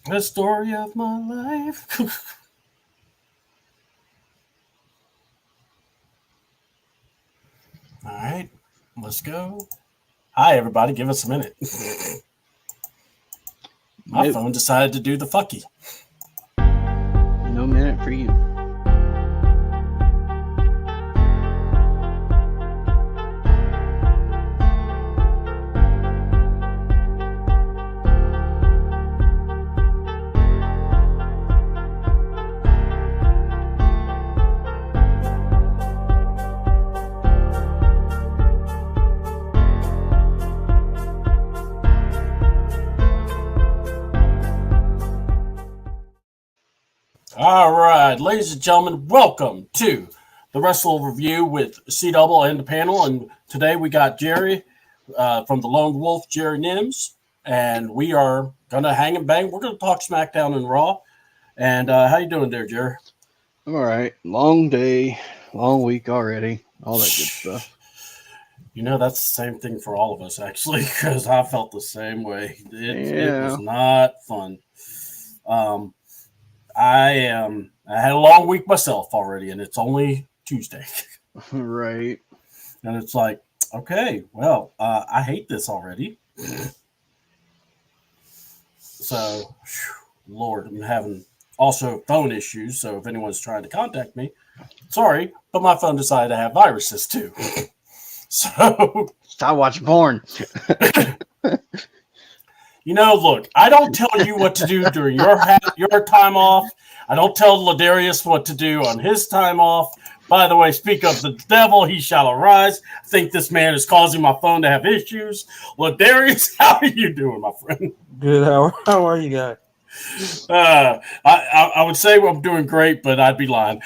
The story of my life. All right, let's go. Hi, everybody. Give us a minute. My phone decided to do the fucky. No minute for you. All right, ladies and gentlemen, welcome to the Wrestle Review with C Double and the panel. And today we got Jerry from the Lone Wolf, Jerry Nims, and we are gonna hang and bang. We're gonna talk Smackdown and Raw. And how you doing there, Jerry? I'm all right. Long day, long week already. All that good stuff. You know, that's the same thing for all of us, actually, because I felt the same way. It was not fun. I had a long week myself already, and it's only Tuesday. Right. And it's like, okay, well, I hate this already. So, Lord, I'm having also phone issues. So if anyone's trying to contact me, sorry, but my phone decided to have viruses too. So stop watching porn. You know, look, I don't tell you what to do during your time off. I don't tell Ladarius what to do on his time off. By the way, speak of the devil, he shall arise. I think this man is causing my phone to have issues. Ladarius, how are you doing, my friend? Good. How are you guys? I would say I'm doing great, but I'd be lying.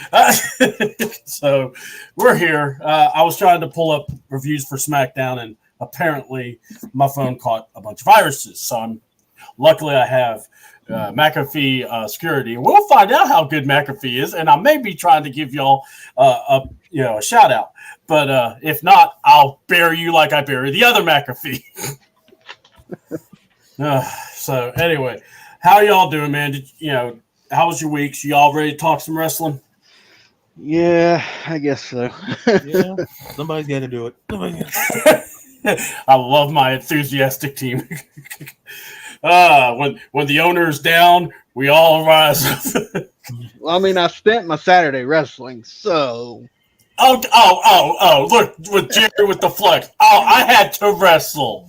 So we're here. I was trying to pull up reviews for SmackDown, and apparently my phone caught a bunch of viruses. So luckily I have McAfee security. We'll find out how good McAfee is, and I may be trying to give y'all a shout out. But if not, I'll bury you like I bury the other McAfee. So anyway, how y'all doing, man? How was your week? Y'all ready to talk some wrestling? Yeah, I guess so. Yeah, somebody's got to do it. I love my enthusiastic team. When the owner's down, we all rise up. Well, I mean, I spent my Saturday wrestling, so. Oh! Look, with Jerry with the flex. Oh, I had to wrestle.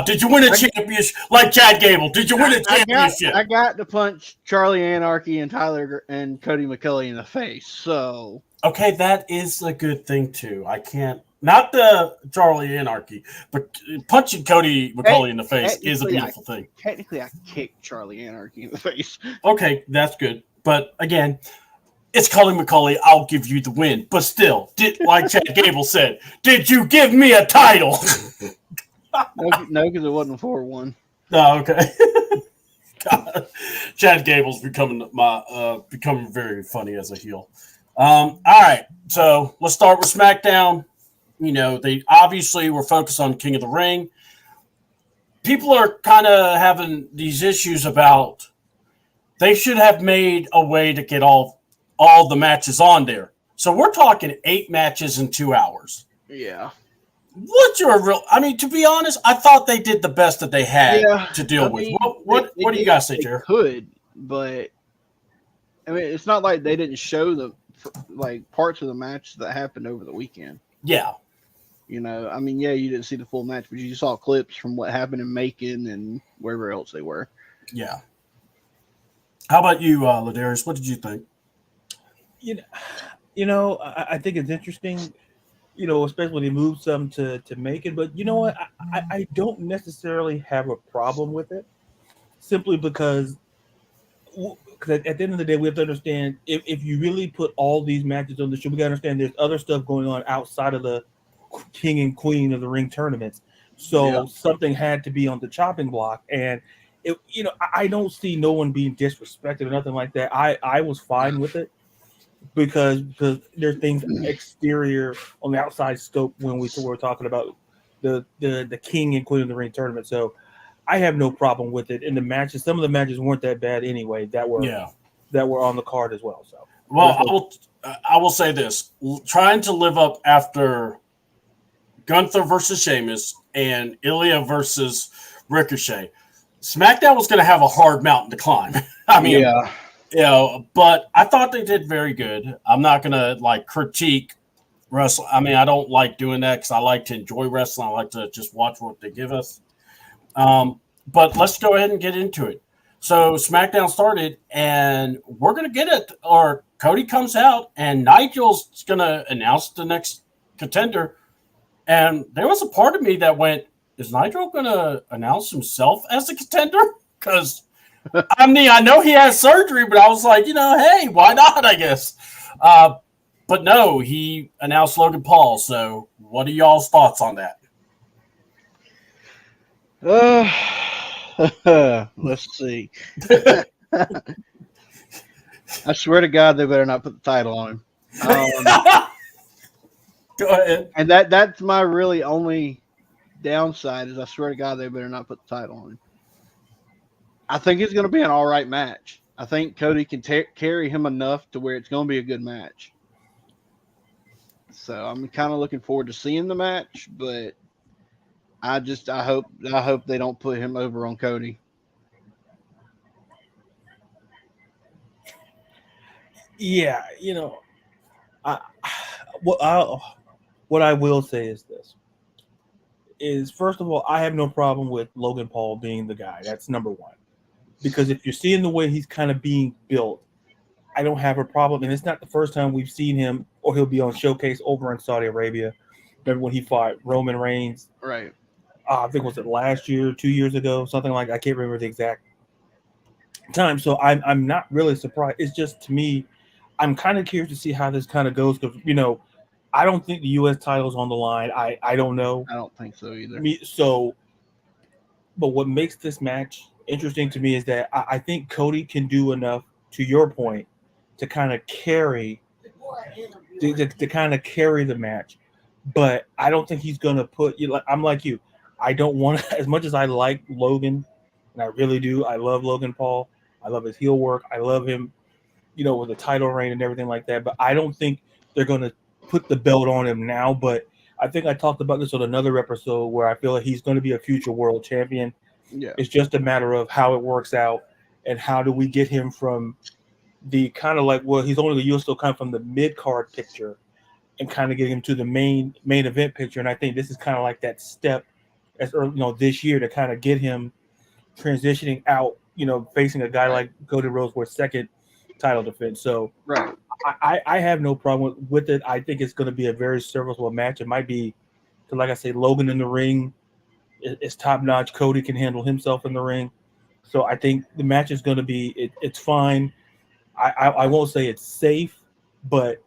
Did you win a championship like Chad Gable? Did you win a championship? I got to punch Charlie Anarchy and Tyler and Cody McCulley in the face. So okay, that is a good thing too. I can't. Not the Charlie Anarchy, but punching Cody McCulley in the face is a beautiful thing. Technically, I kicked Charlie Anarchy in the face. Okay, that's good. But again, it's Cody McCulley. I'll give you the win. But still, like Chad Gable said, did you give me a title? No, because it wasn't 4-1. No, okay. God, Chad Gable's becoming very funny as a heel. All right, so let's start with SmackDown. You know, they obviously were focused on King of the Ring. People are kind of having these issues about they should have made a way to get all the matches on there. So we're talking 8 matches in 2 hours. Yeah. To be honest, I thought they did the best that they had to deal with. What do you guys say, Jerry? Could, but I mean, it's not like they didn't show the parts of the match that happened over the weekend. Yeah. You know, I mean, yeah, you didn't see the full match, but you saw clips from what happened in Macon and wherever else they were. Yeah. How about you, Ladarius? What did you think? I think it's interesting, especially when they moved some to Macon. But you know what? I don't necessarily have a problem with it, simply because at the end of the day, we have to understand if you really put all these matches on the show, we got to understand there's other stuff going on outside of the King and Queen of the Ring tournaments. So something had to be on the chopping block. And, I don't see no one being disrespected or nothing like that. I was fine with it because there's things exterior on the outside scope when we were talking about the King and Queen of the Ring tournament. So I have no problem with it. In the matches, some of the matches weren't that bad anyway. That were on the card as well. So, well, I will say this: trying to live up after Gunther versus Sheamus and Ilya versus Ricochet, SmackDown was going to have a hard mountain to climb. I mean, but I thought they did very good. I'm not going to like critique wrestling. I mean, I don't like doing that because I like to enjoy wrestling. I like to just watch what they give us. But let's go ahead and get into it. So SmackDown started, and we're going to get it. Or Cody comes out, and Nigel's going to announce the next contender. And there was a part of me that went, is Nigel going to announce himself as a contender? Because, I mean, I know he has surgery, but I was like, hey, why not, I guess. But no, he announced Logan Paul. So what are y'all's thoughts on that? Let's see. I swear to God, they better not put the title on him. Go ahead. And that's my really only downside is I swear to God, they better not put the title on him. I think it's going to be an all right match. I think Cody can carry him enough to where it's going to be a good match. So I'm kind of looking forward to seeing the match, but I hope they don't put him over on Cody. Yeah, what I will say is this: first of all, I have no problem with Logan Paul being the guy. That's number one, because if you're seeing the way he's kind of being built, I don't have a problem. And it's not the first time we've seen him, or he'll be on Showcase over in Saudi Arabia. Remember when he fought Roman Reigns? Right. I think was it last year, 2 years ago, something like I can't remember the exact time. So I'm not really surprised. It's just, to me, I'm kind of curious to see how this kind of goes because I don't think the U.S. title's on the line. I don't know. I don't think so either. But what makes this match interesting to me is that I think Cody can do enough, to your point, to kind of carry the match. But I don't think he's gonna put. I'm like you. I don't want to, as much as I like Logan, and I really do. I love Logan Paul. I love his heel work. I love him, with the title reign and everything like that. But I don't think they're going to put the belt on him now. But I think I talked about this on another episode where I feel like he's going to be a future world champion. Yeah. It's just a matter of how it works out and how do we get him from the kind of like, well, he's only the U.S. still kind of from the mid-card picture and kind of get him to the main event picture. And I think this is kind of like that step as early, this year to kind of get him transitioning out, facing a guy like Cody Rhodes for a second title defense. So right. I have no problem with it. I think it's going to be a very serviceable match. It might be, like I say, Logan in the ring is top notch. Cody can handle himself in the ring. So I think the match is going to be, it's fine. I won't say it's safe, but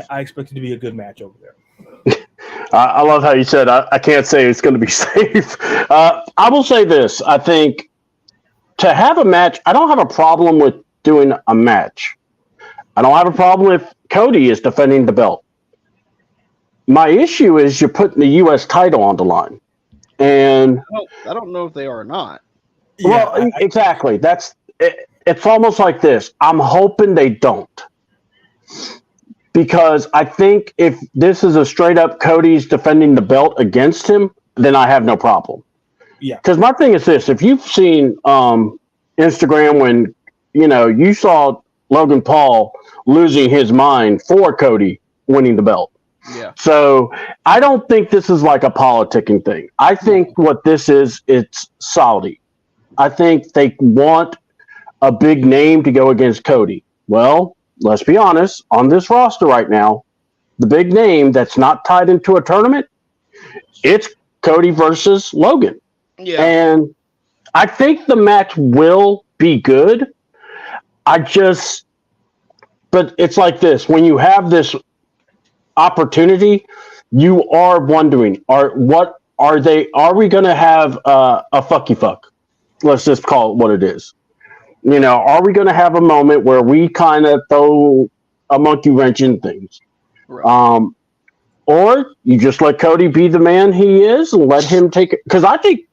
I expect it to be a good match over there. I love how you said, I can't say it's going to be safe. I will say this. I think to have a match, I don't have a problem with doing a match. I don't have a problem if Cody is defending the belt. My issue is you're putting the U.S. title on the line. And I don't know if they are or not. Well, exactly. That's it. It's almost like this. I'm hoping they don't. Because I think if this is a straight up Cody's defending the belt against him, then I have no problem. Yeah. Because my thing is this: if you've seen Instagram when you saw Logan Paul losing his mind for Cody winning the belt. Yeah. So I don't think this is like a politicking thing. I think what this is, it's Saudi. I think they want a big name to go against Cody. Well, let's be honest, on this roster right now, the big name that's not tied into a tournament, it's Cody versus Logan. Yeah. And I think the match will be good. But it's like this. When you have this opportunity, you are wondering, are we going to have a fucky fuck? Let's just call it what it is. Are we going to have a moment where we kind of throw a monkey wrench in things? Right. Or you just let Cody be the man he is and let him take it. Because I think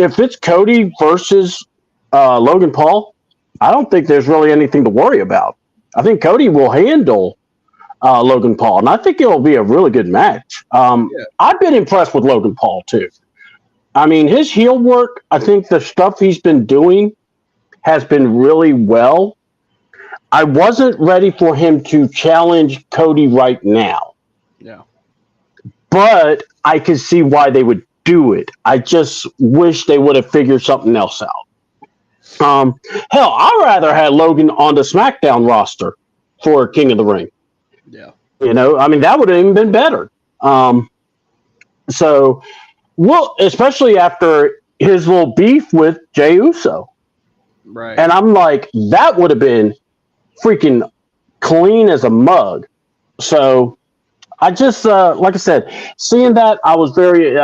if it's Cody versus Logan Paul, I don't think there's really anything to worry about. I think Cody will handle Logan Paul, and I think it will be a really good match. I've been impressed with Logan Paul too. I mean, his heel work, I think the stuff he's been doing has been really well. I wasn't ready for him to challenge Cody right now. Yeah. But I could see why they would do it. I just wish they would have figured something else out. Hell, I'd rather have Logan on the SmackDown roster for King of the Ring. Yeah. You know, I mean, that would have even been better. So, well, especially after his little beef with Jey Uso. Right. And I'm like, that would have been freaking clean as a mug. So, I just, like I said, seeing that, I was very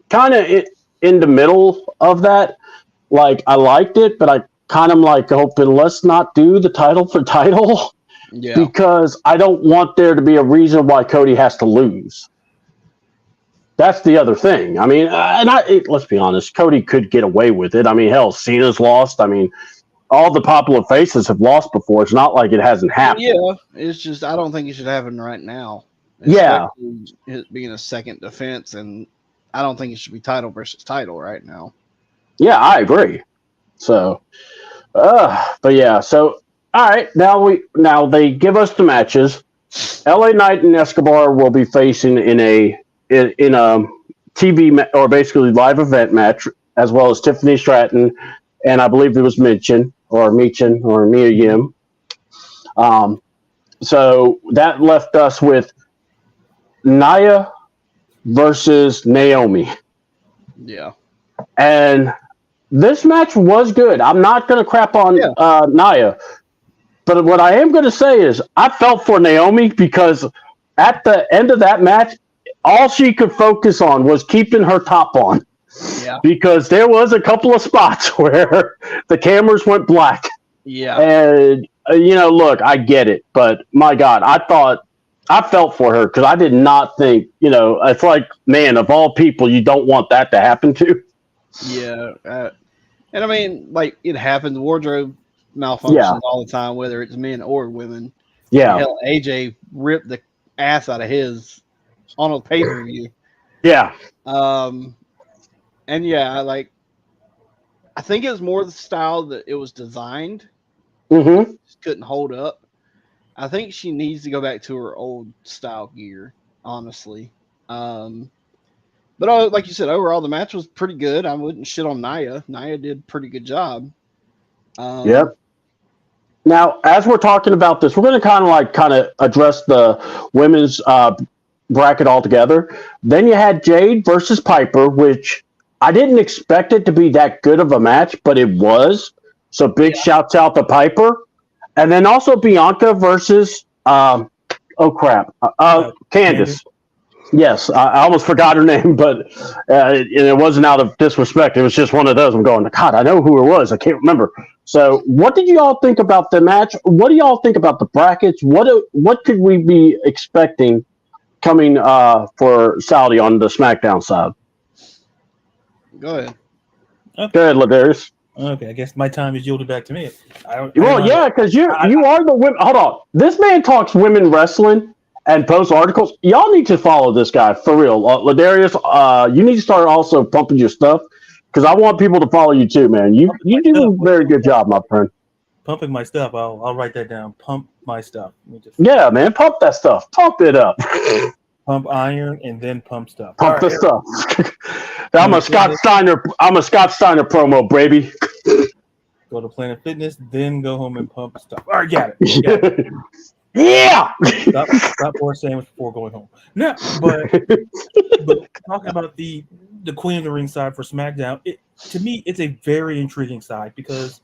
kind of in the middle of that. Like, I liked it, but I kind of like hoping let's not do the title for title. Yeah. Because I don't want there to be a reason why Cody has to lose. That's the other thing. I mean, let's be honest, Cody could get away with it. I mean, hell, Cena's lost. I mean, all the popular faces have lost before. It's not like it hasn't happened. Yeah, it's just I don't think it should happen right now. Yeah. It being a second defense, and I don't think it should be title versus title right now. Yeah, I agree. So, but yeah, so all right, now they give us the matches. LA Knight and Escobar will be facing in a TV or basically live event match, as well as Tiffany Stratton, and I believe it was Mia Yim. So that left us with Nia versus Naomi. Yeah. And this match was good. I'm not going to crap on Nia. But what I am going to say is I felt for Naomi because at the end of that match, all she could focus on was keeping her top on. Yeah. Because there was a couple of spots where the cameras went black. Yeah. And, look, I get it. But, my God, I felt for her because I did not think, it's like, man, of all people, you don't want that to happen to. Yeah. And I mean, like, it happens. Wardrobe malfunctions all the time, whether it's men or women. Yeah. Hell, AJ ripped the ass out of his on a pay-per-view. Yeah. And yeah, I think it was more the style that it was designed. Mm-hmm. Just couldn't hold up. I think she needs to go back to her old style gear, honestly. But like you said, overall the match was pretty good. I wouldn't shit on Nia. Nia did a pretty good job. Yep. Now, as we're talking about this, we're going to kind of address the women's bracket altogether. Then you had Jade versus Piper, which I didn't expect it to be that good of a match, but it was. So big shouts out to Piper. And then also Bianca versus, Candice. Yes, I almost forgot her name, but it wasn't out of disrespect. It was just one of those. I'm going, God, I know who it was. I can't remember. So what did you all think about the match? What do y'all think about the brackets? What could we be expecting coming for Saudi on the SmackDown side? Go ahead. Okay. Go ahead, Ladarius. Okay, I guess my time is yielded back to me. Because you are the women. Hold on. This man talks women wrestling and posts articles. Y'all need to follow this guy for real. Ladarius, you need to start also pumping your stuff because I want people to follow you too, man. You do a very good job, my friend. Pumping my stuff. I'll write that down. Pump my stuff. Yeah, man. Pump that stuff. Pump it up. Pump iron and then pump stuff. Pump the stuff. I'm a Scott Steiner promo, baby. Go to Planet Fitness, then go home and pump stuff. All right, got it. Yeah. Stop for a sandwich before going home. No, but talking about the Queen of the Ring side for SmackDown, to me, it's a very intriguing side because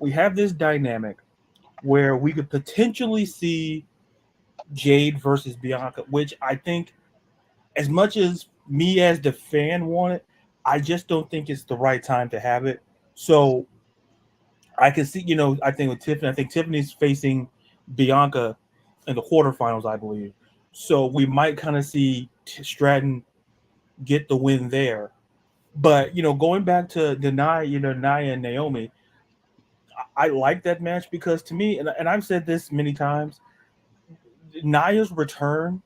we have this dynamic where we could potentially see Jade versus Bianca, which I think, as much as me as the fan want it, I just don't think it's the right time to have it. So I can see, I think with Tiffany, I think Tiffany's facing Bianca in the quarterfinals, I believe. So we might kind of see Stratton get the win there. But going back to the Nia and Naomi, I like that match because to me, and I've said this many times, Nia's return,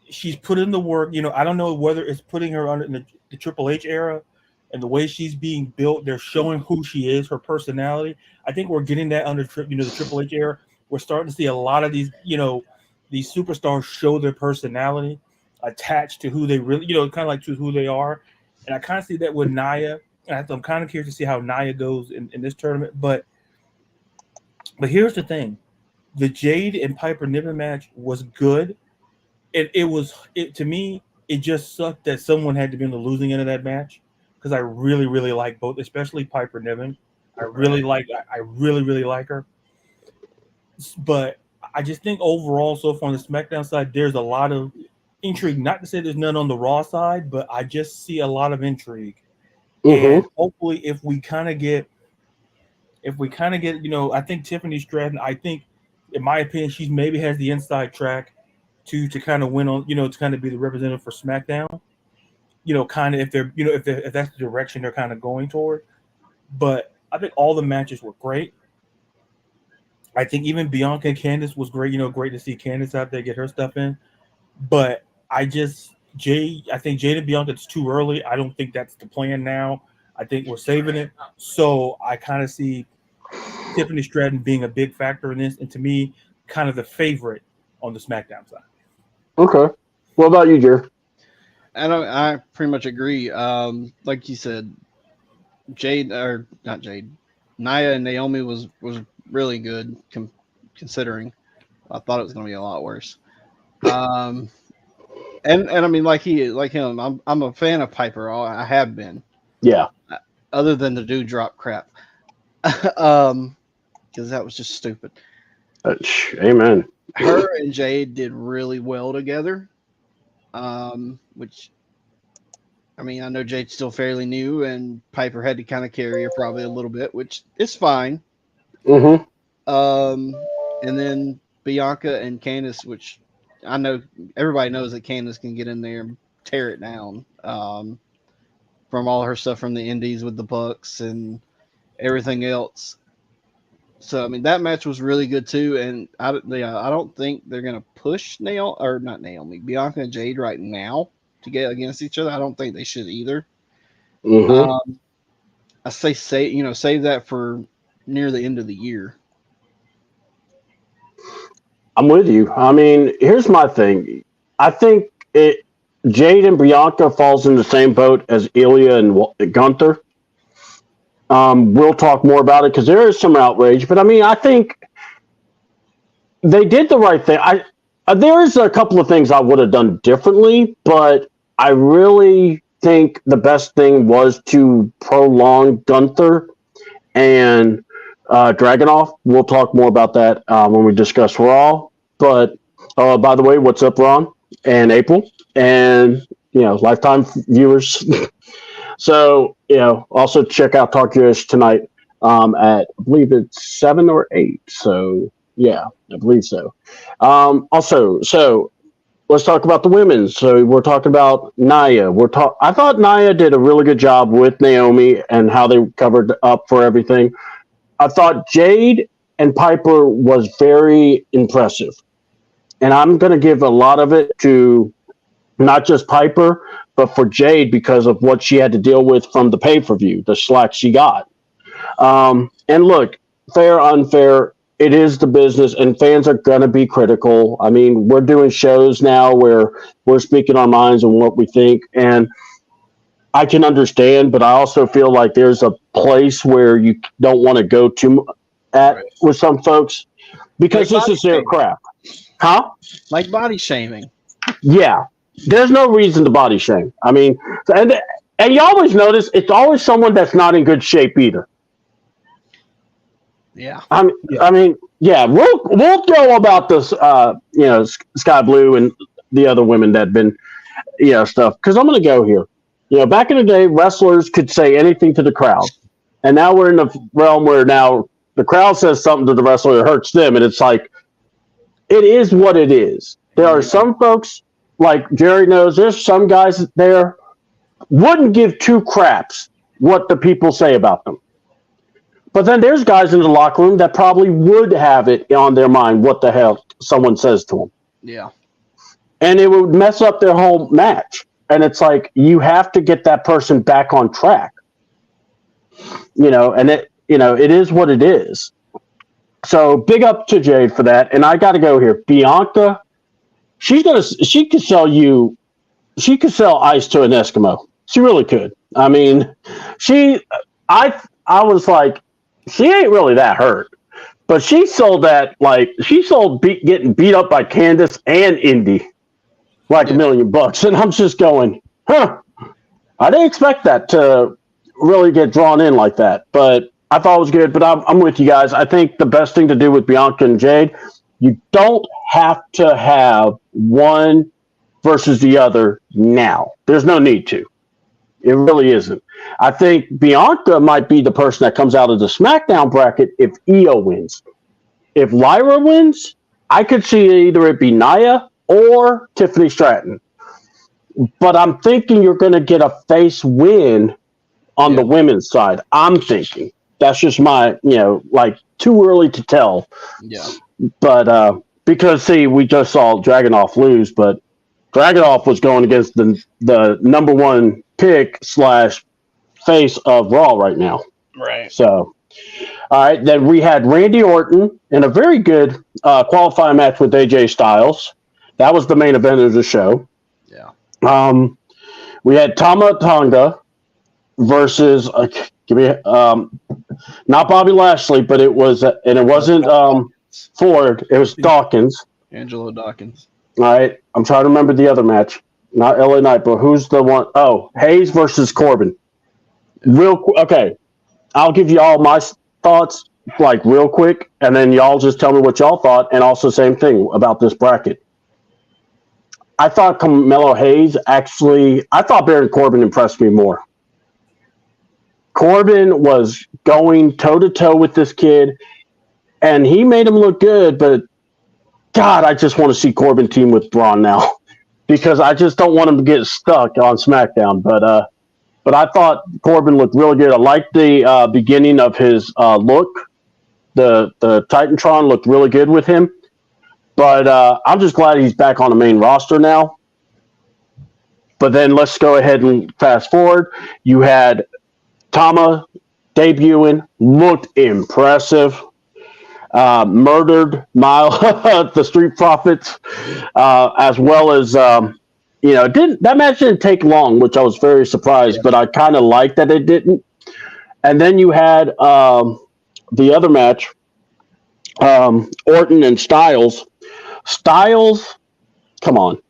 she's put in the work. I don't know whether it's putting her under the Triple H era and the way she's being built. They're showing who she is, her personality. I think we're getting that under the Triple H era. We're starting to see a lot of these superstars show their personality attached to who they really, kind of like to who they are. And I kind of see that with Nia. And I'm kind of curious to see how Nia goes in this tournament. But here's the thing. The Jade and Piper Niven match was good. To me, it just sucked that someone had to be on the losing end of that match because I really, really like both, especially Piper Niven. I really like her. But I just think overall, so far on the SmackDown side, there's a lot of intrigue. Not to say there's none on the Raw side, but I just see a lot of intrigue. And hopefully, if we kind of get, I think Tiffany Stratton, in my opinion, she maybe has the inside track to kind of win on, to kind of be the representative for SmackDown. Kind of if that's the direction they're kind of going toward. But I think all the matches were great. I think even Bianca and Candice was great. Great to see Candice out there get her stuff in. But I think Jade and Bianca, it's too early. I don't think that's the plan now. I think we're saving it. So I kind of see Tiffany Stratton being a big factor in this, and to me, kind of the favorite on the SmackDown side. Okay. What about you, Jer? I pretty much agree. Like you said, Nia and Naomi was really good considering. I thought it was going to be a lot worse. And I mean, like him, I'm a fan of Piper. I have been. Yeah. Other than the dewdrop crap, because that was just stupid. Amen. Her and Jade did really well together. Which, I mean, I know Jade's still fairly new, and Piper had to kind of carry her probably a little bit, which is fine. Mm-hmm. And then Bianca and Candice, which I know everybody knows that Candice can get in there and tear it down. From all her stuff from the Indies with the Bucks and everything else. So I mean that match was really good too, and I don't think they're gonna push Bianca and Jade right now to get against each other. I don't think they should either. Mm-hmm. I say save that for near the end of the year. I'm with you. I mean, here's my thing. I think Jade and Bianca falls in the same boat as Ilya and Gunther. We'll talk more about it because there is some outrage, but I mean, I think they did the right thing. There is a couple of things I would have done differently, but I really think the best thing was to prolong Gunther and Dragunov. We'll talk more about that when we discuss Raw. But by the way, what's up, Ron and April, and lifetime viewers. So also check out Talk Jewish tonight at I believe it's 7 or 8. So yeah, I believe so. Also, so let's talk about the women. So we're talking about Nia. I thought Nia did a really good job with Naomi and how they covered up for everything. I thought Jade and Piper was very impressive. And I'm going to give a lot of it to not just Piper, but for Jade because of what she had to deal with from the pay-per-view, the slack she got. And look, fair, unfair, it is the business, and fans are going to be critical. I mean, we're doing shows now where we're speaking our minds on what we think, and I can understand, but I also feel like there's a place where you don't want to go with some folks because this is their crap. Huh? Like body shaming. Yeah. There's no reason to body shame. I mean, and you always notice it's always someone that's not in good shape either. Yeah. I mean, we'll go about this, Sky Blue and the other women that have been, stuff. Because I'm going to go here. Back in the day, wrestlers could say anything to the crowd, and now we're in the realm where now the crowd says something to the wrestler that hurts them, and it's like, it is what it is. There are some folks, like Jerry knows, there's some guys there wouldn't give two craps what the people say about them. But then there's guys in the locker room that probably would have it on their mind what the hell someone says to them. Yeah. And it would mess up their whole match. And it's like, you have to get that person back on track. And it is what it is. So big up to Jade for that. And I got to go here. Bianca, she could sell ice to an Eskimo. She really could. I mean, I was like, she ain't really that hurt, but she sold getting beat up by Candace and Indy like $1 million, and I'm just going, I didn't expect that to really get drawn in like that, but I thought it was good. But I'm with you guys. I think the best thing to do with Bianca and Jade, you don't have to have one versus the other now. There's no need to. It really isn't. I think Bianca might be the person that comes out of the SmackDown bracket if Io wins. If Lyra wins, I could see either it be Nia or Tiffany Stratton. But I'm thinking you're going to get a face win on the women's side. I'm thinking. That's just my, too early to tell. Yeah. But because, we just saw Dragunov lose, but Dragunov was going against the number one pick / face of Raw right now. Right. So, all right. Then we had Randy Orton in a very good qualifying match with AJ Styles. That was the main event of the show. Yeah. We had Tama Tonga versus not Bobby Lashley, but it was and it wasn't Ford. It was Dawkins. Angelo Dawkins. All right. I'm trying to remember the other match. Not LA Knight, but who's the one? Oh, Hayes versus Corbin. Okay. I'll give you all my thoughts, real quick, and then y'all just tell me what y'all thought, and also same thing about this bracket. I thought Carmelo Hayes I thought Baron Corbin impressed me more. Corbin was going toe-to-toe with this kid, and he made him look good, but God, I just want to see Corbin team with Braun now because I just don't want him to get stuck on SmackDown. But I thought Corbin looked really good. I liked the beginning of his look. The Titantron looked really good with him. But I'm just glad he's back on the main roster now. But then let's go ahead and fast forward. You had Tama debuting, looked impressive. Murdered the Street Profits, as well as that match didn't take long, which I was very surprised, but I kind of liked that it didn't. And then you had the other match, Orton and Styles. Styles, come on,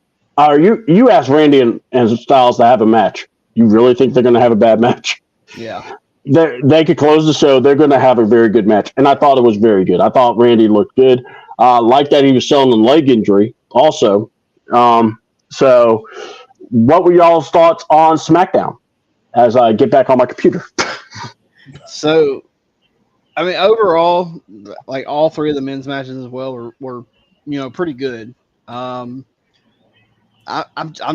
you asked Randy and Styles to have a match. You really think they're going to have a bad match? Yeah. They could close the show. They're going to have a very good match. And I thought it was very good. I thought Randy looked good. Like that he was selling a leg injury also. So what were y'all's thoughts on SmackDown as I get back on my computer? So, I mean, overall, all three of the men's matches as well were pretty good. I'm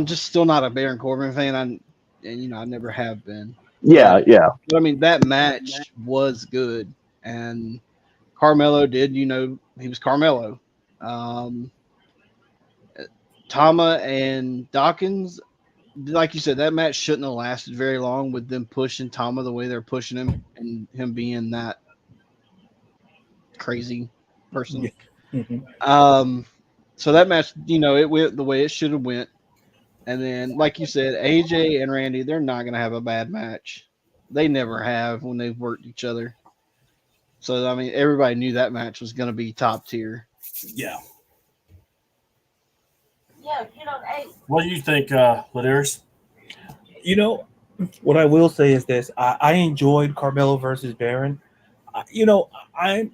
just still not a Baron Corbin fan. I never have been. Yeah. But I mean, that match was good, and Carmelo did. He was Carmelo. Tama and Dawkins, like you said, that match shouldn't have lasted very long with them pushing Tama the way they're pushing him, and him being that crazy person. Mm-hmm. So that match, it went the way it should have went. And then, like you said, AJ and Randy, they're not going to have a bad match. They never have when they've worked each other. So, I mean, everybody knew that match was going to be top tier. Yeah. What do you think, Ladarius? What I will say is this. I enjoyed Carmelo versus Baron. I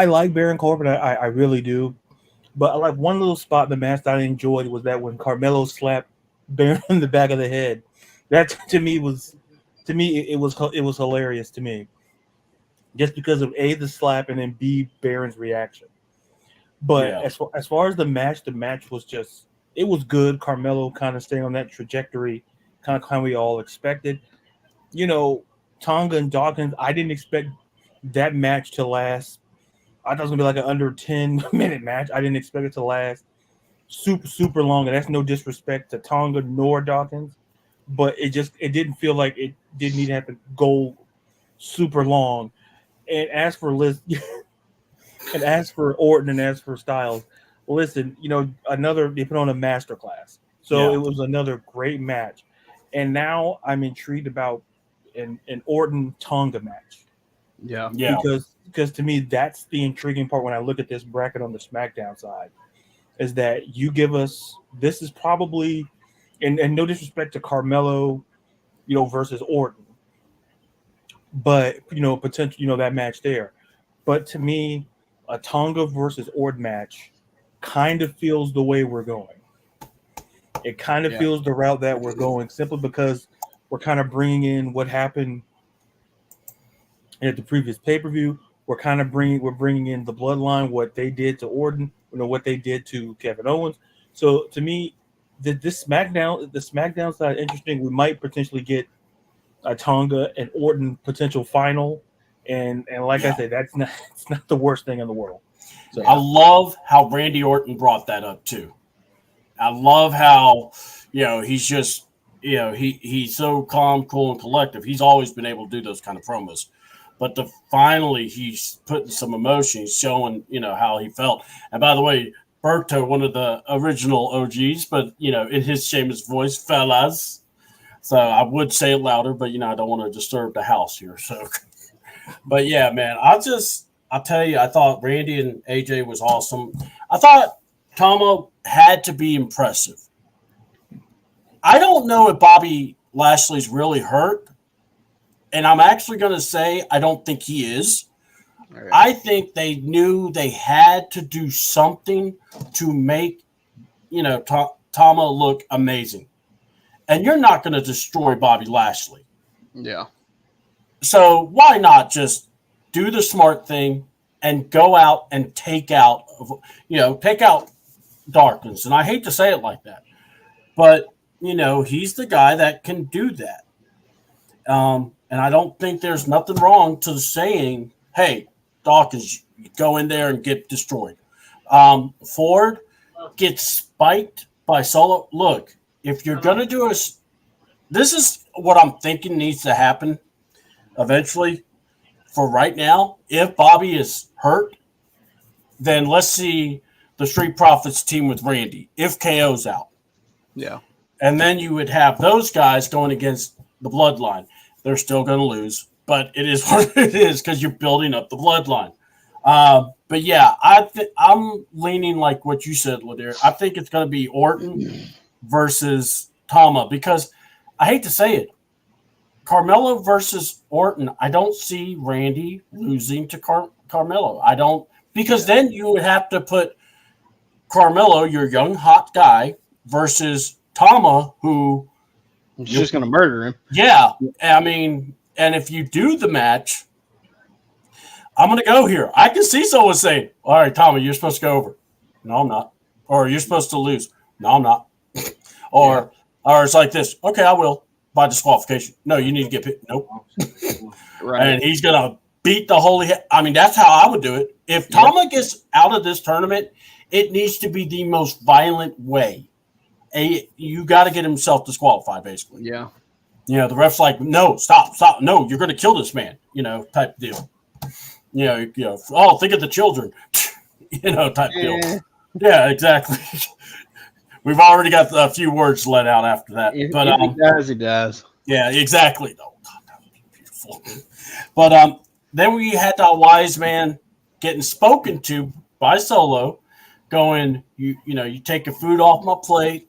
like Baron Corbin. I really do. But like one little spot in the match that I enjoyed was that when Carmelo slapped Baron in the back of the head. That to me it was hilarious to me. Just because of A, the slap, and then B, Baron's reaction. But as far as the match was just, it was good. Carmelo kind of staying on that trajectory kind of we all expected. Tonga and Dawkins, I didn't expect that match to last. I thought it was gonna be like an under 10-minute match. I didn't expect it to last super long, and that's no disrespect to Tonga nor Dawkins, but it didn't feel like it didn't need to have to go super long. And as for and as for Orton and as for Styles, listen, they put on a masterclass. So It was another great match. And now I'm intrigued about an Orton Tonga match. Yeah. Because to me, that's the intriguing part when I look at this bracket on the SmackDown side, is that you give us, this is probably, and no disrespect to Carmelo, versus Orton, but, potential, that match there. But to me, a Tonga versus Orton match kind of feels the way we're going. It kind of feels the route that we're going, simply because we're kind of bringing in what happened at the previous pay-per-view. We're bringing in the Bloodline, what they did to Orton, what they did to Kevin Owens. So to me, the SmackDown side interesting. We might potentially get a Tonga and Orton potential final, and like I said, it's not the worst thing in the world. So I love how Randy Orton brought that up too. I love how he's just he's so calm, cool, and collective. He's always been able to do those kind of promos. But finally, he's putting some emotion. He's showing, how he felt. And by the way, Berto, one of the original OGs, but, in his Sheamus voice, fellas. So I would say it louder, but, I don't want to disturb the house here. So, but yeah, man, I'll tell you, I thought Randy and AJ was awesome. I thought Tomo had to be impressive. I don't know if Bobby Lashley's really hurt. And I'm actually going to say I don't think he is. Right. I think they knew they had to do something to make, Tama look amazing. And you're not going to destroy Bobby Lashley. Yeah. So why not just do the smart thing and go out and take out Dawkins. And I hate to say it like that. But, he's the guy that can do that. And I don't think there's nothing wrong to saying, hey, Dawkins, go in there and get destroyed. Ford gets spiked by Solo. Look, if you're going to do this is what I'm thinking needs to happen eventually. For right now, if Bobby is hurt, then let's see the Street Profits team with Randy if KO's out. Yeah. And then you would have those guys going against the Bloodline. They're still going to lose, but it is what it is because you're building up the Bloodline. But yeah, I'm leaning like what you said, Ladair. I think it's going to be Orton versus Tama because I hate to say it, Carmelo versus Orton. I don't see Randy losing to Carmelo. I don't, because then you would have to put Carmelo, your young hot guy, versus Tama, who. He's just going to murder him. Yeah. I mean, and if you do the match, I'm going to go here. I can see someone saying, all right, Tommy, you're supposed to go over. No, I'm not. Or you're supposed to lose. No, I'm not. Or it's like this. Okay, I will. By disqualification. No, you need to get picked. Nope. Right. And he's going to beat the holy – I mean, that's how I would do it. If Tama gets out of this tournament, it needs to be the most violent way. You got to get himself disqualified, basically. Yeah. The ref's like, no, stop. No, you're going to kill this man, type deal. Oh, think of the children, type deal. Yeah, exactly. We've already got a few words let out after that. If but he does. Yeah, exactly. Oh, God, that would be beautiful. But then we had that wise man getting spoken to by Solo, going, you take your food off my plate.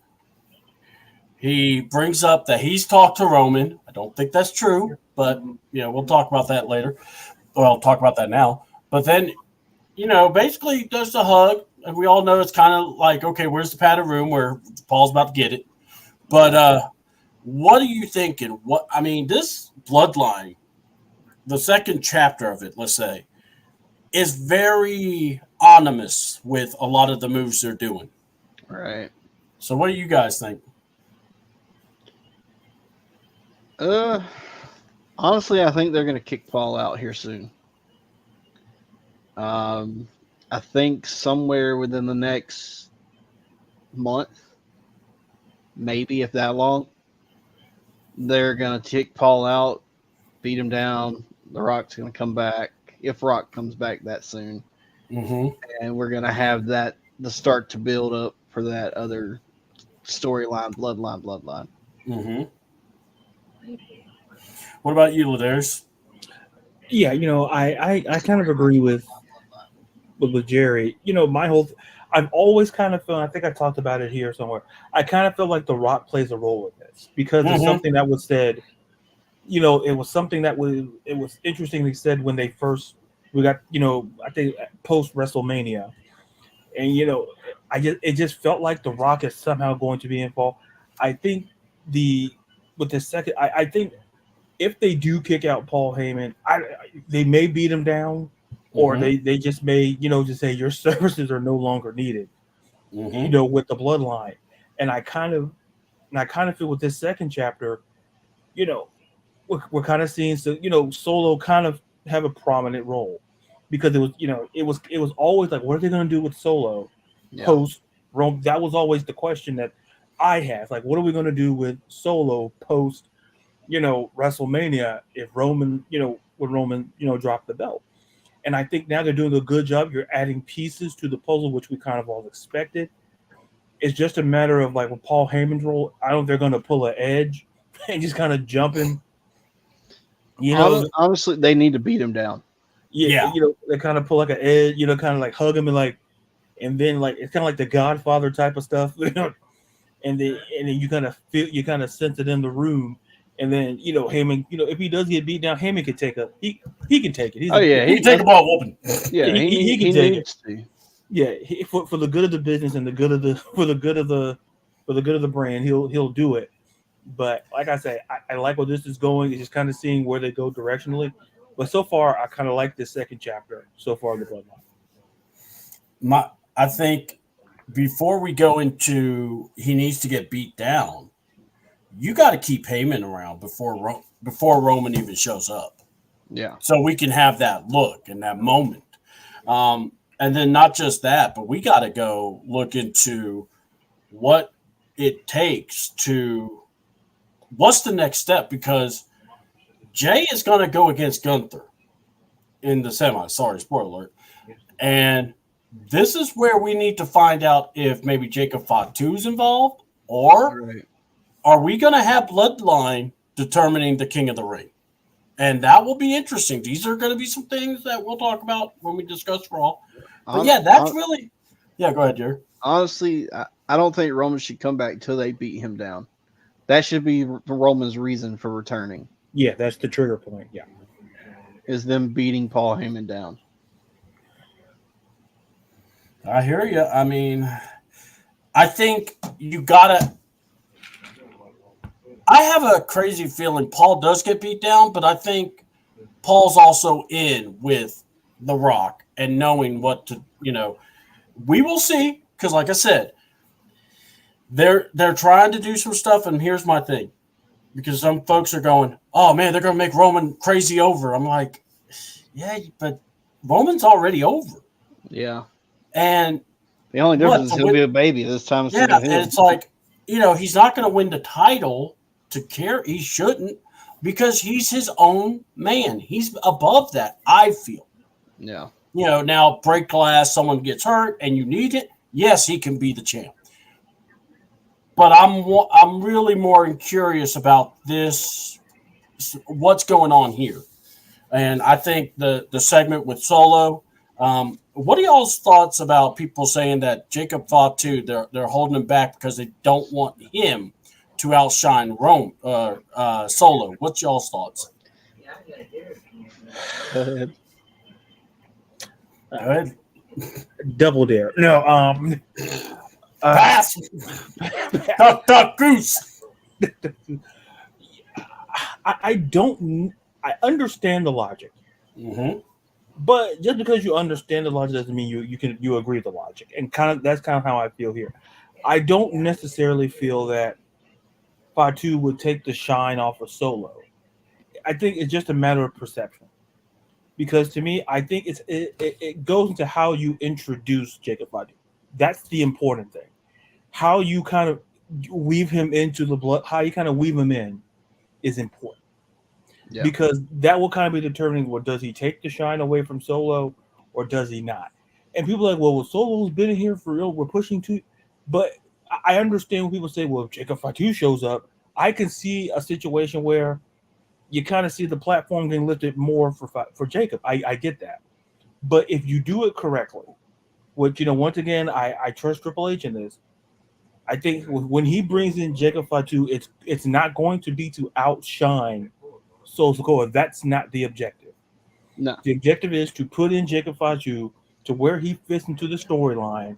He brings up that he's talked to Roman. I don't think that's true, but we'll talk about that later. Well, I'll talk about that now. But then, basically does the hug, and we all know it's kind of like, okay, where's the padded room where Paul's about to get it? But what are you thinking? This Bloodline, the second chapter of it, let's say, is very ominous with a lot of the moves they're doing. Right. So what do you guys think? Honestly, I think they're going to kick Paul out here soon. I think somewhere within the next month, maybe if that long, they're going to kick Paul out, beat him down. The Rock's going to come back, if Rock comes back that soon. Mm-hmm. And we're going to have that the start to build up for that other storyline, bloodline. Mm-hmm. What about you, Ladarius? Yeah, I kind of agree with Jerry. I've always kind of felt. I think I talked about it here somewhere. I kind of feel like The Rock plays a role in this because it's something that was said. It was something that it was interestingly said when we got I think post WrestleMania, and it just felt like The Rock is somehow going to be involved. I think with the second, I think if they do kick out Paul Heyman, they may beat him down, or they just may just say your services are no longer needed, with the bloodline. And I kind of feel with this second chapter, we're kind of seeing Solo kind of have a prominent role because it was always like, what are they going to do with Solo post Rome? That was always the question that I had, like, what are we going to do with Solo post WrestleMania if Roman when Roman dropped the belt. And I think now they're doing a good job. You're adding pieces to the puzzle, which we kind of all expected. It's just a matter of, like, with Paul Heyman's role, I don't know if they're going to pull an Edge and just kind of jump in. Honestly, they need to beat him down. Yeah. They kind of pull like an Edge, kind of like hug him and then like it's kind of like the Godfather type of stuff, and then you kind of sense it in the room. And then Heyman, if he does get beat down, Heyman can take he can take it. He can take a ball whooping. Yeah, he can take it. Yeah, for the good of the business and the good of the brand, he'll do it. But like I say, I like where this is going. It's just kind of seeing where they go directionally. But so far, I kind of like this second chapter so far in the bloodline. I think before we go into he needs to get beat down, you got to keep Heyman around before Roman even shows up. Yeah. So we can have that look and that moment. And then not just that, but we got to go look into what it takes what's the next step? Because Jay is going to go against Gunther in the semi. Sorry, spoiler alert. And this is where we need to find out if maybe Jacob Fatu is involved, or are we going to have Bloodline determining the King of the Ring? And that will be interesting. These are going to be some things that we'll talk about when we discuss Raw. But that's really – go ahead, Jerry. Honestly, I don't think Roman should come back until they beat him down. That should be Roman's reason for returning. Yeah, that's the trigger point, yeah. Is them beating Paul Heyman down. I hear you. I mean, I think you got to – I have a crazy feeling Paul does get beat down, but I think Paul's also in with The Rock and knowing what to, we will see. Because like I said, they're trying to do some stuff, and here's my thing. Because some folks are going, oh, man, they're going to make Roman crazy over. I'm like, yeah, but Roman's already over. Yeah. And the only difference is he'll be a baby this time. Yeah, and it's like, he's not going to win the title to care. He shouldn't, because he's his own man. He's above that, I feel. Yeah. Now break glass, someone gets hurt and you need it. Yes, he can be the champ. But I'm really more curious about this, what's going on here. And I think the segment with Solo, what are y'all's thoughts about people saying that Jacob Fatu, they're holding him back because they don't want him to outshine Solo? What's y'all's thoughts? Go ahead. Go ahead. Double dare. No, pass. Duck goose. I understand the logic. Mm-hmm. But just because you understand the logic doesn't mean you agree with the logic. And that's kind of how I feel here. I don't necessarily feel that Fatu would take the shine off of Solo. I think it's just a matter of perception. Because to me, I think it goes into how you introduce Jacob Fatu. That's the important thing. How you kind of weave him into the blood, how you kind of weave him in is important. Yeah. Because that will kind of be determining, well, does he take the shine away from Solo or does he not? And people are like, well, Solo's been in here for real. We're pushing to, but I understand when people say, well, if Jacob Fatu shows up, I can see a situation where you kind of see the platform getting lifted more for Jacob. I get that. But if you do it correctly, which, once again, I trust Triple H in this. I think when he brings in Jacob Fatu, it's not going to be to outshine Solo Sikoa. That's not the objective. No. The objective is to put in Jacob Fatu to where he fits into the storyline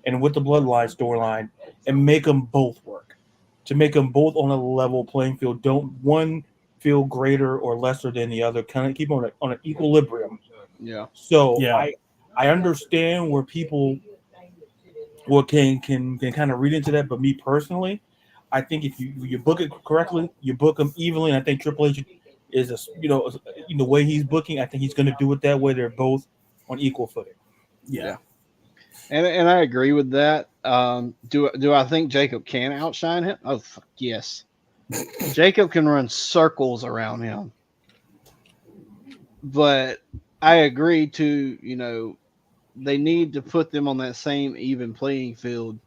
and with the Bloodline storyline and make them both work. To make them both on a level playing field. Don't one feel greater or lesser than the other. Kind of keep on an equilibrium. Yeah. So Yeah. I understand where people can kind of read into that, but me personally, I think if you book it correctly, you book them evenly. And I think Triple H is the way he's booking. I think he's going to do it that way. They're both on equal footing. Yeah. And I agree with that. Do I think Jacob can outshine him? Oh, fuck yes. Jacob can run circles around him. But I agree to, they need to put them on that same even playing field.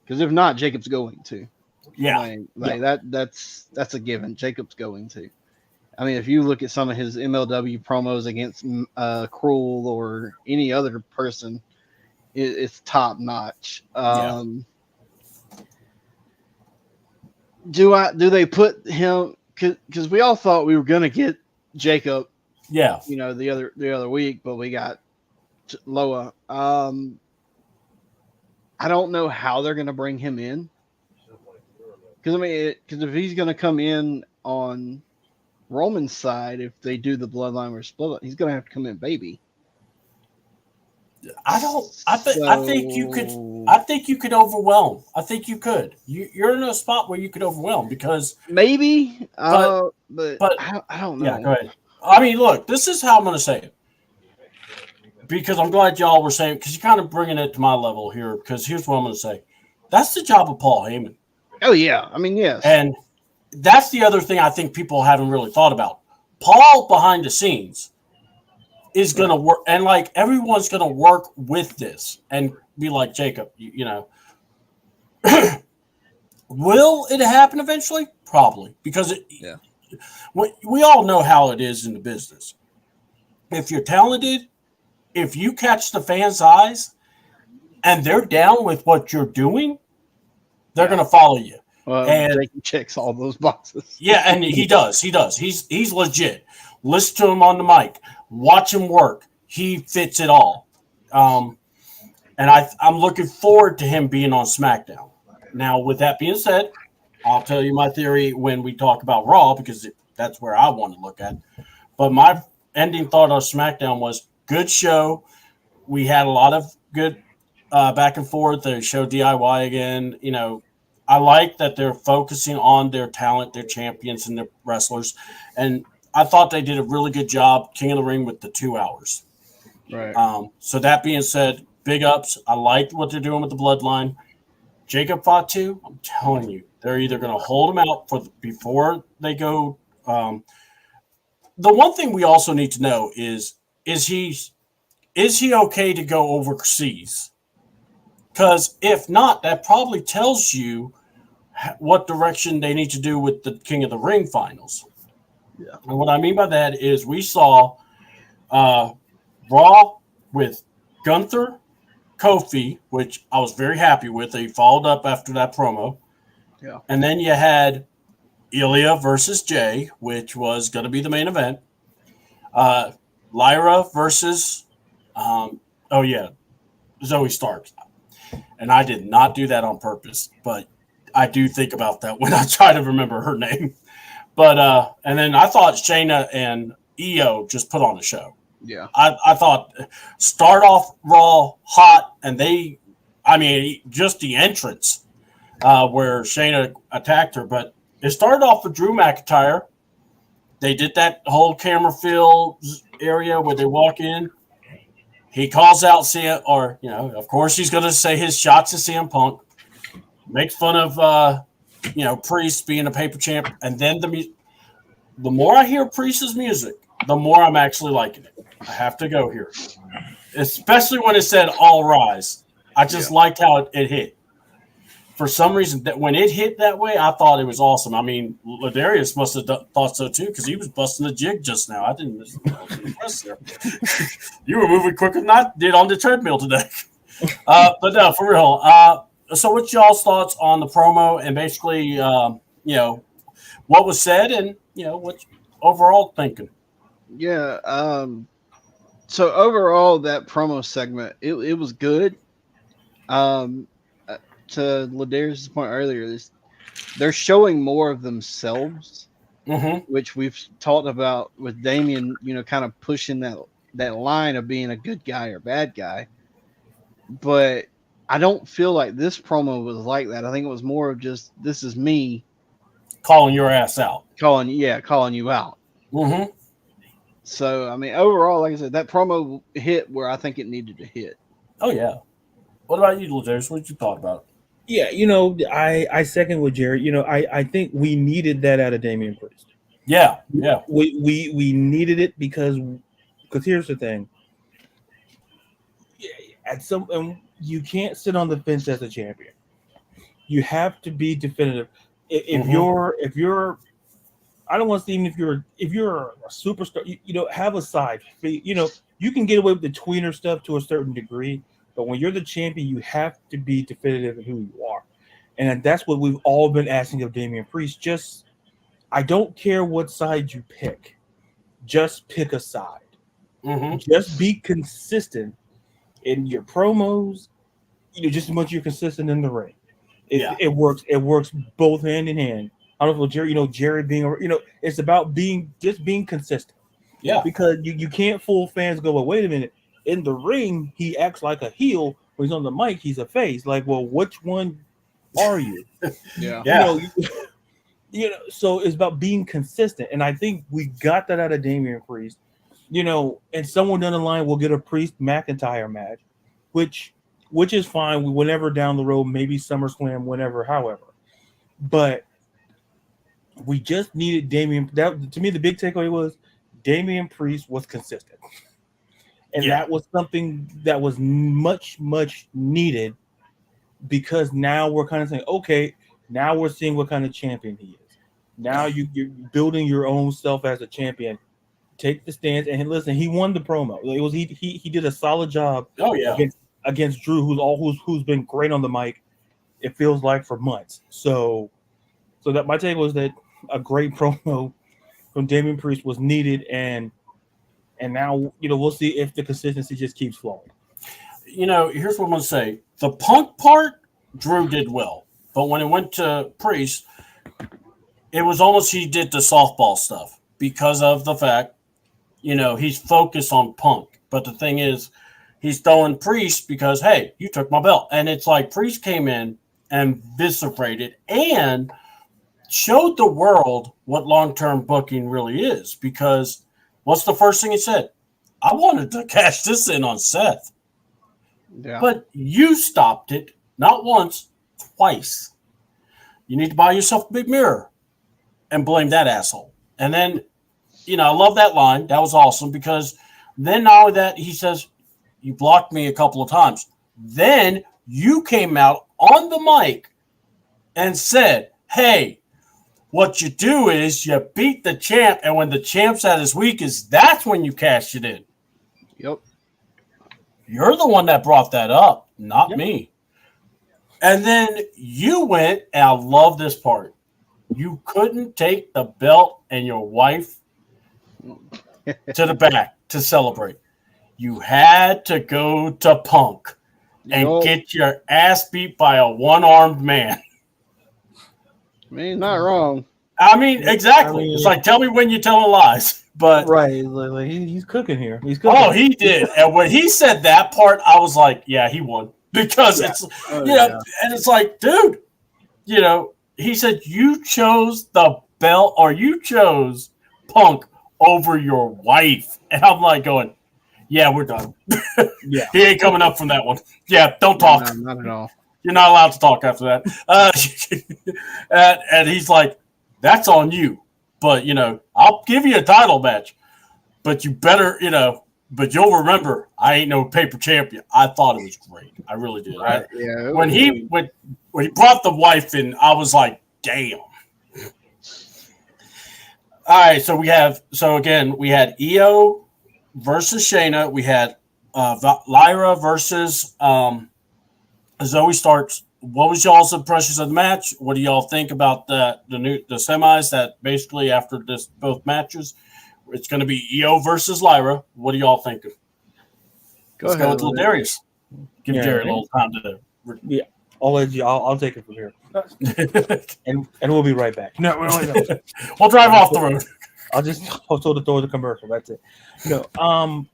Because if not, Jacob's going to. Yeah. That's a given. Jacob's going to. I mean, if you look at some of his MLW promos against Cruel or any other person, it's top notch. Do they put him? Because we all thought we were gonna get Jacob. Yeah. The other week, but we got Loa. I don't know how they're gonna bring him in. Because if he's gonna come in on Roman's side, if they do the Bloodline versus Bloodline, he's gonna have to come in baby. I think you could overwhelm. I think you could. You're in a spot where you could overwhelm because maybe, but I don't know. Yeah, go ahead. I mean, look, this is how I'm going to say it because I'm glad y'all were saying because you're kind of bringing it to my level here. Because here's what I'm going to say: that's the job of Paul Heyman. Oh yeah, I mean yes, and that's the other thing I think people haven't really thought about. Paul behind the scenes is going to work, and like everyone's going to work with this and be like, Jacob, will it happen eventually? Probably, because we all know how it is in the business. If you're talented, if you catch the fans' eyes and they're down with what you're doing, they're going to follow you. And Jake checks all those boxes. Yeah, and he does. He's legit. Listen to him on the mic. Watch him work. He fits it all. And I'm looking forward to him being on SmackDown. Now, with that being said, I'll tell you my theory when we talk about Raw because that's where I want to look at. But my ending thought on SmackDown was good show. We had a lot of good back and forth. They showed DIY again. I like that they're focusing on their talent, their champions, and their wrestlers. And I thought they did a really good job, King of the Ring, with the 2 hours. Right. So that being said, big ups. I liked what they're doing with the Bloodline. Jacob Fatu, I'm telling you, they're either going to hold him out before they go. The one thing we also need to know is he okay to go overseas? Because if not, that probably tells you what direction they need to do with the King of the Ring finals. Yeah. And what I mean by that is we saw Raw with Gunther, Kofi, which I was very happy with. They followed up after that promo. Yeah. And then you had Ilya versus Jay, which was going to be the main event. Lyra versus, Zoe Stark. And I did not do that on purpose, but I do think about that when I try to remember her name. But and then I thought Shayna and Io just put on a show. Yeah. I thought start off Raw hot, and just the entrance where Shayna attacked her. But It started off with Drew McIntyre. They did that whole camera fill area where they walk in. He calls out CM, or of course he's going to say his shots at CM Punk. Make fun of Priest being a paper champ, and then the more I hear Priest's music, the more I'm actually liking it. I have to go here, especially when it said "All Rise." I just liked how it hit. For some reason, that when it hit that way, I thought it was awesome. I mean, Ladarius must have thought so too, because he was busting a jig just now. I didn't. I was impressed there. You were moving quicker than I did on the treadmill today. But no, for real. So, what's y'all's thoughts on the promo and basically, what was said and what's overall thinking? Yeah. So overall, that promo segment, it was good. To Ladarius' point earlier, they're showing more of themselves, which we've talked about with Damian, kind of pushing that line of being a good guy or bad guy. But I don't feel like this promo was like that. I think it was more of just, this is me calling your ass out, calling you out. Mm-hmm. So, I mean, overall, like I said, that promo hit where I think it needed to hit. Oh, yeah. What about you, Ladarius? What did you thought about? Yeah, I second with Jared. I think we needed that out of Damian Priest. Yeah. We needed it because here's the thing. You can't sit on the fence as a champion. You have to be definitive. If you're I don't want to say even if you're a superstar, have a side. You can get away with the tweener stuff to a certain degree. But when you're the champion, you have to be definitive in who you are. And that's what we've all been asking of Damian Priest. I don't care what side you pick. Just pick a side. Just be consistent in your promos, just as much as you're consistent in the ring. It works both hand in hand. I don't know if Jerry being, it's about being consistent. Yeah. Because you can't fool fans go, well, wait a minute. In the ring, he acts like a heel. When he's on the mic, he's a face. Like, well, which one are you? Yeah. So it's about being consistent. And I think we got that out of Damian Priest. And someone down the line will get a Priest McIntyre match, which is fine. Whenever down the road, maybe SummerSlam, whenever, however. But we just needed Damian. That, to me, the big takeaway was Damian Priest was consistent. And that was something that was much, much needed, because now we're kind of saying, okay, now we're seeing what kind of champion he is. Now you're building your own self as a champion. Take the stance and listen. He won the promo. He did a solid job. Oh yeah, against Drew, who's been great on the mic. It feels like for months. So that my take was that a great promo from Damian Priest was needed, and now, we'll see if the consistency just keeps flowing. Here's what I'm going to say. The Punk part, Drew did well. But when it went to Priest, it was almost he did the softball stuff because of the fact, he's focused on Punk. But the thing is, he's throwing Priest because, hey, you took my belt. And it's like Priest came in and eviscerated and showed the world what long-term booking really is, because what's the first thing he said? I wanted to cash this in on Seth. Yeah. But you stopped it not once, twice. You need to buy yourself a big mirror and blame that asshole. And then, I love that line. That was awesome, because then not only that, he says, you blocked me a couple of times. Then you came out on the mic and said, hey, what you do is you beat the champ, and when the champ's at his weakest, that's when you cash it in. Yep. You're the one that brought that up, not me. And then you went, and I love this part. You couldn't take the belt and your wife to the back to celebrate. You had to go to Punk and get your ass beat by a one-armed man. I mean, not wrong. I mean, exactly. It's like, tell me when you're telling lies. But right, like he's cooking here. He's cooking. Oh, he did. And when he said that part, I was like, yeah, he won. Because it's, and it's like, dude, he said, you chose the belt or you chose Punk over your wife. And I'm like going, yeah, we're done. Yeah. He ain't coming up from that one. Yeah, don't No, talk. not at all. You're not allowed to talk after that. And he's like, that's on you. But, I'll give you a title match. But you better, but you'll remember, I ain't no paper champion. I thought it was great. I really did. Yeah. When he brought the wife in, I was like, damn. All right, so we had Io versus Shayna. We had Lyra versus Zoe Starks. What was y'all's impressions of the match? What do y'all think about the semis? That basically after both matches, it's going to be Io versus Lyra. What do y'all think? Let's go with little Darius. Give Jerry a little time to. Yeah, I'll take it from here, and we'll be right back. No. We'll drive off the road. I'll throw the commercial. That's it. No.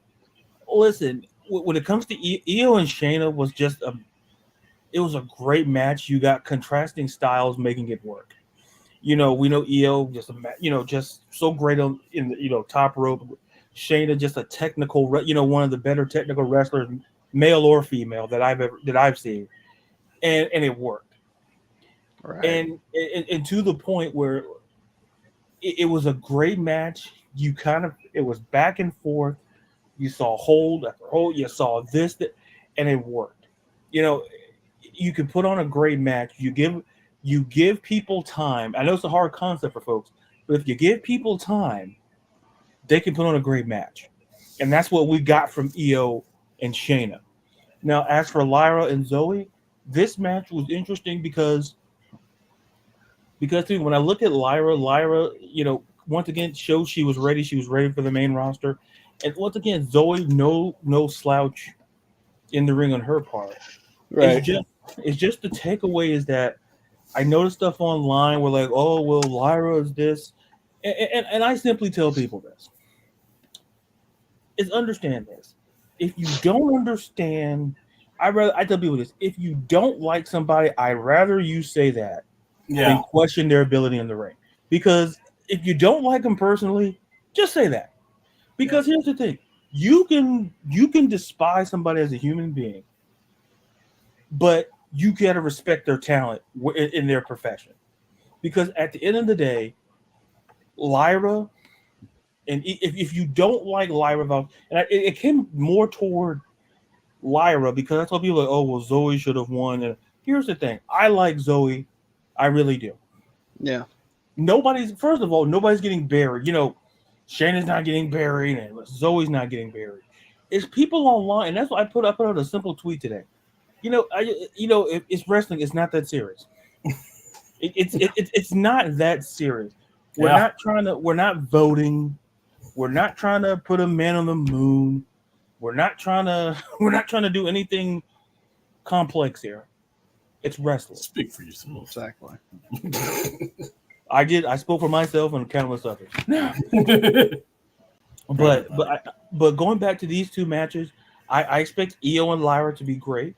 Listen, when it comes to Io and Shayna was it was a great match. You got contrasting styles making it work. We know Io just so great in the top rope. Shayna just a technical, one of the better technical wrestlers, male or female, that I've seen, and it worked. Right. And to the point where it was a great match. It was back and forth. You saw hold after hold. You saw this, and it worked. You can put on a great match. You give people time. I know it's a hard concept for folks, but if you give people time, they can put on a great match. And that's what we got from Io and Shayna. Now, as for Lyra and Zoe, this match was interesting because when I look at Lyra, once again shows she was ready. She was ready for the main roster. And once again, Zoe, no slouch in the ring on her part. Right. It's just the takeaway is that I noticed stuff online where like, oh, well, Lyra is this. And I simply tell people this. Is understand this. If you don't understand, I tell people this. If you don't like somebody, I'd rather you say that than question their ability in the ring. Because if you don't like them personally, just say that. Because here's the thing. You can despise somebody as a human being, but you got to respect their talent in their profession. Because at the end of the day, Lyra, and if you don't like Lyra, and it came more toward Lyra because I told people like, oh, well, Zoe should have won. And here's the thing. I like Zoe. I really do. Yeah. Nobody's getting buried. Shayna's not getting buried and Zoe's not getting buried. It's people online, and that's why I put out a simple tweet today. It's wrestling. It's not that serious. It's not that serious. We're not voting. We're not trying to put a man on the moon. We're not trying to do anything complex here. It's wrestling. Speak for yourself. Exactly. I spoke for myself and countless others. But going back to these two matches, I expect Io and Lyra to be great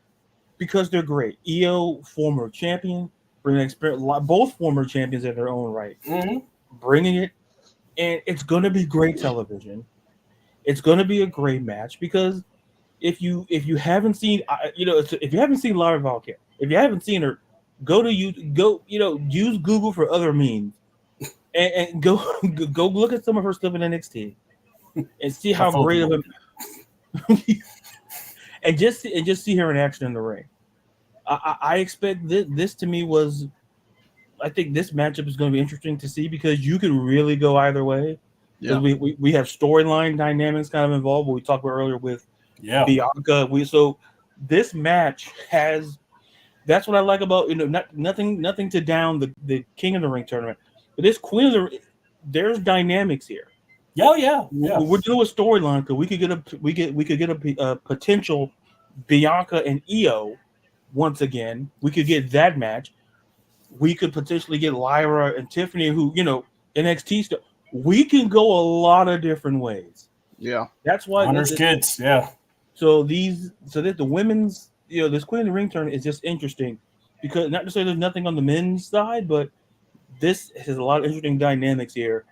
because they're great. Io, former champion, bringing experience. Both former champions in their own right, bringing it, and it's going to be great television. It's going to be a great match because if you haven't seen Lyra Valkyrie, if you haven't seen her, use Google for other means, and go look at some of her stuff in NXT, and see how great of a and just see her in action in the ring. I expect this to me was. I think this matchup is going to be interesting to see because you could really go either way. Yeah. We have storyline dynamics kind of involved. What we talked about earlier with Bianca. So this match has. That's what I like about nothing to down the King of the Ring tournament, but this Queen of the Ring, there's dynamics here. Yeah. We're doing a storyline because we could get a potential Bianca and Io once again. We could get that match. We could potentially get Lyra and Tiffany, who NXT stuff. We can go a lot of different ways. Yeah, that's why Hunter's kids. Yeah. So that the women's, this Queen of the Ring tournament is just interesting because not to say there's nothing on the men's side, but this has a lot of interesting dynamics here.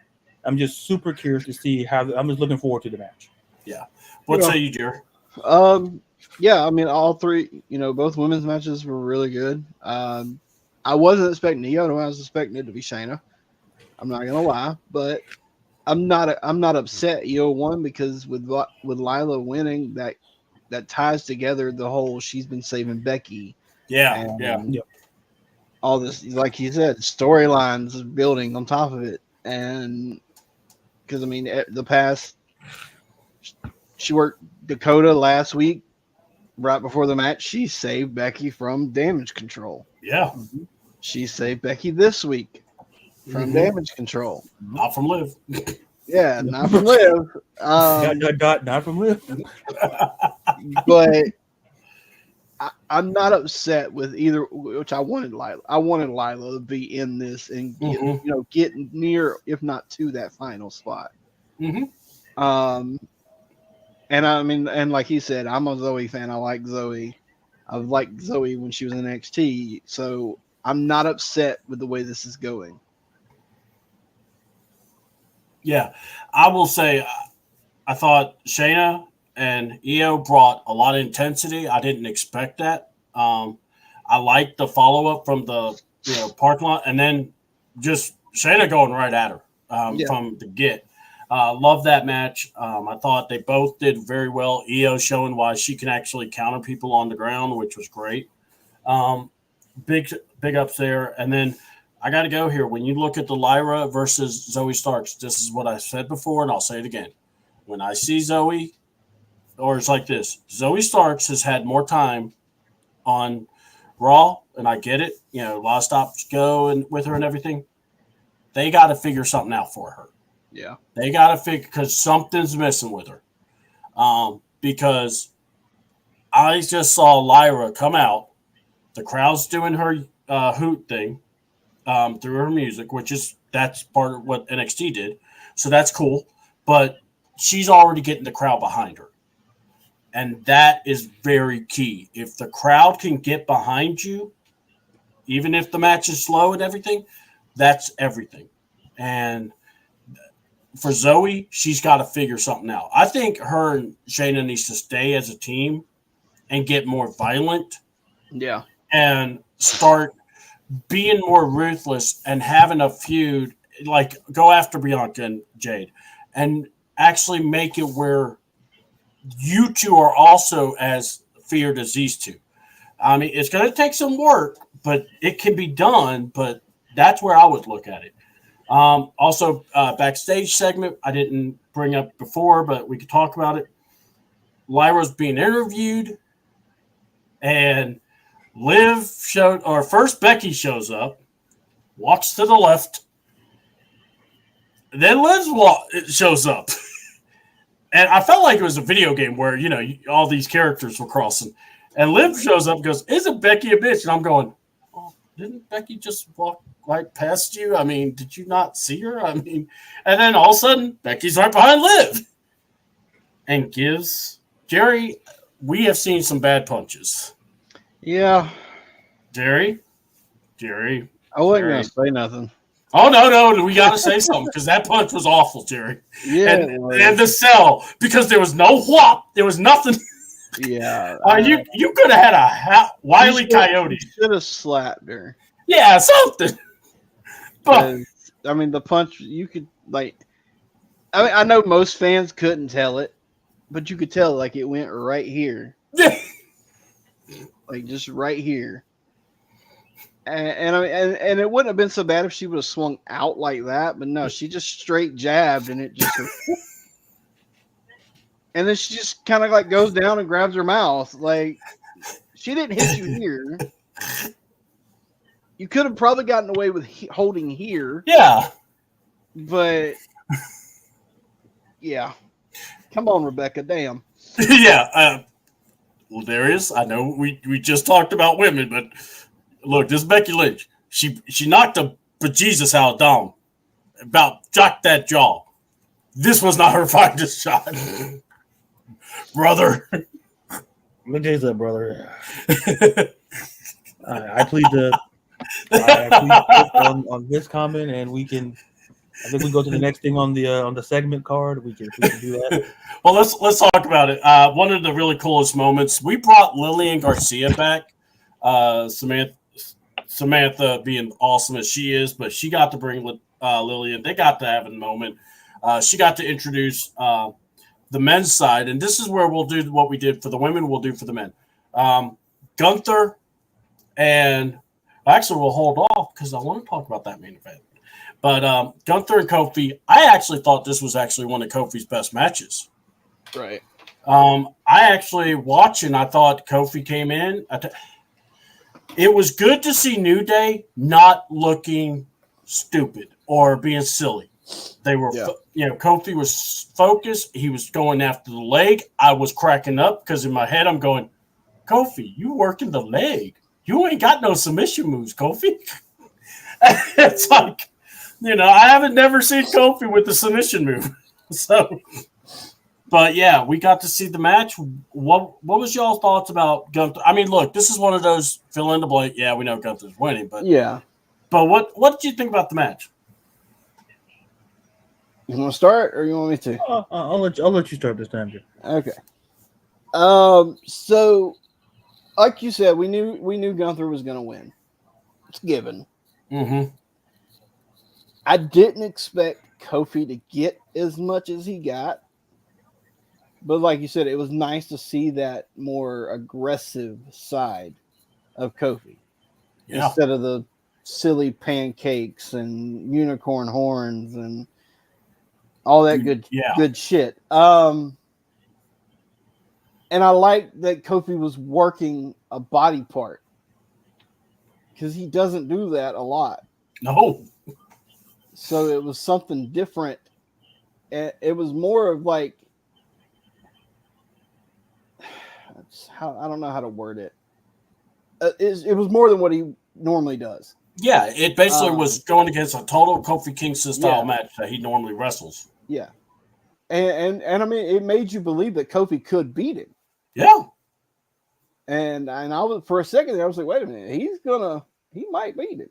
I'm just super curious to see how. I'm just looking forward to the match. Yeah. What say you, Jerry? Yeah, I mean, all three, both women's matches were really good. I wasn't expecting Io, I was expecting it to be Shayna. I'm not gonna lie, but I'm not upset Io won because with Lila winning, that ties together the whole she's been saving Becky. Yeah, all this, like you said, storylines building on top of it, and because I mean, the past, she worked Dakota last week. Right before the match, she saved Becky from damage control. Yeah. She saved Becky this week from damage control. Not from Liv. Yeah, not from Liv. Not from Liv. But I'm not upset with either, which I wanted Lila. I wanted Lila to be in this and get near, if not to that final spot. And I mean, and like he said, I'm a Zoe fan. I like Zoe. I've liked Zoe when she was in NXT. So I'm not upset with the way this is going. Yeah. I will say, I thought Shayna and Io brought a lot of intensity. I didn't expect that. I liked the follow-up from the parking lot, and then just Shayna going right at her from the get. Love that match. I thought they both did very well. Io showing why she can actually counter people on the ground, which was great. Big ups there. And then I got to go here. When you look at the Lyra versus Zoe Starks, this is what I said before, and I'll say it again. When I see Zoe, or it's like this, Zoe Starks has had more time on Raw, and I get it. A lot of stops go and with her and everything. They got to figure something out for her. Yeah. They got to figure, because something's missing with her. Because I just saw Lyra come out. The crowd's doing her hoot thing through her music, that's part of what NXT did. So that's cool. But she's already getting the crowd behind her. And that is very key. If the crowd can get behind you, even if the match is slow and everything, that's everything. And for Zoe, she's got to figure something out. I think her and Shayna needs to stay as a team and get more violent. Yeah. And start being more ruthless and having a feud, like go after Bianca and Jade and actually make it where you two are also as feared as these two. I mean, it's going to take some work, but it can be done. But that's where I would look at it. Also, backstage segment I didn't bring up before, but we could talk about it. Lyra's being interviewed, and first Becky shows up, walks to the left, and then Liv shows up. And I felt like it was a video game where, all these characters were crossing. And Liv shows up and goes, "Isn't Becky a bitch?" And I'm going, "Oh, didn't Becky just walk right past you? I mean, did you not see her? I mean," and then all of a sudden, Becky's right behind Liv. And Jerry, we have seen some bad punches. Yeah. Jerry. I wasn't going to say nothing. Oh, no, we got to say something because that punch was awful, Jerry. Yeah. And the sell, because there was no whop. There was nothing. Yeah. You could have had a Wile E. Coyote. Should have slapped her. Yeah, something. But I mean, the punch, you could, I know most fans couldn't tell it, but you could tell, it went right here. Just right here. And it wouldn't have been so bad if she would have swung out like that, but no, she just straight jabbed and it just and then she just kind of goes down and grabs her mouth. She didn't hit you here. You could have probably gotten away with holding here. Yeah. But yeah. Come on, Rebecca. Damn. Yeah. Well, there is. I know we just talked about women, but look, this Becky Lynch, she knocked the bejesus out of Dom. About jocked that jaw. This was not her finest shot. Brother. What is that, brother? I plead on this comment, and we can. I think we go to the next thing on the segment card. We can do that. Well, let's talk about it. One of the really coolest moments, we brought Lillian Garcia back. Samantha being awesome as she is, but she got to bring Lillian. They got to have a moment. She got to introduce the men's side, and this is where we'll do what we did for the women. We'll do for the men. Gunther and actually we'll hold off because I want to talk about that main event. But Gunther and Kofi, I actually thought this was actually one of Kofi's best matches. Right. I actually watching, I thought Kofi came in. It was good to see New Day not looking stupid or being silly. They were, Kofi was focused. He was going after the leg. I was cracking up because in my head I'm going, Kofi, you working the leg. You ain't got no submission moves, Kofi. It's like, I haven't never seen Kofi with the submission move. So, but yeah, we got to see the match. What was y'all thoughts about Gunther? I mean, look, this is one of those fill in the blank. Yeah, we know Gunther's winning, but yeah. But what did you think about the match? You want to start, or you want me to? I'll let you start this time, Jim. Okay. So, like you said, we knew Gunther was going to win. It's given. Mm-hmm. I didn't expect Kofi to get as much as he got. But like you said, it was nice to see that more aggressive side of Kofi. Yeah. Instead of the silly pancakes and unicorn horns and all that good shit. And I like that Kofi was working a body part because he doesn't do that a lot. No. So it was something different. It was more of like, I don't know how to word it. It was more than what he normally does. Yeah, it basically was going against a total Kofi Kingston style match that he normally wrestles. Yeah. And I mean, it made you believe that Kofi could beat him. Yeah. And I was, for a second there, I was like, wait a minute, he might beat him.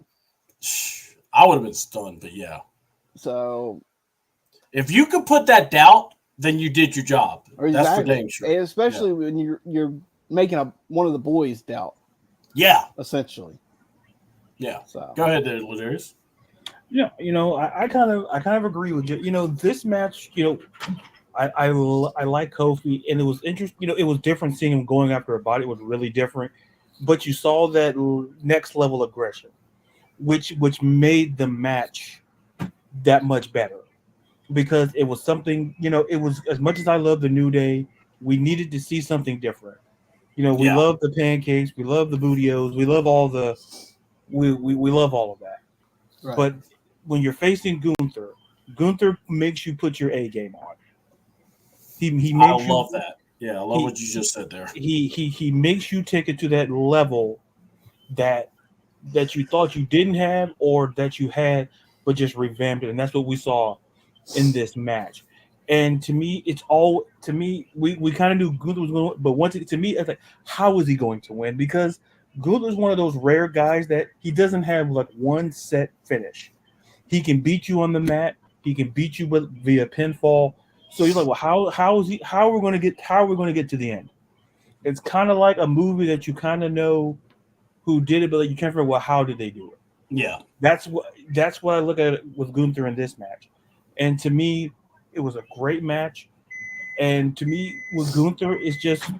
I would have been stunned, but yeah. So if you could put that doubt, then you did your job. Exactly. That's for dang sure. And especially when you're making one of the boys doubt. Yeah. Essentially. Yeah. So go ahead there, Ladarius. Yeah, I kind of agree with you. This match, I like Kofi, and it was interesting. It was different seeing him going after a body. It was really different, but you saw that next level aggression, which made the match that much better because it was something. It was, as much as I love the New Day, we needed to see something different. We love the pancakes, we love the bootios, we love all the, we love all of that. Right. But when you're facing Gunther makes you put your A game on. He makes love that. Yeah, I love what you just said there. He makes you take it to that level that you thought you didn't have or that you had, but just revamped it, and that's what we saw in this match. And to me, we kind of knew Gunther was going to win, but to me, it's like, how is he going to win? Because Gunther's one of those rare guys that he doesn't have like one set finish. He can beat you on the mat. He can beat you via pinfall. So you're like, well, how are we going to get to the end? It's kind of like a movie that you kind of know who did it, but you can't figure, well, how did they do it? Yeah, that's what I look at it with Gunther in this match. And to me, it was a great match. And to me, with Gunther, it's just,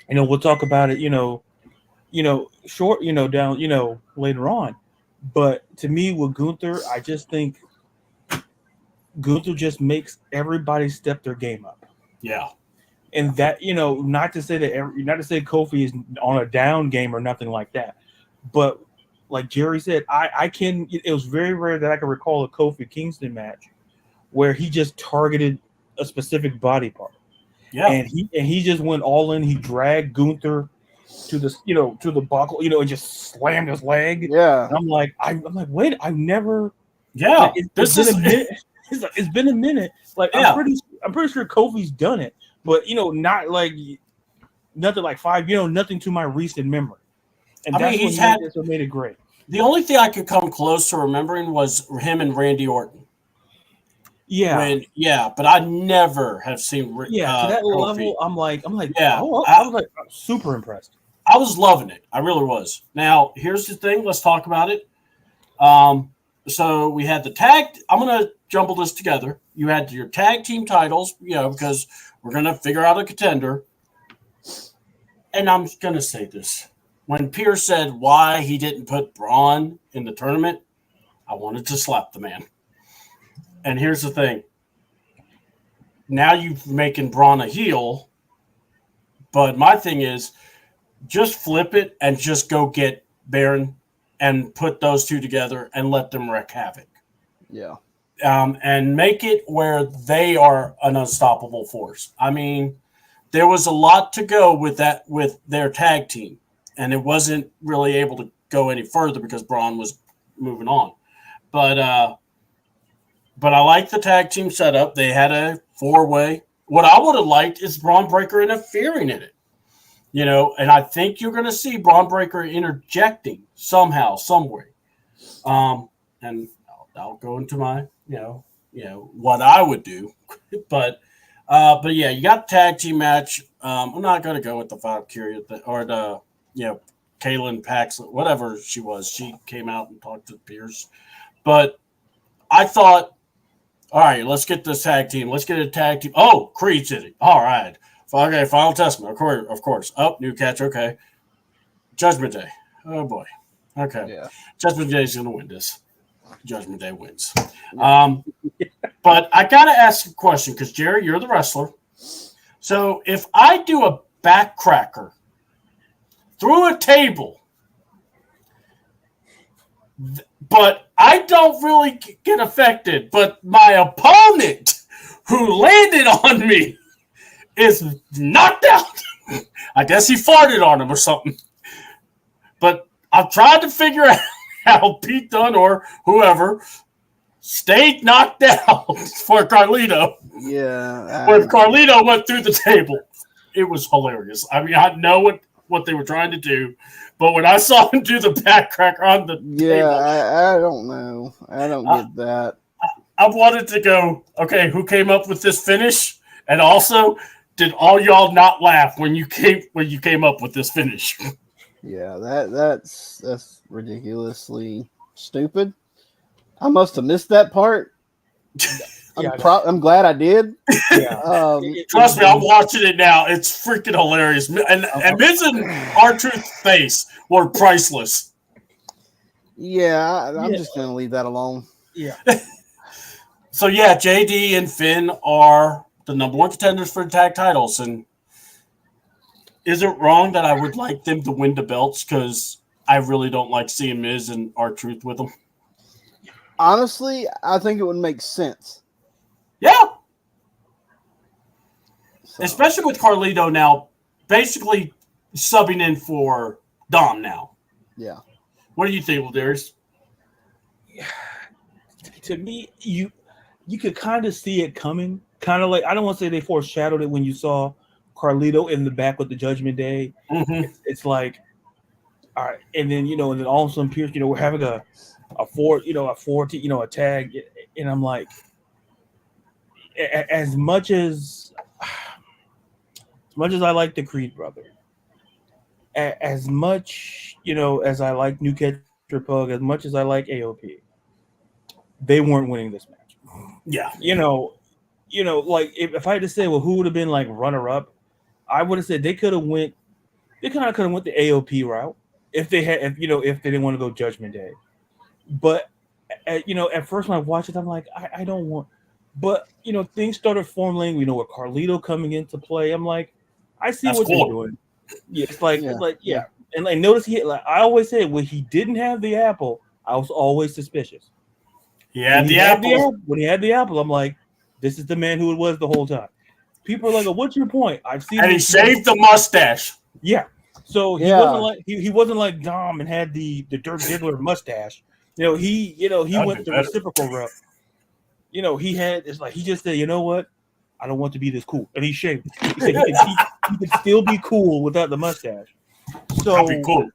we'll talk about it, short, down, later on. But to me, with Gunther, I just think Gunther just makes everybody step their game up. Yeah. And that, not to say Kofi is on a down game or nothing like that. But like Jerry said, it was very rare that I can recall a Kofi Kingston match where he just targeted a specific body part. Yeah. And he just went all in. He dragged Gunther to the buckle, and just slammed his leg. Yeah. And I'm like, wait, I've never. Yeah. It's been a minute. Like, yeah. I'm pretty sure Kofi's done it, but not like nothing like 5. Nothing to my recent memory. And I that's mean, what made it great. The only thing I could come close to remembering was him and Randy Orton. Yeah. But I never have seen. To that Kofi. level, I'm like, yeah, I was like super impressed. I was loving it. I really was. Now, here's the thing. Let's talk about it. So we had the tag. I'm gonna jumble this together. You had your tag team titles, because we're gonna figure out a contender. And I'm gonna say this: when Pierce said why he didn't put Braun in the tournament, I wanted to slap the man. And here's the thing. Now you're making Braun a heel, but my thing is just flip it and just go get Baron and put those two together and let them wreak havoc. Yeah. And make it where they are an unstoppable force. I mean, there was a lot to go with their tag team, and it wasn't really able to go any further because Braun was moving on. But I like the tag team setup. They had a 4-way. What I would have liked is Braun Breaker interfering in it. And I think you're going to see Braun Breaker interjecting somehow, some way. And I'll go into my, what I would do. But yeah, you got the tag team match. I'm not going to go with the Valkyrie or the, Kaylin Paxton, whatever she was. She came out and talked to Pierce. But I thought, all right, let's get this tag team. Let's get a tag team. Oh, Creed City. All right. Okay, Final Testament. Of course. Oh, new catch. Okay. Judgment Day. Oh, boy. Okay. Yeah. Judgment Day is going to win this. Judgment Day wins. But I got to ask a question because, Jerry, you're the wrestler. So if I do a backcracker through a table, but I don't really get affected, but my opponent who landed on me is knocked out. I guess he farted on him or something. But I've tried to figure out how Pete Dunne or whoever stayed knocked out for Carlito. Yeah. When Carlito went through the table. It was hilarious. I mean, I know what they were trying to do, but when I saw him do the backcracker on the table. I don't know. I don't get that. I wanted to go, okay, who came up with this finish? And also, did all y'all not laugh when you came up with this finish? Yeah, that's ridiculously stupid. I must have missed that part. I'm glad I did. Yeah. Trust me, I'm watching it now. It's freaking hilarious. And Miz and R-Truth's face were priceless. Yeah, I'm just going to leave that alone. Yeah. So, yeah, JD and Finn are the number one contenders for the tag titles. And is it wrong that I would like them to win the belts? Because I really don't like seeing Miz and R-Truth with them. Honestly, I think it would make sense. Yeah. So. Especially with Carlito now basically subbing in for Dom now. Yeah. What do you think, Darius? To me, you could kind of see it coming. Kind of like, I don't want to say they foreshadowed it when you saw Carlito in the back with the Judgment Day. Mm-hmm. It's like, all right, and then and then all of a sudden, Pierce, we're having a tag, and I'm like, as much as I like the Creed brother, as much as I like New Catcher Pug, as much as I like AOP, they weren't winning this match. Yeah, like if I had to say, well, who would have been like runner up, I would have said they kind of could have went the AOP route if they didn't want to go Judgment Day. But at first when I watched it, I'm like, I don't want. But things started forming. With Carlito coming into play, I'm like, I see what they're doing. Yeah, it's like, And like, notice I always say when he didn't have the apple, I was always suspicious. When he had the apple, I'm like, this is the man who it was the whole time. People are like, what's your point? I've seen. And he shaved the mustache. Yeah. So he wasn't like Dom and had the Dirk Diggler mustache. He went the reciprocal route. He just said, you know what? I don't want to be this cool. And he shaved. He said he could still be cool without the mustache. So that'd be cool.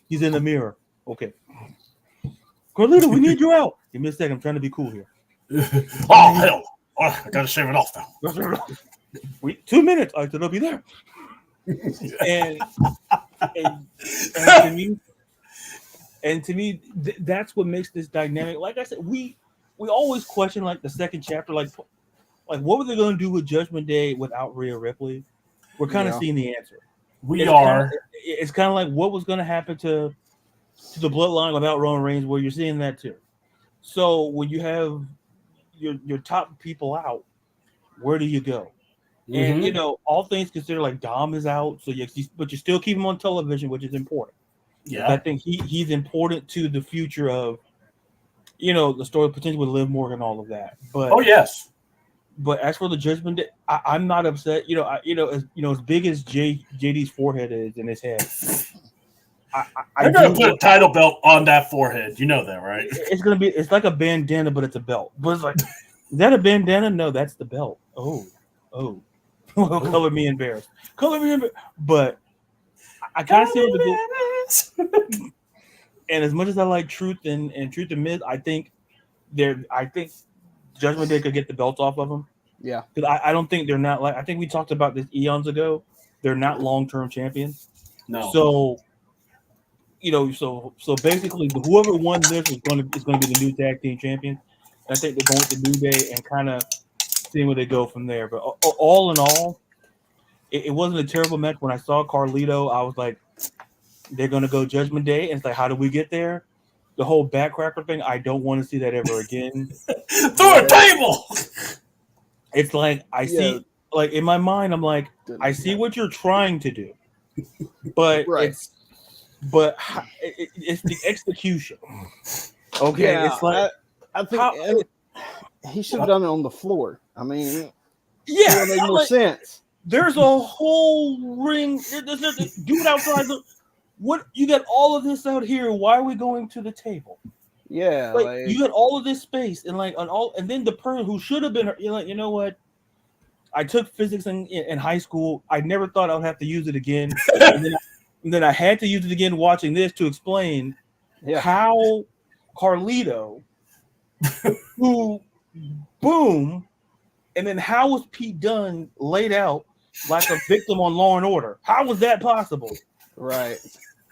He's in the mirror. Okay. Carlito, we need you out. Give me a second. I'm trying to be cool here. Oh, hell. Oh, I got to shave it off now. Wait 2 minutes. I said I'll be there. and to me, that's what makes this dynamic. Like I said, we always question like the second chapter, like what were they going to do with Judgment Day without Rhea Ripley? We're kind of seeing the answer. It's kind of like what was going to happen to the Bloodline without Roman Reigns, where you're seeing that too. So when you have your top people out, where do you go? And you know, all things considered, like Dom is out, so but you still keep him on television, which is important. Yeah, I think he's important to the future of, you know, the story potentially with Liv Morgan, all of that. But yes. But as for the Judgment Day, I'm not upset. You know, as big as JD's forehead is in his head, They're gonna put a title belt on that forehead. You know that, right? It's like a bandana, but it's a belt. But it's like, is that a bandana? No, that's the belt. Oh. Color me embarrassed. But I kind of see what the and as much as I like Truth and Miz, I think Judgment Day could get the belts off of them. Yeah, because I don't think they're not I think we talked about this eons ago. They're not long-term champions. No. So, you know, so basically, whoever won this is going to be the new tag team champion. And I think they're going to New Day and kind of seeing where they go from there. But all in all, it wasn't a terrible match. When I saw Carlito, I was like, they're going to go Judgment Day. And it's like, how do we get there? The whole backcracker thing, I don't want to see that ever again. Through a table! It's like, I see, like, in my mind, I'm like, I see what you're trying to do. But it's the execution. Okay, yeah, it's like I think he should have done it on the floor. I mean, yeah, it made more sense. There's a whole ring. Do it outside. What you got all of this out here? Why are we going to the table? Yeah, like you got all of this space and and then the person who should have been, you know what? I took physics in high school. I never thought I would have to use it again. and then I had to use it again watching this to explain how Carlito, who boom, and then how was Pete Dunne laid out like a victim on Law and Order? How was that possible? Right.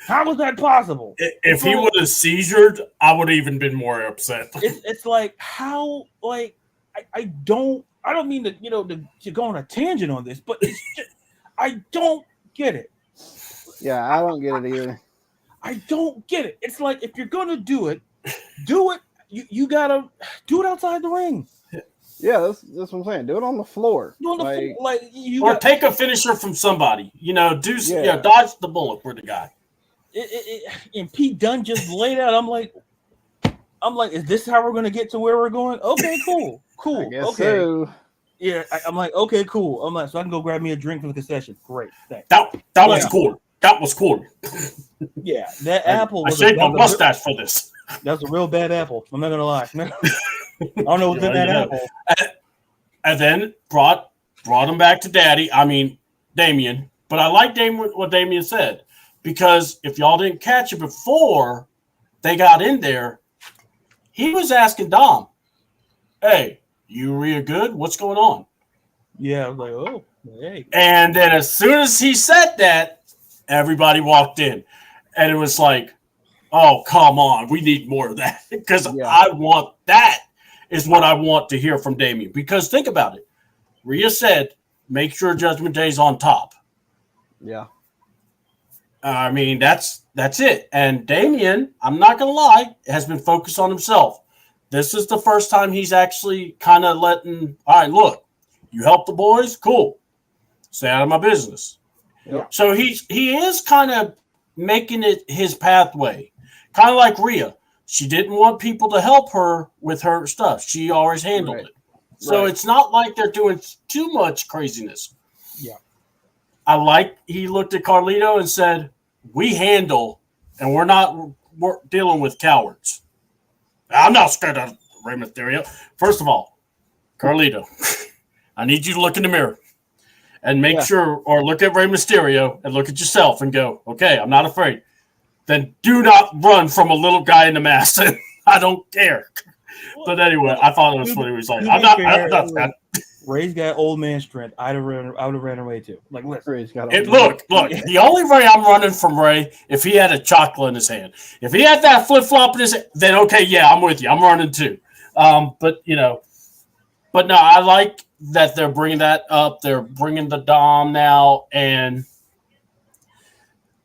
How was that possible? If he would have seizured, I would have even been more upset. It's like how I don't mean to to go on a tangent on this, but it's just, I don't get it. Yeah, I don't get it either. I don't get it. It's like if you're gonna do it. You gotta do it outside the ring. Yeah, that's what I'm saying. Do it on the floor. Take a finisher from somebody. Dodge the bullet for the guy. And Pete Dunne just laid out. I'm like, is this how we're gonna get to where we're going? Okay, cool. I guess okay. So. Yeah, I'm like, okay, cool. I'm like, so I can go grab me a drink from the concession. Great, thanks. That was cool. That was cool. Yeah, that apple. I shaved my mustache for this. That's a real bad apple. I'm not gonna lie. I don't know what's in that apple. And then brought him back to Daddy. I mean, Damien. But I like what Damien said, because if y'all didn't catch it before they got in there, he was asking Dom, "Hey, you Rhea good? What's going on?" Yeah, I was like, "Oh, hey." And then as soon as he said that, everybody walked in, and it was like, oh, come on. We need more of that, because I want that is what I want to hear from Damien. Because think about it. Rhea said, make sure Judgment Day's on top. Yeah. I mean, that's it. And Damien, I'm not going to lie, has been focused on himself. This is the first time he's actually kind of letting, all right, look, you help the boys? Cool. Stay out of my business. Yeah. So he is kind of making it his pathway. Kind of like Rhea. She didn't want people to help her with her stuff. She always handled it. So it's not like they're doing too much craziness. Yeah. He looked at Carlito and said, we handle, and we're dealing with cowards. I'm not scared of Rey Mysterio. First of all, Carlito, I need you to look in the mirror and make sure, or look at Rey Mysterio and look at yourself and go, okay, I'm not afraid. then do not run from a little guy in the mask. I don't care. But anyway, I thought it was funny. He was like, I'm not that. Ray's got old man strength. I would have ran away too. Like, listen. Ray's got Look. The only way I'm running from Ray if he had a chocolate in his hand. If he had that flip flop in his hand, then okay, yeah, I'm with you. I'm running too. But no, I like that they're bringing that up. They're bringing the Dom now, and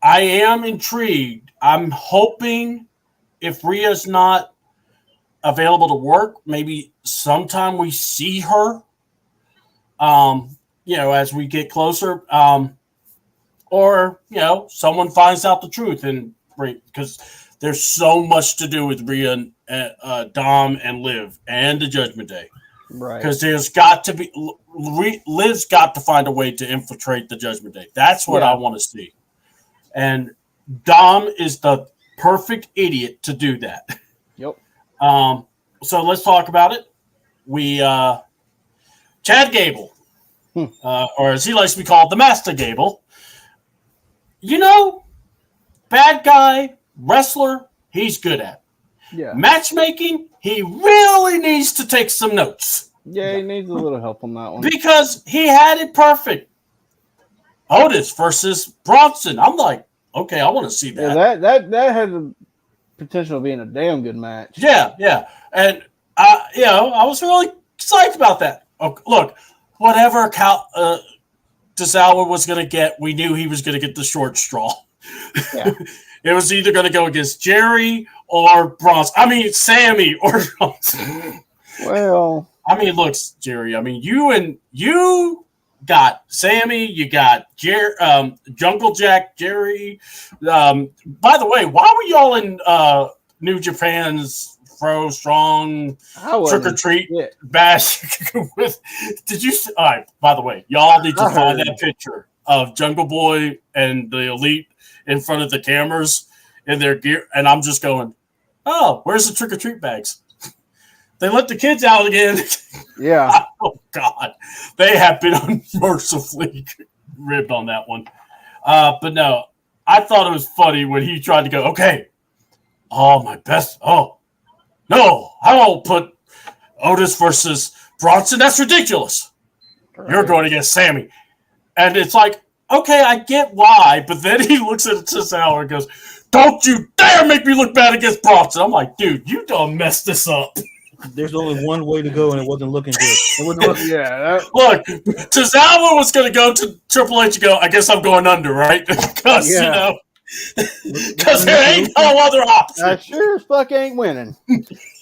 I am intrigued. I'm hoping if Rhea's not available to work, maybe sometime we see her. As we get closer, or someone finds out the truth, and because there's so much to do with Rhea and Dom and Liv and the Judgment Day, right? Because there's got to be Liv's got to find a way to infiltrate the Judgment Day. That's what I want to see, and Dom is the perfect idiot to do that. Yep. So let's talk about it. We Chad Gable, or as he likes to be called, the Master Gable. Bad guy, wrestler, he's good at. Yeah. Matchmaking, he really needs to take some notes. Yeah, he needs a little help on that one. Because he had it perfect. Otis versus Bronson. I'm like, okay, I want to see that. Yeah, that has the potential of being a damn good match. Yeah. And, I was really psyched about that. Look, whatever Tozawa was going to get, we knew he was going to get the short straw. Yeah. It was either going to go against Jerry or Bronson. I mean, Sammy or Bronson. Well, look, Jerry. You got Sammy. You got Jungle Jack, Jerry. By the way, why were y'all in New Japan's Fro Strong Trick or Treat Bash? Did you? All right. By the way, y'all need to find that picture of Jungle Boy and the Elite in front of the cameras in their gear, and I'm just going, "Oh, where's the trick or treat bags?" They let the kids out again. Yeah. Oh God, they have been unmercifully ribbed on that one. But no, I thought it was funny when he tried to go, okay, my best. Oh, no, I won't put Otis versus Bronson. That's ridiculous. Right. You're going against Sammy. And it's like, okay, I get why. But then he looks at Tozawa and goes, don't you dare make me look bad against Bronson. I'm like, dude, you done messed this up. There's only one way to go, and it wasn't looking good. Look, Tozawa was going to go to Triple H and go, I guess I'm going under, right? Because, because there ain't no other option. I sure as fuck ain't winning.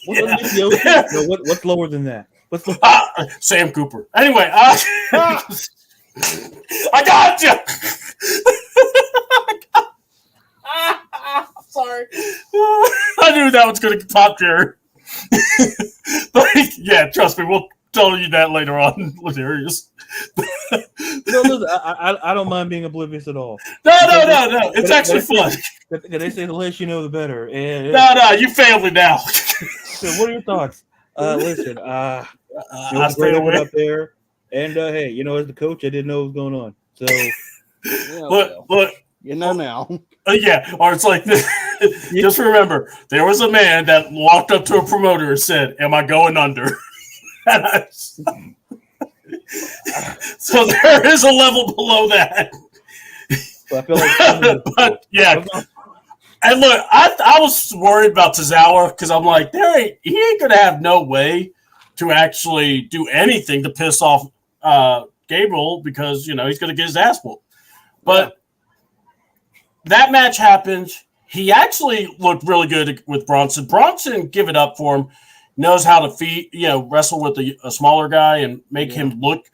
What's lower than that? Sam Cooper. Anyway, I got you. Sorry. I knew that was going to pop there. But yeah, trust me, we'll tell you that later on. Hilarious. Listen, I don't mind being oblivious at all. No. It's actually fun. They say the less you know, the better. And, no, you family now. So, what are your thoughts? Listen, I stay up there, and hey, as the coach, I didn't know what was going on. So, look, now. Or it's like this. Just remember, there was a man that walked up to a promoter and said, "Am I going under?" So there is a level below that. So I feel like, but yeah. And look, I was worried about Tozawa because I'm like, he ain't gonna have no way to actually do anything to piss off Gabriel because he's gonna get his ass whooped. But that match happens. He actually looked really good with Bronson. Bronson, give it up for him, knows how to wrestle with a smaller guy and make him look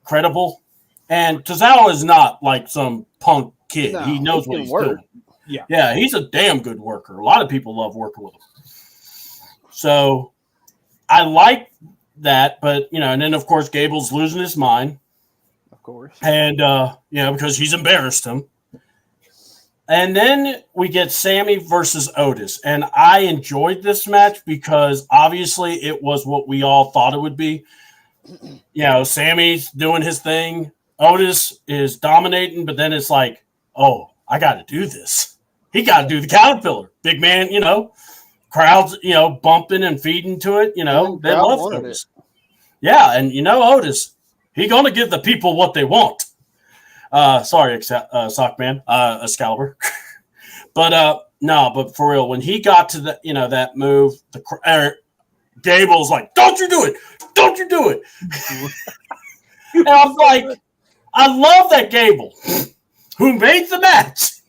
credible. And Tozawa is not like some punk kid. No, he knows what he's doing. Yeah, he's a damn good worker. A lot of people love working with him. So I like that, but and then of course Gable's losing his mind. Of course. And because he's embarrassed him. And then we get Sammy versus Otis. And I enjoyed this match because obviously it was what we all thought it would be. Sammy's doing his thing. Otis is dominating, but then it's like, oh, I got to do this. He got to do the caterpillar. Big man, crowds, bumping and feeding to it. They love Otis. Yeah, and Otis, he gonna give the people what they want. Sorry, Sockman, Excalibur. But no, but for real, when he got to that move, Gable's like, "Don't you do it! Don't you do it!" And I'm like, I love that Gable, who made the match,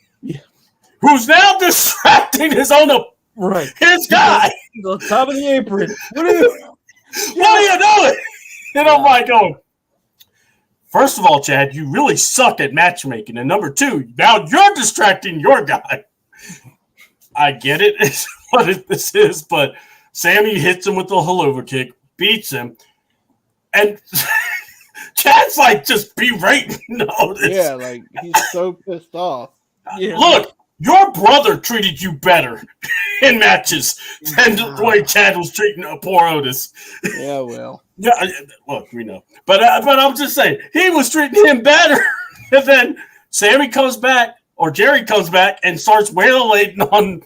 who's now distracting his guy. On top of the apron. What are you doing? And I'm like, first of all, Chad, you really suck at matchmaking. And number two, now you're distracting your guy. I get it. It's what this is. But Sammy hits him with the Helluva Kick, beats him. And Chad's like just berating Otis. Yeah, like he's so pissed off. Yeah. Look, your brother treated you better in matches than the way Chad was treating poor Otis. Yeah, well. Yeah, look, we know. But I'm just saying, he was treating him better. And then Sammy comes back, or Jerry comes back, and starts wailing on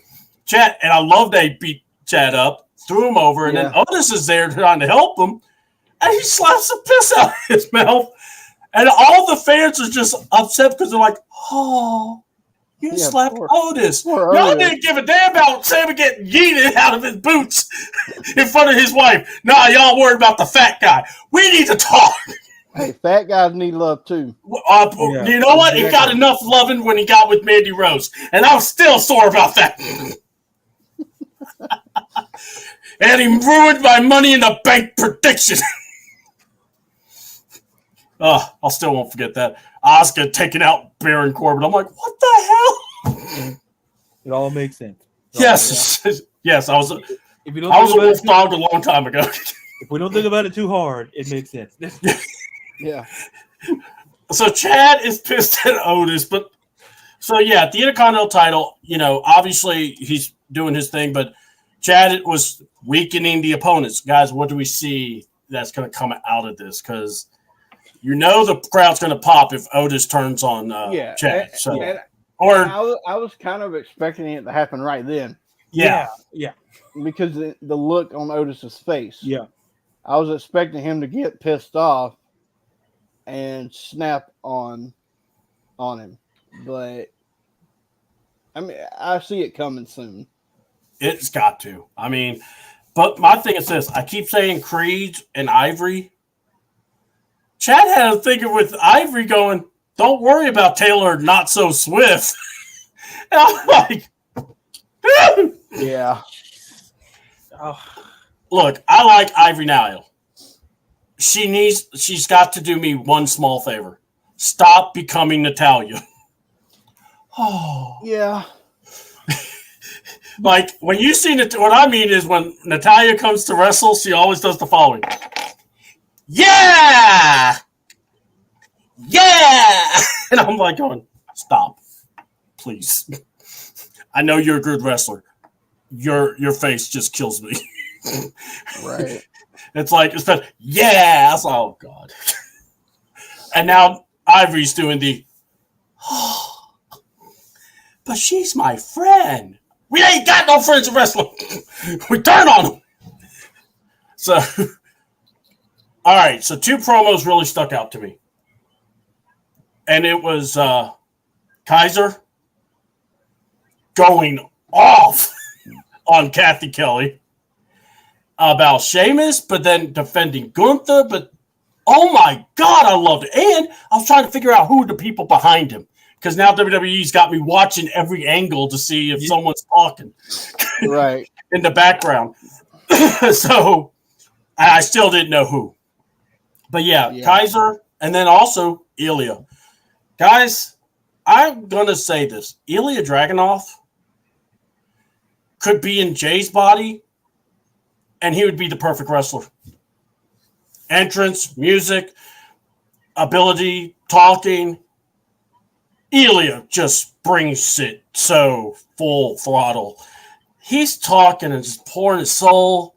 Chad. And I love they beat Chad up, threw him over, and then Otis is there trying to help him. And he slaps the piss out of his mouth. And all the fans are just upset because they're like, oh, you slapped Otis. Y'all didn't give a damn about Sammy getting yeeted out of his boots in front of his wife. Nah, y'all worried about the fat guy. We need to talk. Hey, fat guys need love too. You know what? He got enough loving when he got with Mandy Rose. And I'm still sore about that. And he ruined my Money in the Bank prediction. I still won't forget that. Asuka taking out Baron Corbin. I'm like, what the hell? It all makes sense. Yes. I was a wolf dog a long time ago. If we don't think about it too hard, it makes sense. Yeah. So Chad is pissed at Otis, but at the Intercontinental title, obviously he's doing his thing, but Chad was weakening the opponents. Guys, what do we see that's going to come out of this? Because the crowd's going to pop if Otis turns on Chad. I was kind of expecting it to happen right then. Yeah. Because the look on Otis's face. Yeah. I was expecting him to get pissed off and snap on him. But, I mean, I see it coming soon. It's got to. I mean, but my thing is this. I keep saying Creed and Ivory. Chad had a thing with Ivory going, don't worry about Taylor not so swift. And I'm like, yeah. Look, I like Ivory Nile. She's got to do me one small favor. Stop becoming Natalia. Oh. Yeah. Like, when you see it, what I mean is when Natalia comes to wrestle, she always does the following. Yeah! Yeah! And I'm like going, stop. Please. I know you're a good wrestler. Your face just kills me. Right. It's like, yeah! Oh, God. And now Ivory's doing the, but she's my friend. We ain't got no friends in wrestling. We turn on them. So, all right. So 2 promos really stuck out to me. And it was Kaiser going off on Kathy Kelly about Sheamus, but then defending Gunther. But, oh, my God, I loved it. And I was trying to figure out who are the people behind him. Because now WWE's got me watching every angle to see if someone's talking. Right. In the background. So, I still didn't know who. But, yeah, Kaiser, and then also Ilya. Guys, I'm going to say this. Ilya Dragunov could be in Jay's body, and he would be the perfect wrestler. Entrance, music, ability, talking. Ilya just brings it so full throttle. He's talking and just pouring his soul,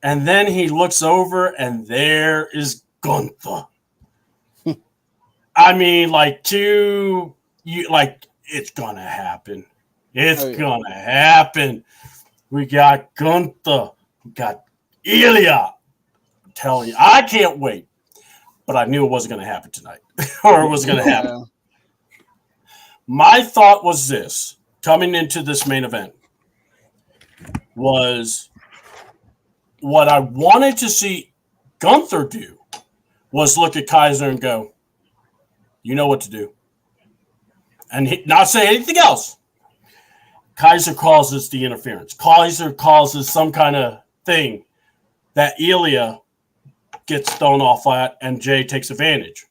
and then he looks over, and there is Gunther. I mean, it's gonna happen. It's gonna happen. We got Gunther. We got Ilya. I'm telling you, I can't wait. But I knew it wasn't going to happen tonight, or it was going to happen. My thought was this, coming into this main event, was what I wanted to see Gunther do was look at Kaiser and go, you know what to do. And not say anything else. Kaiser causes the interference. Kaiser causes some kind of thing that Ilya gets thrown off at, and Jay takes advantage.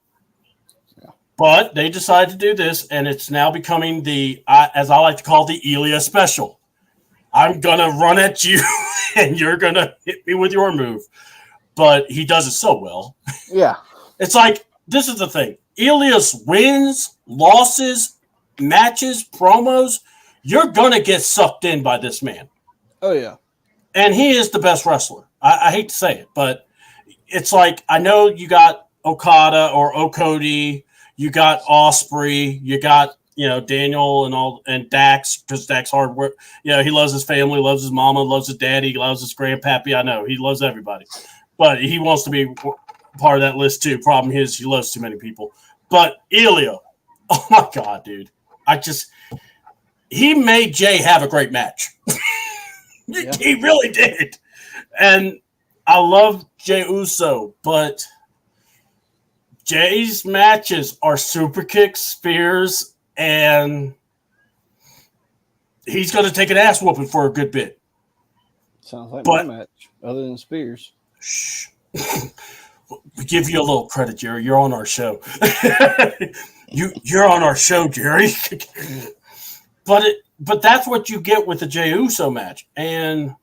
Yeah. But they decide to do this, and it's now becoming the, as I like to call, the Ilya special. I'm going to run at you, and you're going to hit me with your move. But he does it so well. Yeah. It's like, this is the thing. Ilya's wins, losses, matches, promos, you're going to get sucked in by this man. Oh, yeah. And he is the best wrestler. I hate to say it, but it's like, I know you got Okada or Okody, you got Osprey, you got, Daniel and Dax, because Dax hard work. He loves his family, loves his mama, loves his daddy, loves his grandpappy. I know he loves everybody, but he wants to be part of that list too. Problem is, he loves too many people. But Ilya, oh my God, dude, he made Jay have a great match. Yeah. He really did, and I love Jey Uso, but Jay's matches are super kicks, spears, and he's going to take an ass whooping for a good bit. Sounds like my match, other than spears. Shh. We give you a little credit, Jerry. You're on our show. You're on our show, Jerry. But that's what you get with the Jey Uso match, and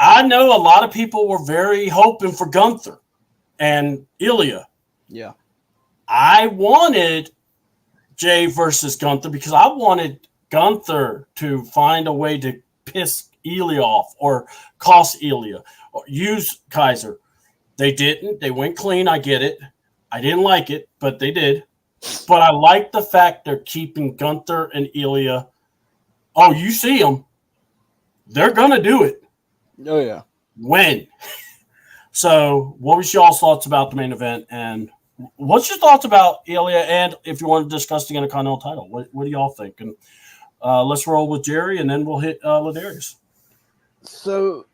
I know a lot of people were very hoping for Gunther and Ilya. Yeah. I wanted Jay versus Gunther because I wanted Gunther to find a way to piss Ilya off or cost Ilya or use Kaiser. They didn't. They went clean. I get it. I didn't like it, but they did. But I like the fact they're keeping Gunther and Ilya. Oh, you see them. They're going to do it. Oh, yeah. When? So, what was y'all's thoughts about the main event? And what's your thoughts about Ilya? And if you want to discuss the Intercontinental title, what do y'all think? And let's roll with Jerry, and then we'll hit Ladarius. So,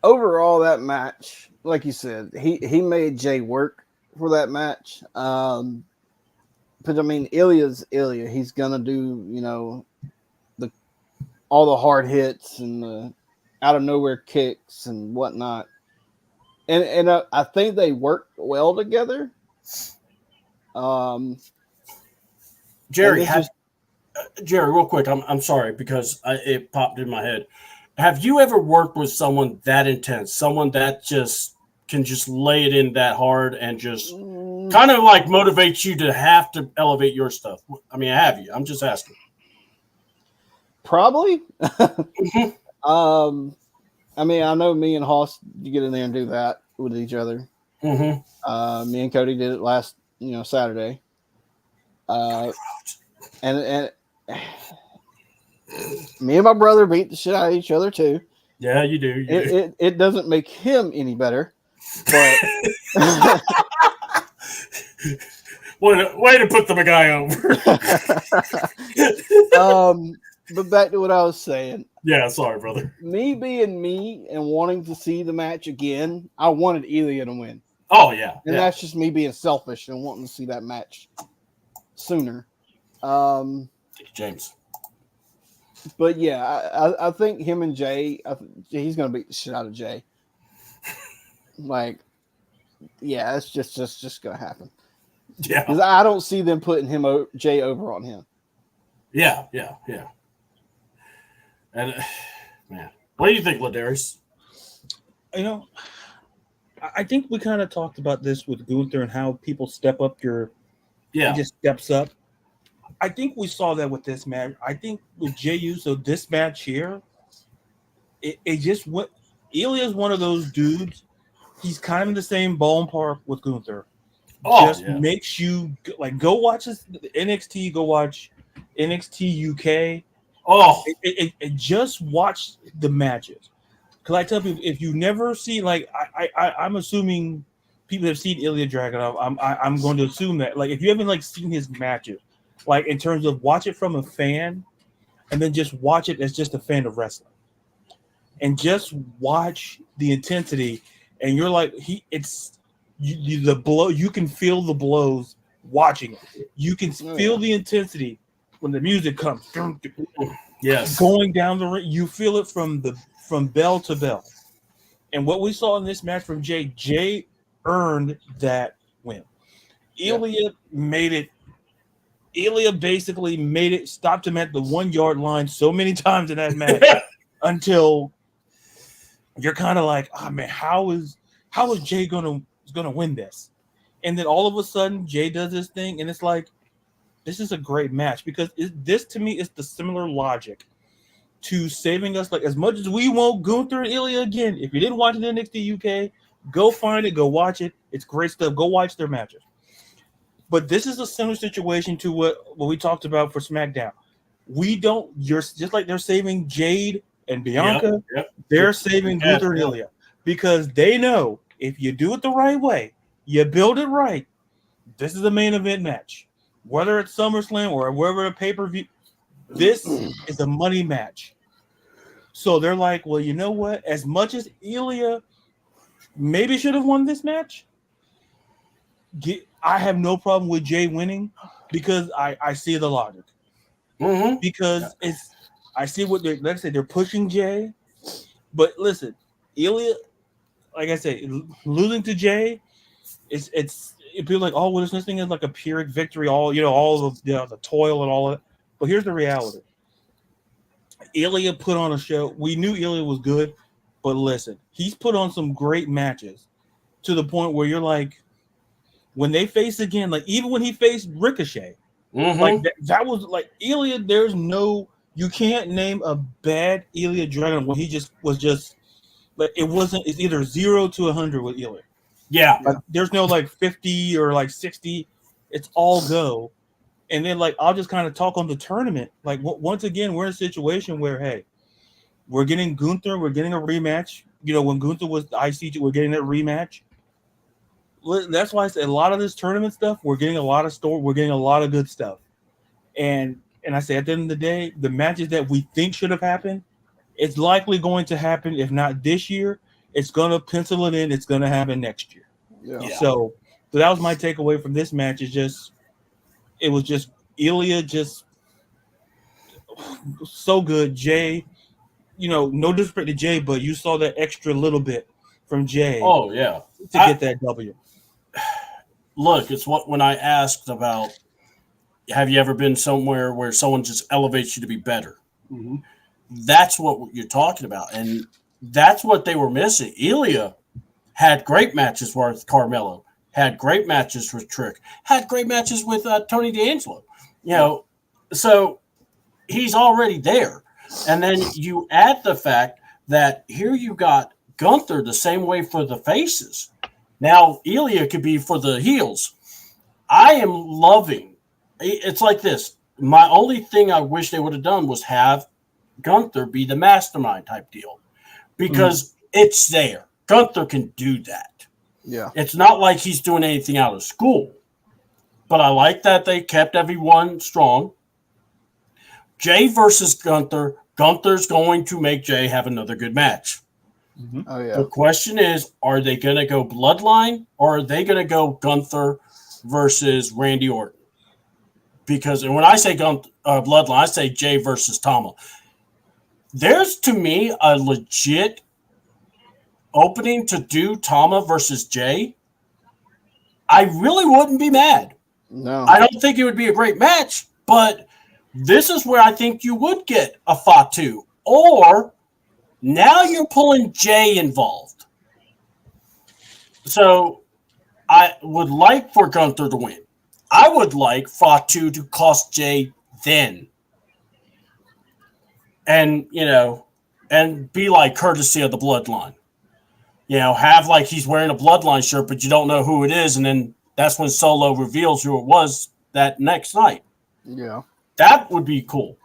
overall, that match, like you said, he made Jay work for that match. But, I mean, Ilya's Ilya. He's going to do, all the hard hits and the out of nowhere kicks and whatnot. And I think they worked well together. Jerry, Jerry, real quick, I'm sorry because it popped in my head. Have you ever worked with someone that intense, someone that just can just lay it in that hard and just kind of like motivates you to have to elevate your stuff? I mean, have you? I'm just asking. Probably. I mean, I know me and Hoss, you get in there and do that with each other. Mm-hmm. Me and Cody did it last, Saturday. And me and my brother beat the shit out of each other too. Yeah, you do. It doesn't make him any better, but way to put the guy over. But back to what I was saying. Yeah, sorry, brother. Me being me and wanting to see the match again, I wanted Ilya to win. Oh, yeah. And that's just me being selfish and wanting to see that match sooner. Thank you, James. But yeah, I think him and Jay, he's going to beat the shit out of Jay. Like, yeah, it's just going to happen. Yeah. Because I don't see them putting Jay over on him. Yeah. And, man, what do you think, Ladarius? I think we kind of talked about this with Gunther and how people step up he just steps up. I think we saw that with this match. I think with Jey Uso, this match here, it just went. Ilya's one of those dudes. He's kind of in the same ballpark with Gunther. Makes you like go watch this NXT. Go watch NXT UK. Oh, just watch the matches. Because I tell people, if you never see, like, I'm assuming people have seen Ilya Dragunov. I'm going to assume that, like, if you haven't like seen his matches, like in terms of watch it from a fan, and then just watch it as just a fan of wrestling, and just watch the intensity, and you're like, the blow. You can feel the blows watching it. You can feel the intensity when the music comes. yes, Going down the ring, you feel it from bell to bell. And what we saw in this match from Jay earned that win. Ilya made it. Ilya basically made it, stopped him at the 1 yard line so many times in that match until you're kind of like, oh man, how is Jay gonna win this? And then all of a sudden Jay does this thing, and it's like, this is a great match because this to me is the similar logic to saving us. Like, as much as we want Gunther and Ilya again, if you didn't watch it in NXT UK, go find it, go watch it. It's great stuff. Go watch their matches. But this is a similar situation to what we talked about for SmackDown. You're just like they're saving Jade and Bianca. Yep. They're saving Gunther and Ilya because they know if you do it the right way, you build it right. This is a main event match, whether it's SummerSlam or wherever a pay-per-view. This is a money match. So they're like, well, you know what? As much as Ilya maybe should have won this match, I have no problem with Jay winning because I see the logic. Mm-hmm. Because I see what they're, like I said, they're pushing Jay. But listen, Ilya, like I said, losing to Jay, it feels like, oh, well, this thing is like a Pyrrhic victory, all the toil and all of it. But here's the reality. Ilya put on a show. We knew Ilya was good, but listen, he's put on some great matches to the point where you're like, when they face again, like even when he faced Ricochet, like that was like Ilya. You can't name a bad Ilya Dragunov when he was like it wasn't. It's either 0 to 100 with Ilya. Yeah, like, there's no like 50 or like 60. It's all go. And then like I'll just kind of talk on the tournament. Like once again, we're in a situation where hey, we're getting Gunther, we're getting a rematch. You know, when Gunther was the IC, we're getting that rematch. That's why I said a lot of this tournament stuff, we're getting a lot of good stuff. And I say at the end of the day, the matches that we think should have happened, it's likely going to happen. If not this year, it's going to pencil it in. It's going to happen next year. Yeah. So that was my takeaway from this match. It was just Ilya just so good. Jay, no disrespect to Jay, but you saw that extra little bit from Jay. Oh yeah, to get that W. Look, it's when I asked about, have you ever been somewhere where someone just elevates you to be better? Mm-hmm. That's what you're talking about, and that's what they were missing. Ilya had great matches with Carmelo, had great matches with Trick, had great matches with Tony D'Angelo. So he's already there, and then you add the fact that here you got Gunther the same way for the faces. Now Ilya could be for the heels. I am loving. It's like this. My only thing I wish they would have done was have Gunther be the mastermind type deal, because it's there. Gunther can do that. Yeah. It's not like he's doing anything out of school. But I like that they kept everyone strong. Jay versus Gunther. Gunther's going to make Jay have another good match. Mm-hmm. Oh yeah. The question is, are they going to go bloodline, or are they going to go Gunther versus Randy Orton? Because when I say bloodline, I say Jay versus Tama. There's, to me, a legit opening to do Tama versus Jay. I really wouldn't be mad. No. I don't think it would be a great match, but this is where I think you would get a Fatu. Or now you're pulling Jay involved. So I would like for Gunther to win. I would like Fatu to cost Jay then. And, and be like courtesy of the bloodline. Have like he's wearing a bloodline shirt, but you don't know who it is. And then that's when Solo reveals who it was that next night. Yeah. That would be cool.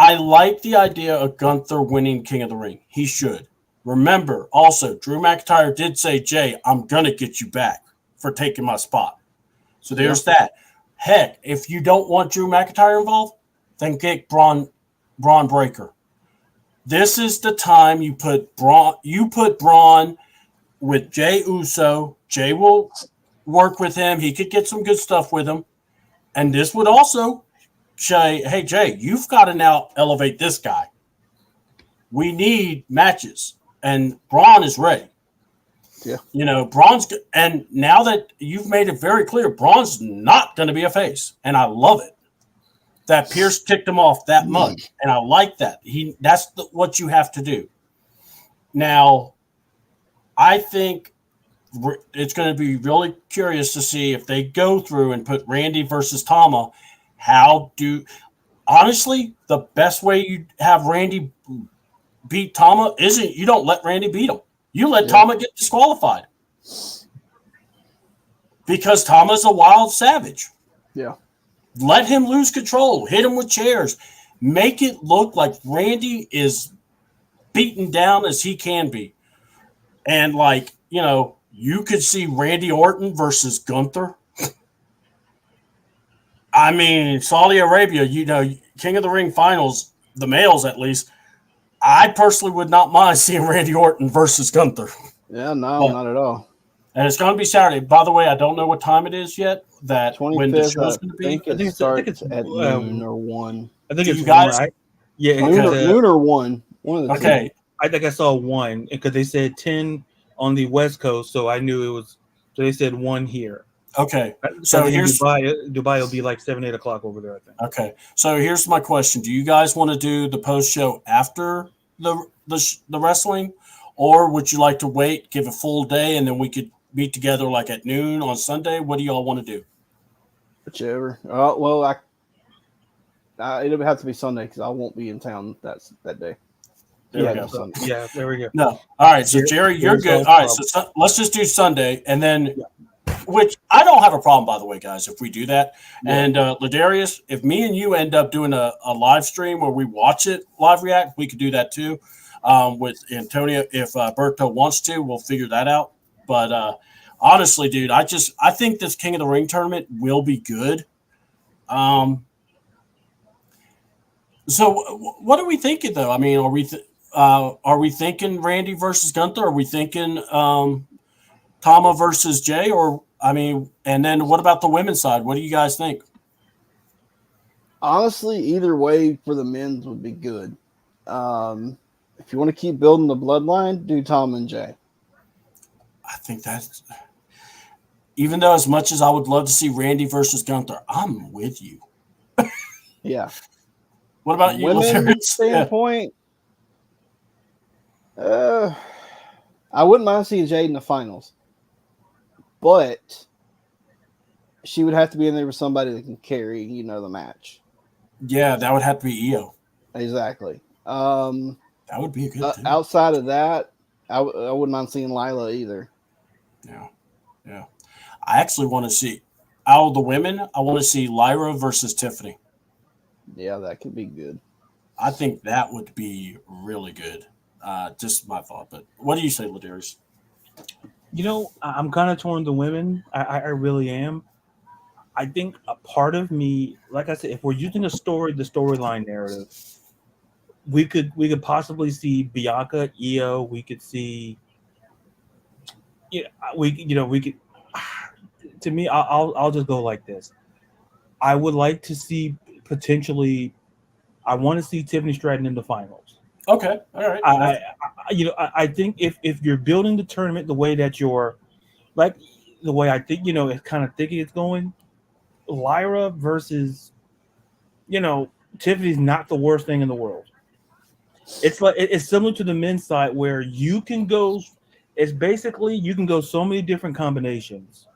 I like the idea of Gunther winning King of the Ring. He should. Remember, also, Drew McIntyre did say, Jay, I'm going to get you back for taking my spot. So there's that. Heck, if you don't want Drew McIntyre involved, then get Braun Breaker. This is the time you put Braun with Jay Uso. Jay will work with him. He could get some good stuff with him. And this would also say, hey, Jay, you've got to now elevate this guy. We need matches. And Braun is ready. Yeah. You know, Braun's – and now that you've made it very clear, Braun's not going to be a face. And I love it that Pierce kicked him off that much. And I like that. That's what you have to do. Now, I think it's going to be really curious to see if they go through and put Randy versus Tama. Honestly, the best way you have Randy beat Tama isn't you don't let Randy beat him. You let Tama get disqualified because Tama's a wild savage. Yeah. Let him lose control. Hit him with chairs. Make it look like Randy is beaten down as he can be. And, like, you know, you could see Randy Orton versus Gunther. I mean, Saudi Arabia, you know, King of the Ring finals, the males at least, I personally would not mind seeing Randy Orton versus Gunther. Yeah, no, not at all. And it's going to be Saturday. By the way, I don't know what time it is yet. That 25th, when the show's going to be. I think it starts at noon or 1. I think Do it's you guys- right. Yeah, Noon or 1. One of the Okay. two. I think I saw 1 because they said 10 on the West Coast, so I knew it was. So they said 1 here. Okay. So So here's Dubai will be like 7, 8 o'clock over there, I think. okay. So here's my question: do you guys want to do the post show after the wrestling, or would you like to wait, give a full day, and then we could meet together like at noon on Sunday? What do y'all want to do? Whichever. Well, it'll have to be Sunday because I won't be in town that day. Yeah, there we go. No. All right. So Jerry, you're good. All right. So let's just do Sunday, and then. Which I don't have a problem, by the way, guys, if we do that. Yeah. And Ladarius, if me and you end up doing a live stream where we watch it live react, we could do that too. With Antonio, if Berto wants to, we'll figure that out. But honestly, dude, I think this King of the Ring tournament will be good. So what are we thinking, though? I mean, are we thinking Randy versus Gunther? Are we thinking Tama versus Jay? Or I mean, and then what about the women's side? What do you guys think? Honestly, either way for the men's would be good. If you want to keep building the bloodline, do Tom and Jay. I think that's even though as much as I would love to see Randy versus Gunther, I'm with you. Yeah. What about you? Women's standpoint, I wouldn't mind seeing Jade in the finals, but she would have to be in there with somebody that can carry, the match. Yeah, that would have to be Io. Exactly. That would be a good thing. Outside of that, I wouldn't mind seeing Lila either. Yeah. I actually want to see, out of the women, I want to see Lyra versus Tiffany. Yeah, that could be good. I think that would be really good. Just my thought. But what do you say, Ladarius? I'm kind of torn the women. I really am. I think a part of me, like I said, if we're using the storyline narrative, we could possibly see Bianca, Io. We could see, we could. To me, I'll just go like this. I would like to see potentially. I want to see Tiffany Stratton in the finals. Okay, all right. I think if you're building the tournament the way that you're, like the way I think it's kind of thinking it's going, Lyra versus, Tiffany's not the worst thing in the world. It's like it's similar to the men's side where you can go. It's basically you can go so many different combinations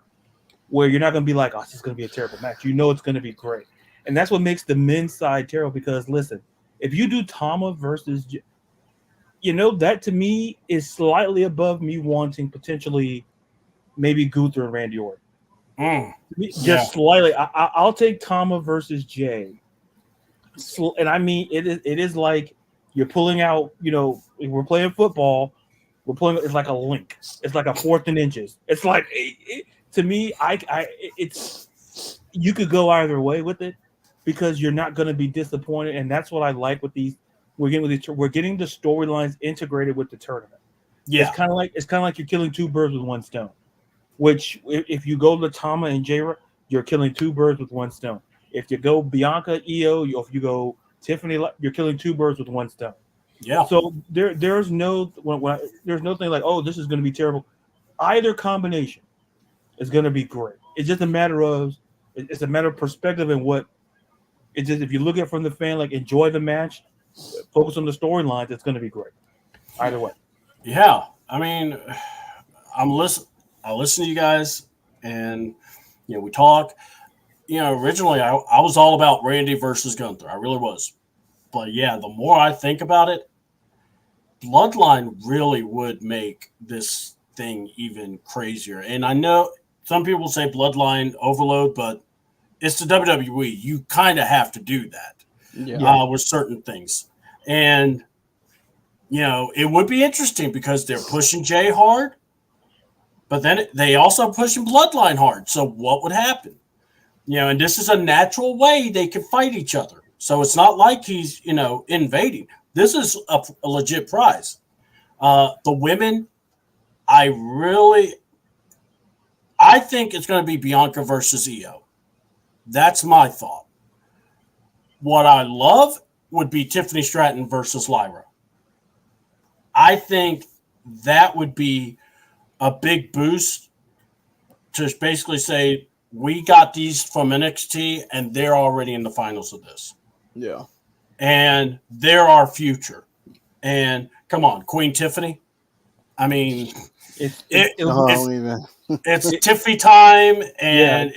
where you're not going to be like, oh, this is going to be a terrible match. It's going to be great, and that's what makes the men's side terrible. Because listen, if you do Tama versus, that to me is slightly above me wanting potentially maybe Gunther and Randy Orton. Just slightly. I'll take Tama versus Jay And I mean, it is like you're pulling out. We're playing football. We're pulling. It's like a link. It's like a 4th and inches. It's like to me, it's you could go either way with it because you're not going to be disappointed, and that's what I like with these. We're getting the storylines integrated with the tournament. Yeah, it's kind of like you're killing 2 birds with 1 stone. Which if you go to Tama and Jaira, you're killing 2 birds with 1 stone. If you go Bianca, Io, if you go Tiffany, you're killing 2 birds with 1 stone. Yeah. So there's no there's no thing like, oh, this is going to be terrible. Either combination is going to be great. It's just a matter of perspective and what. It's just if you look at it from the fan, like enjoy the match, focus on the storylines. It's going to be great. Either way. Yeah. I mean, I listen to you guys, and we talk. Originally I was all about Randy versus Gunther. I really was. But yeah, the more I think about it, Bloodline really would make this thing even crazier. And I know some people say Bloodline overload, but it's the WWE. You kind of have to do that with certain things. And, it would be interesting because they're pushing Jay hard, but then they also pushing Bloodline hard. So what would happen? And this is a natural way they can fight each other. So it's not like he's, invading. This is a legit prize. The women, I think it's going to be Bianca versus Io. That's my thought. What I love would be Tiffany Stratton versus Lyra. I think that would be a big boost to basically say, we got these from NXT, and they're already in the finals of this. Yeah. And they're our future. And come on, Queen Tiffany. I mean, it's Tiffany time, and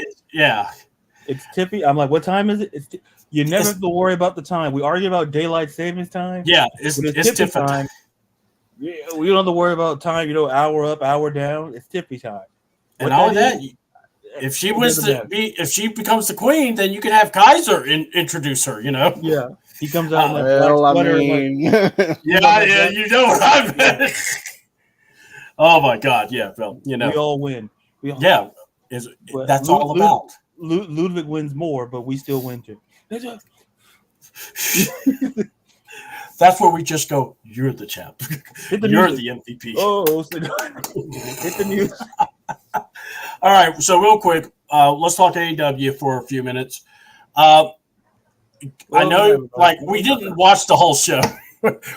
it's Tiffany. I'm like, what time is it? You never have to worry about the time. We argue about daylight savings time. Yeah, it's Tiffany time. Yeah, we don't have to worry about time. Hour up, hour down. It's Tiffany time. And all that. If she becomes the queen, then you can have Kaiser introduce her. Yeah, he comes out. Yeah, you know what I meant. Oh my God, yeah, Phil. We all win. That's all about. Ludwig wins more, but we still win too. That's where we just go. You're the champ. You're the MVP. Oh, hit the news. All right, so real quick, let's talk AEW for a few minutes. I know, we didn't watch the whole show.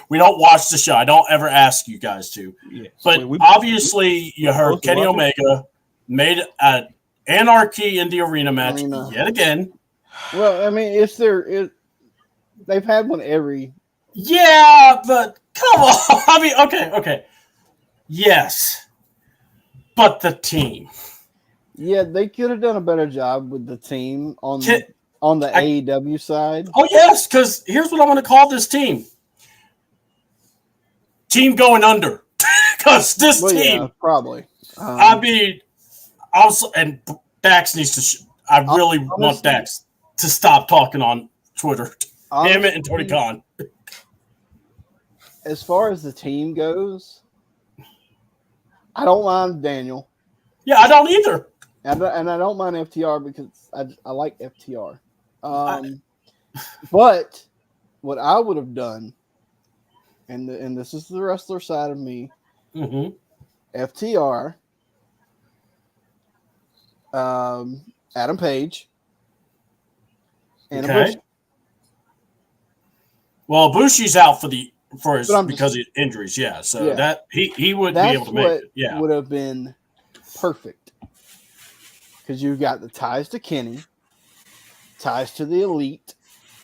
We don't watch the show. I don't ever ask you guys to. Yeah. But obviously, you heard Kenny Omega made an Anarchy in the arena match yet again. Well, I mean, they've had one every. Yeah, but come on. I mean, okay. Yes, but the team. Yeah, they could have done a better job with the team on the AEW side. Oh, yes, because here's what I'm going to call this team. Team going under. Because this team. Yeah, probably. And Dax needs to. I really want Dax to stop talking on Twitter. Damn it, and Tony Khan. As far as the team goes, I don't mind Daniel. Yeah, I don't either. And I don't mind FTR because I like FTR. But what I would have done, and this is the wrestler side of me, FTR, Adam Page, and Ibushi. Well, Ibushi's out because of injuries, So that he wouldn't be able to make it. Yeah, would have been perfect because you've got the ties to Kenny, ties to the Elite,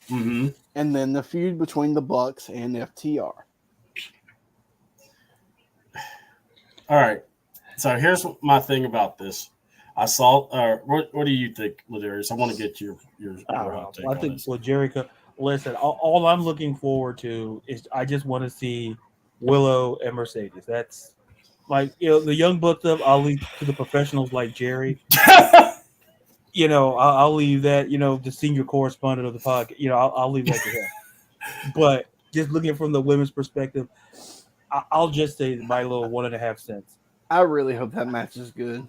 and then the feud between the Bucks and FTR. All right. So here's my thing about this. I saw. What do you think, Ladarius? I want to get your hot take. I think Jericho. Listen, all I'm looking forward to is I just want to see Willow and Mercedes. That's like the young bucks of I'll leave to the professionals like Jerry. I'll leave that. The senior correspondent of the podcast. I'll leave that to him. But just looking from the women's perspective, I'll just say my little 1.5 cents. I really hope that match is good.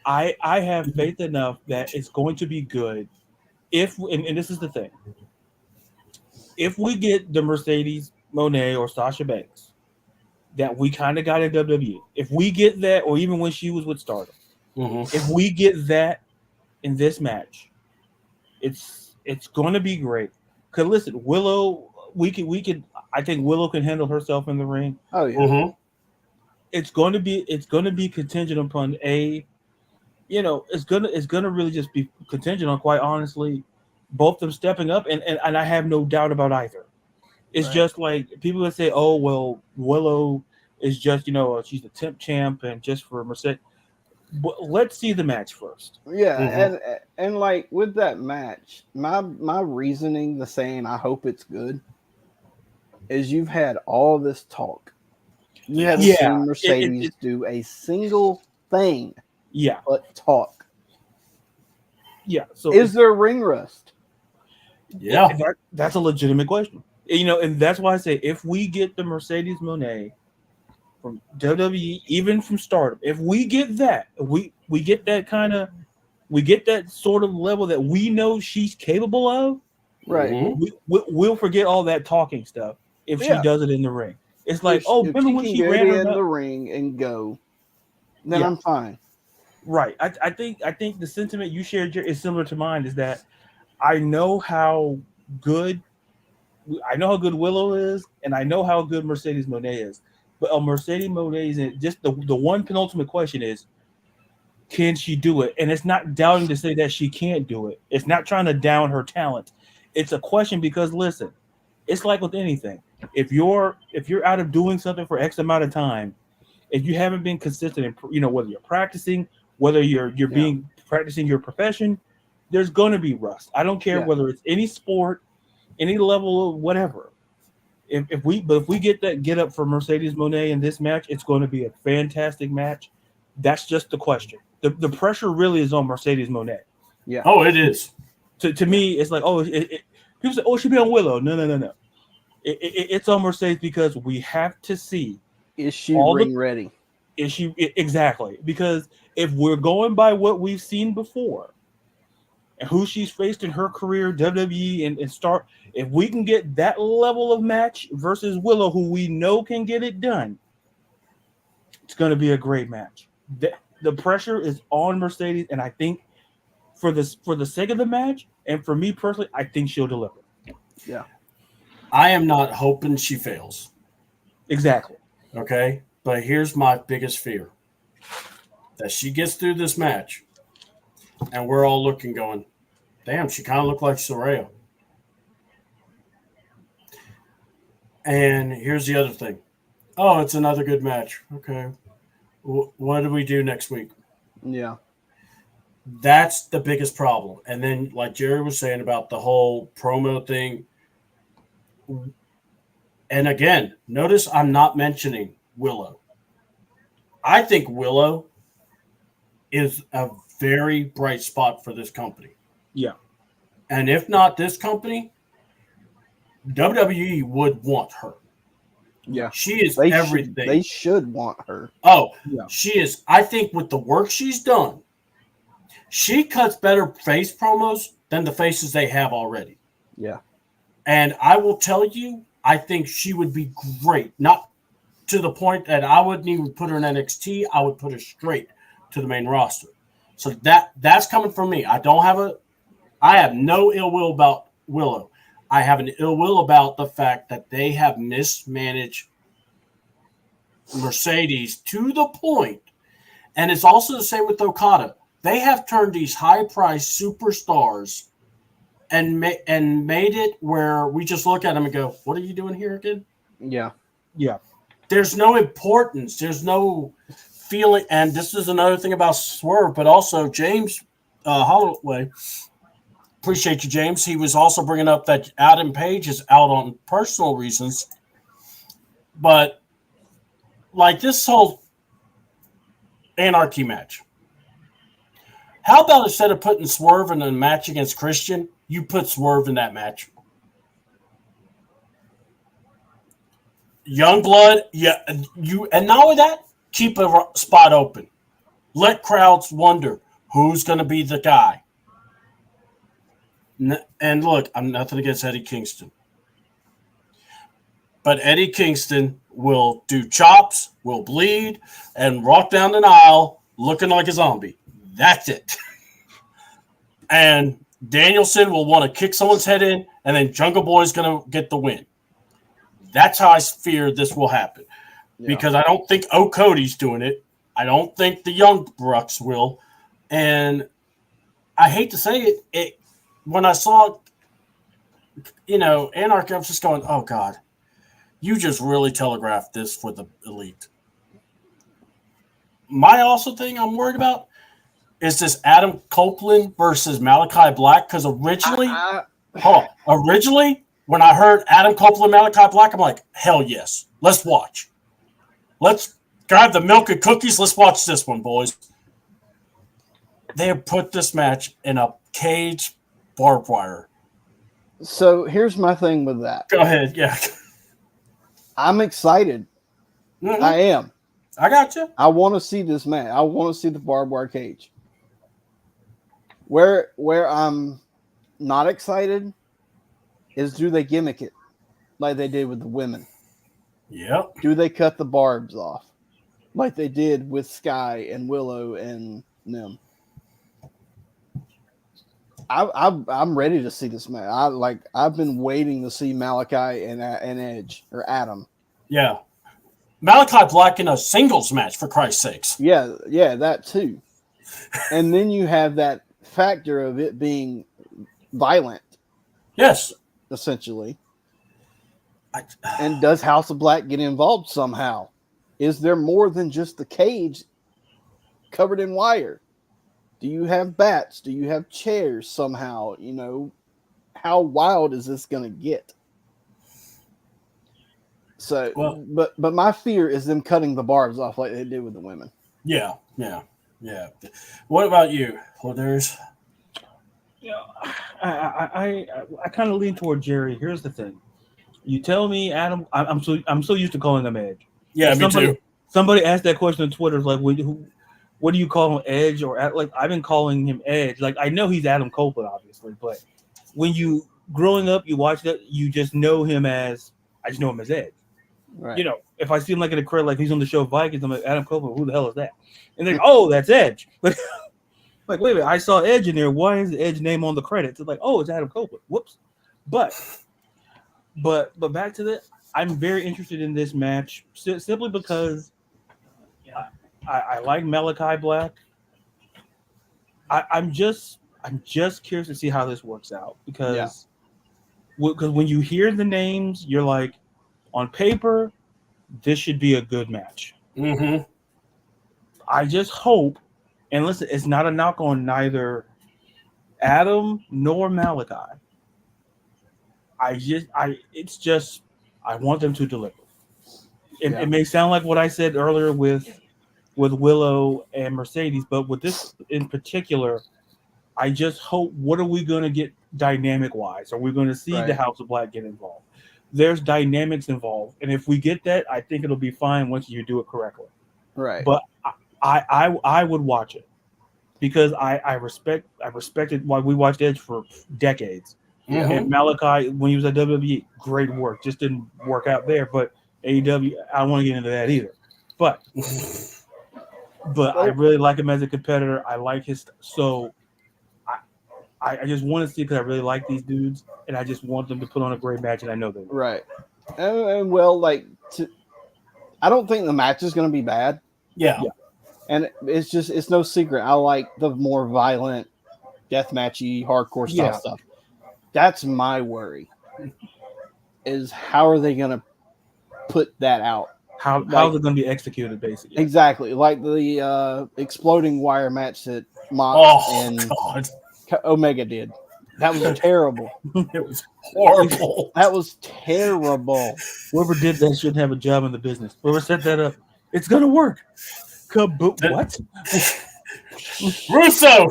I have faith enough that it's going to be good. And this is the thing. If we get the Mercedes Moné or Sasha Banks that we kind of got in WWE, if we get that, or even when she was with Stardom, if we get that in this match, it's going to be great. Because listen, Willow, we could. I think Willow can handle herself in the ring. Oh yeah. It's going to be contingent upon it's gonna really just be contingent on, quite honestly, both them stepping up, and I have no doubt about either. It's just like people that say, oh well, Willow is just she's the temp champ and just for Mercedes. But let's see the match first. Yeah, and like with that match, my reasoning, the saying I hope it's good, is you've had all this talk. You haven't seen Mercedes do a single thing. Yeah, but talk. Yeah. So is there ring rust? Yeah, that's a legitimate question. And that's why I say if we get the Mercedes Moné from WWE, even from Stardom, if we get that, we get that we get that sort of level that we know she's capable of. Right. We'll forget all that talking stuff if she does it in the ring. It's like, if remember when she ran in the ring and go, then I'm fine. Right. I think the sentiment you shared is similar to mine. Is that I know how good Willow is, and I know how good Mercedes Moné is. But Mercedes Moné is just the one penultimate question is, can she do it? And it's not doubting to say that she can't do it. It's not trying to down her talent. It's a question because listen, it's like with anything. If you're out of doing something for X amount of time, if you haven't been consistent in whether you're practicing, whether you're being practicing your profession, there's going to be rust. I don't care whether it's any sport, any level of whatever. If we get up for Mercedes Moné in this match, it's going to be a fantastic match. That's just the question. The pressure really is on Mercedes Moné. Yeah. Oh, it is. To me, it's like people say, she'll be on Willow. No. It's on Mercedes because we have to see. Is she ring ready? Is she exactly? Because if we're going by what we've seen before and who she's faced in her career, WWE and start, if we can get that level of match versus Willow, who we know can get it done, it's going to be a great match. The pressure is on Mercedes, and I think for the sake of the match, and for me personally, I think she'll deliver. Yeah. I am not hoping she fails. Exactly. Okay? But here's my biggest fear. That she gets through this match, and we're all looking going, damn, she kind of looked like Soraya. And here's the other thing. Oh, it's another good match. Okay. What do we do next week? Yeah. That's the biggest problem. And then, like Jerry was saying about the whole promo thing, and again, notice I'm not mentioning Willow. I think Willow is a very bright spot for this company. Yeah. And if not this company, WWE would want her. Yeah. She is everything. They should want her. Oh, yeah. She is. I think with the work she's done, she cuts better face promos than the faces they have already. Yeah. And I will tell you, I think she would be great. Not to the point that I wouldn't even put her in NXT. I would put her straight to the main roster. So that's coming from me. I have no ill will about Willow. I have an ill will about the fact that they have mismanaged Mercedes to the point, and it's also the same with Okada. They have turned these high-priced superstars and made it where we just look at them and go, "What are you doing here again?" Yeah, yeah. There's no importance. There's no feeling, and this is another thing about Swerve, but also James Holloway. Appreciate you, James. He was also bringing up that Adam Page is out on personal reasons. But, like, this whole Anarchy match, How about instead of putting Swerve in a match against Christian, you put Swerve in that match? Youngblood, yeah, and not only that, keep a spot open. Let crowds wonder who's going to be the guy. And look, I'm nothing against Eddie Kingston. But Eddie Kingston will do chops, will bleed, and walk down the aisle looking like a zombie. That's it. And Danielson will want to kick someone's head in, and then Jungle Boy's going to get the win. That's how I fear this will happen. Yeah. Because I don't think Cody's doing it. I don't think the Young Bucks will. And I hate to say it when I saw, Anarchy, I was just going, oh, God. You just really telegraphed this for the Elite. My also thing I'm worried about is this Adam Copeland versus Malachi Black, because originally, when I heard Adam Copeland, Malachi Black, I'm like, hell yes, let's watch. Let's grab the milk and cookies. Let's watch this one, boys. They have put this match in a cage barbed wire. So here's my thing with that. Go ahead, yeah. I'm excited. Mm-hmm. I am. I got you. I want to see this match. I want to see the barbed wire cage. Where I'm not excited is, do they gimmick it like they did with the women? Yep. Do they cut the barbs off like they did with Sky and Willow and them? I'm ready to see this match. I've been waiting to see Malachi and Edge or Adam. Yeah. Malachi Black in a singles match, for Christ's sakes. Yeah, that too. And then you have that factor of it being violent. Yes. Essentially. And does House of Black get involved somehow? Is there more than just the cage covered in wire? Do you have bats? Do you have chairs somehow? How wild is this going to get? So, but my fear is them cutting the barbs off like they did with the women. Yeah. What about you? Well, there's. I kind of lean toward Jerry. Here's the thing: you tell me, Adam. I'm so used to calling them Edge. Yeah, me too. Somebody asked that question on Twitter, like, what do you call him, Edge? Or I've been calling him Edge. Like, I know he's Adam Copeland, obviously, but when you growing up, you watch that, you just know him as Edge. Right. If I see him like in a credit, like he's on the show Vikings, I'm like, Adam Copeland, who the hell is that? And they're like, oh, that's Edge. Like, wait a minute, I saw Edge in there. Why is the Edge name on the credits? It's like, oh, it's Adam Copeland. Whoops. But back to that, I'm very interested in this match simply because I like Malachi Black. I'm just curious to see how this works out because when you hear the names, you're like, on paper, this should be a good match. Mm-hmm. I just hope, and listen, it's not a knock on neither Adam nor Malachi. I want them to deliver. It may sound like what I said earlier with Willow and Mercedes, but with this in particular, I just hope, what are we going to get dynamic-wise? Are we going to see the House of Black get involved? There's dynamics involved, and if we get that, I think it'll be fine once you do it correctly. Right. But I would watch it because I respected why we watched Edge for decades. Mm-hmm. And Malachi, when he was at WWE, great work. Just didn't work out there. But AEW, I don't want to get into that either. But I really like him as a competitor. I like his so. I just want to see because I really like these dudes, and I just want them to put on a great match, and I know they will. Right. And I don't think the match is going to be bad. Yeah. And it's no secret. I like the more violent, deathmatchy, hardcore style stuff. That's my worry. Is how are they going to put that out? How is it going to be executed, basically? Exactly. Like the exploding wire match that Mox and Omega did. That was terrible. It was horrible. That was terrible. Whoever did that shouldn't have a job in the business. Whoever set that up, it's going to work. What? Russo.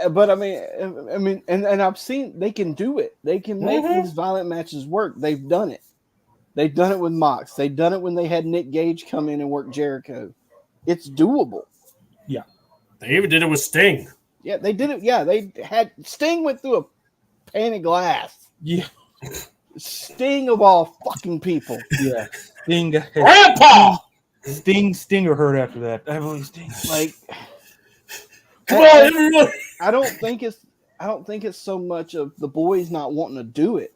But I mean, and I've seen they can do it. They can make these violent matches work. They've done it. They've done it with Mox. They've done it when they had Nick Gage come in and work Jericho. It's doable. Yeah. They even did it with Sting. Yeah, they did it. Yeah, they had Sting went through a pane of glass. Yeah. Sting of all fucking people. Yeah. Sting. Grandpa. Stinger hurt after that. I believe Sting. Like, Come on, everyone. I don't think it's so much of the boys not wanting to do it.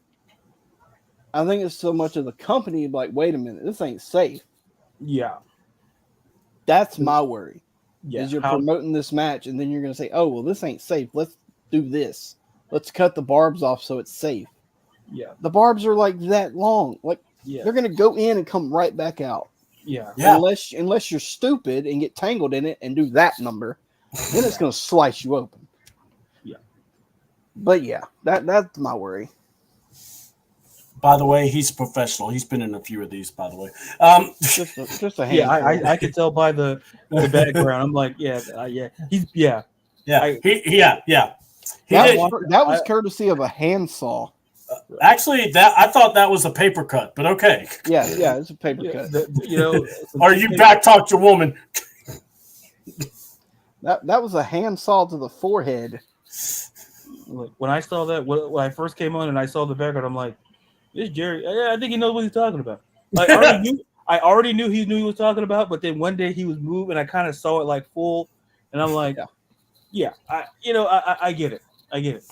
I think it's so much of the company like, wait a minute, this ain't safe. Yeah. That's my worry. Yeah. Is you're promoting this match and then you're going to say, oh, well, this ain't safe. Let's do this. Let's cut the barbs off so it's safe. Yeah. The barbs are like that long. Like, Yeah. they're going to go in and come right back out. Yeah. Unless you're stupid and get tangled in it and do that number, then it's going to slice you open. Yeah. But yeah, that's my worry. By the way, he's a professional. He's been in a few of these, by the way. Just a handful. Yeah, I can tell by the background. I'm like, yeah. He's Yeah. That was courtesy of a handsaw. Actually, I thought that was a paper cut, but okay. Yeah, it's a paper cut. Or you back talked your woman. That was a handsaw to the forehead. Look, when I saw that, when I first came on and I saw the background, I'm like, this Jerry. I think he knows what he's talking about. Like, I already knew he was talking about, but then one day he was moved and I kind of saw it like full, and I'm like, I get it. I get it.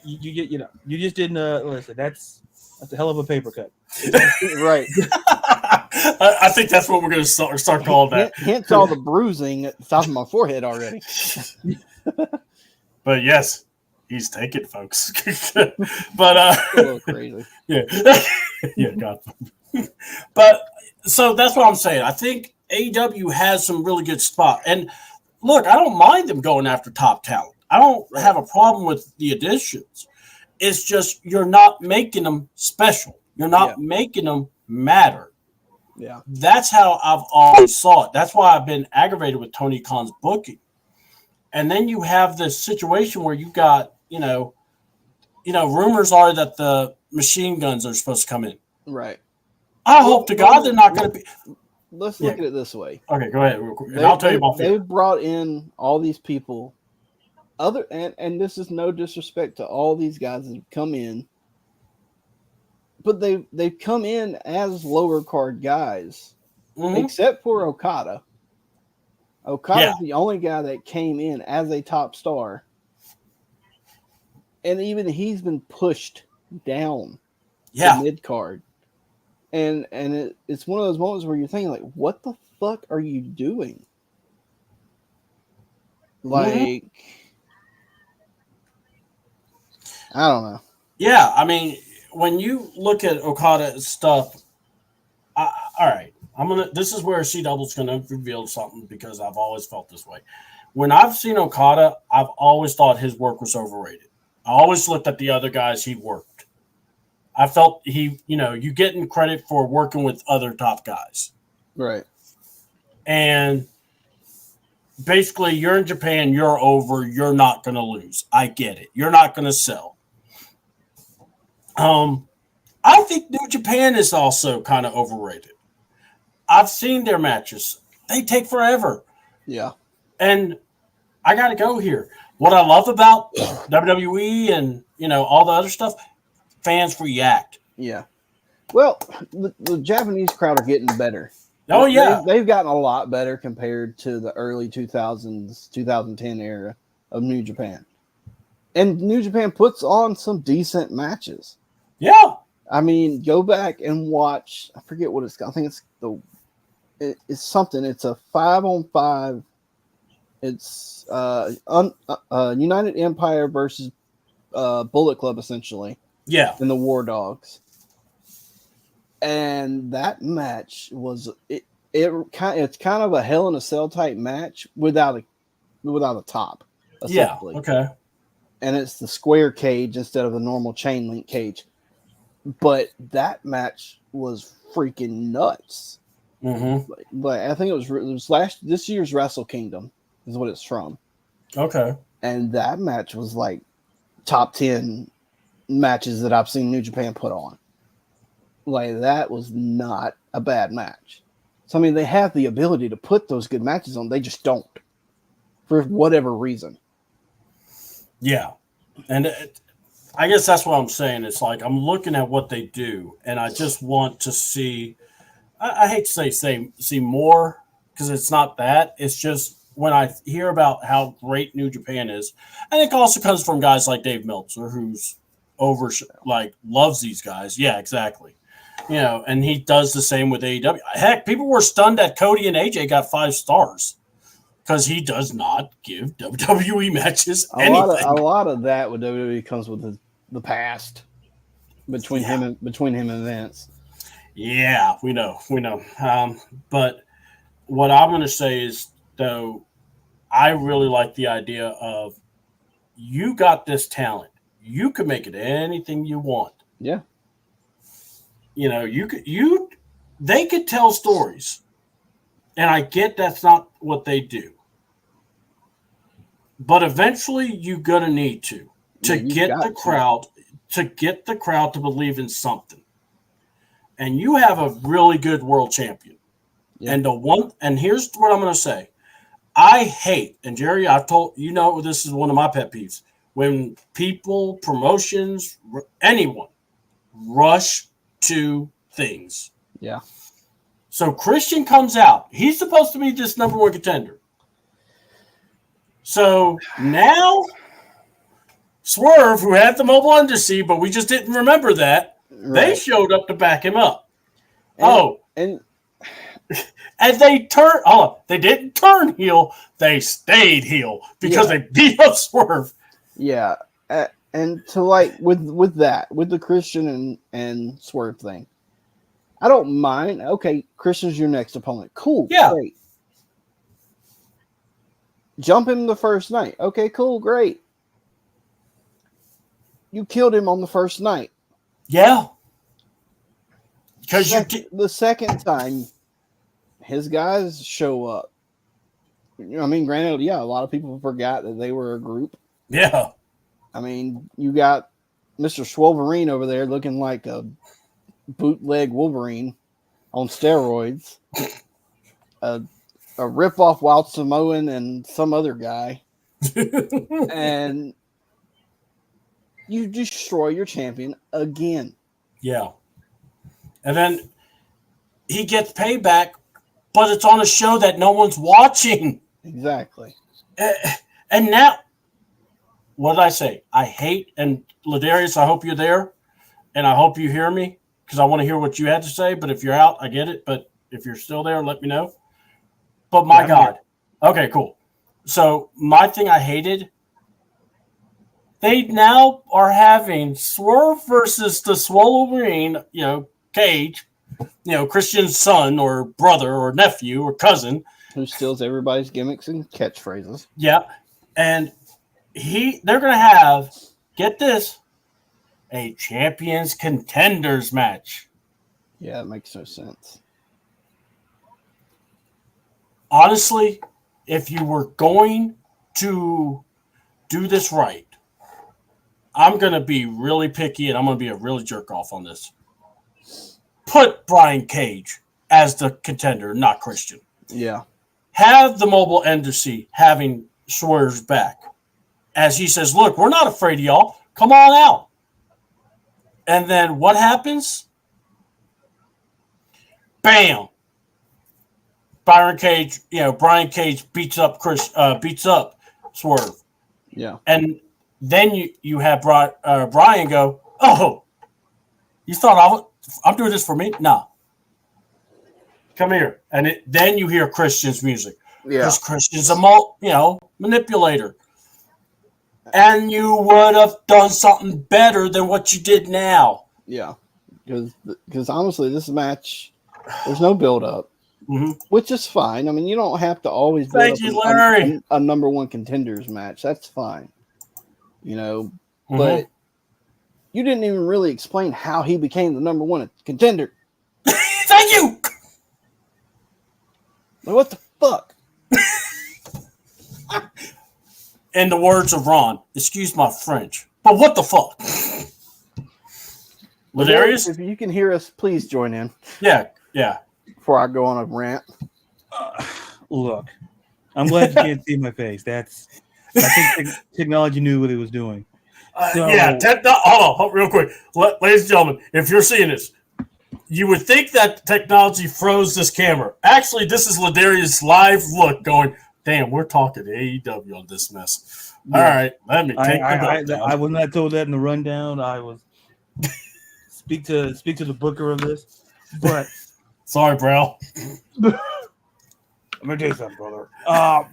You get, you just didn't listen. That's a hell of a paper cut. Right. I think that's what we're going to start calling that. Hence all the bruising at the top of my forehead already. But yes, he's taken, folks. But a little crazy. Yeah, yeah, God. But so that's what I'm saying. I think AEW has some really good spot. And look, I don't mind them going after top talent. I don't have a problem with the additions. It's just you're not making them special. You're not making them matter. Yeah. That's how I've always saw it. That's why I've been aggravated with Tony Khan's booking. And then you have this situation where you got, rumors are that the machine guns are supposed to come in. Right. I hope to God they're not going to be. Let's look at it this way. Okay, go ahead real quick. And I'll tell you about They've brought in all these people. And this is no disrespect to all these guys that have come in. But they've come in as lower card guys. Mm-hmm. Except for Okada. Okada's the only guy that came in as a top star. And even he's been pushed down to mid card. And it's one of those moments where you're thinking, like, what the fuck are you doing? Like, I don't know. Yeah, I mean, when you look at Okada's stuff, all right. This is where CW's gonna reveal something because I've always felt this way. When I've seen Okada, I've always thought his work was overrated. I always looked at the other guys he worked. I felt you getting credit for working with other top guys. Right. And basically, you're in Japan, you're over, you're not gonna lose. I get it. You're not gonna sell. I think New Japan is also kind of overrated. I've seen their matches. They take forever. Yeah. And I got to go here. What I love about WWE and, all the other stuff, fans react. Yeah. Well, the Japanese crowd are getting better. Oh, yeah. They've gotten a lot better compared to the early 2000s, 2010 era of New Japan. And New Japan puts on some decent matches. Yeah. I mean, go back and watch. I forget what it's called. I think it's something. It's a 5-on-5. It's United Empire versus Bullet Club, essentially. Yeah. And the War Dogs. And that match was it's kind of a Hell in a Cell type match without a top. Yeah. Okay. And it's the square cage instead of the normal chain link cage. But that match was freaking nuts. Mm-hmm. But I think it was this year's Wrestle Kingdom is what it's from. Okay. And that match was like top 10 matches that I've seen New Japan put on. Like, that was not a bad match. So, I mean, they have the ability to put those good matches on. They just don't, for whatever reason. Yeah. And I guess that's what I'm saying. It's like I'm looking at what they do, and I just want to see. I hate to say see more, because it's not that. It's just when I hear about how great New Japan is, and it also comes from guys like Dave Meltzer, who's loves these guys. Yeah, exactly. And he does the same with AEW. Heck, people were stunned that Cody and AJ got 5 stars because he does not give WWE matches anything. A lot of that with WWE comes with the past between him and Vince. Yeah, we know. But what I'm going to say is, though, I really like the idea of you got this talent. You can make it anything you want. Yeah. They could tell stories. And I get that's not what they do. But eventually you're going to need to get the crowd to believe in something. And you have a really good world champion. Yeah. And here's what I'm going to say. I hate, and Jerry, I've told this is one of my pet peeves, when people, promotions, anyone rush to things. Yeah. So Christian comes out. He's supposed to be this number 1 contender. So now Swerve, who had the mobile undersea, but we just didn't remember that, they showed up to back him up. And they turned. They didn't turn heel. They stayed heel because they beat up Swerve. Yeah, and to with the Christian and Swerve thing, I don't mind. Okay, Christian's your next opponent. Cool. Yeah. Great. Jump him the first night. Okay, cool, great. You killed him on the first night. Yeah. Because the second time, his guys show up. I mean, granted, a lot of people forgot that they were a group. Yeah. I mean, you got Mr. Swolverine over there looking like a bootleg Wolverine on steroids. A rip-off Wild Samoan and some other guy. And you destroy your champion again. Yeah. And then he gets payback, but it's on a show that no one's watching. Exactly. And now, what did I say? I hate, and Ladarius, I hope you're there, and I hope you hear me, because I want to hear what you had to say, but if you're out, I get it, but if you're still there, let me know. But my God. Okay, cool. So my thing I hated, they now are having Swerve versus the Swolverine, Cage, Christian's son or brother or nephew or cousin. Who steals everybody's gimmicks and catchphrases. Yeah. And they're going to have, get this, a Champions Contenders match. Yeah, it makes no sense. Honestly, if you were going to do this right, I'm going to be really picky and I'm going to be a really jerk off on this. Put Brian Cage as the contender, not Christian. Yeah. Have the mobile embassy having Swerve's back. As he says, look, we're not afraid of y'all. Come on out. And then what happens? Bam. Brian Cage beats up Swerve. Yeah. And then you have Brian go, oh, you thought I'm doing this for me? No. Come here. And then you hear Christian's music. Yeah. Because Christian's a manipulator. And you would have done something better than what you did now. Yeah. Because honestly, this match, there's no build-up. Mm-hmm. Which is fine. I mean, you don't have to always build a number 1 contenders match. That's fine. Mm-hmm. But you didn't even really explain how he became the number 1 contender. Thank you. Like, what the fuck? In the words of Ron, excuse my French, but what the fuck? Ladarius? If you can hear us, please join in Yeah. before I go on a rant. Look, I'm glad you can't see my face. I think technology knew what it was doing. Hold on, real quick. Ladies and gentlemen, if you're seeing this, you would think that technology froze this camera. Actually, this is Ladarius' live look going, damn, we're talking AEW on this mess. Yeah. All right, let me take the belt down. I was not told that in the rundown. I was speak to the booker of this, but sorry, bro. I'm gonna tell you something, brother. All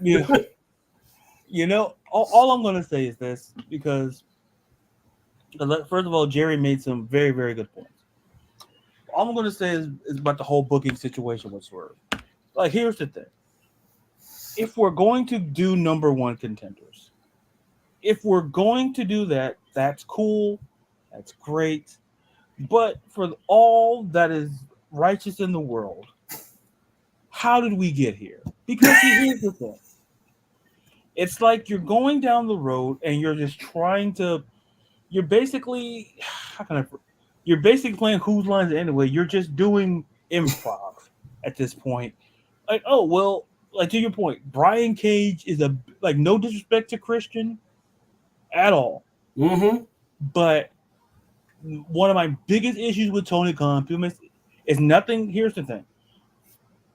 I'm gonna say is this, because first of all, Jerry made some very, very good points. All I'm gonna say is about the whole booking situation with Swerve. Like, here's the thing: if we're going to do number one contenders, if we're going to do that, that's cool, that's great. But for all that is righteous in the world, how did we get here? Because here's the thing. It's like you're going down the road and you're just trying to, you're basically playing Whose Lines Anyway. You're just doing improv at this point. Like, oh, well, like, to your point, Brian Cage is no disrespect to Christian at all. Mm-hmm. But one of my biggest issues with Tony Khan is nothing. Here's the thing.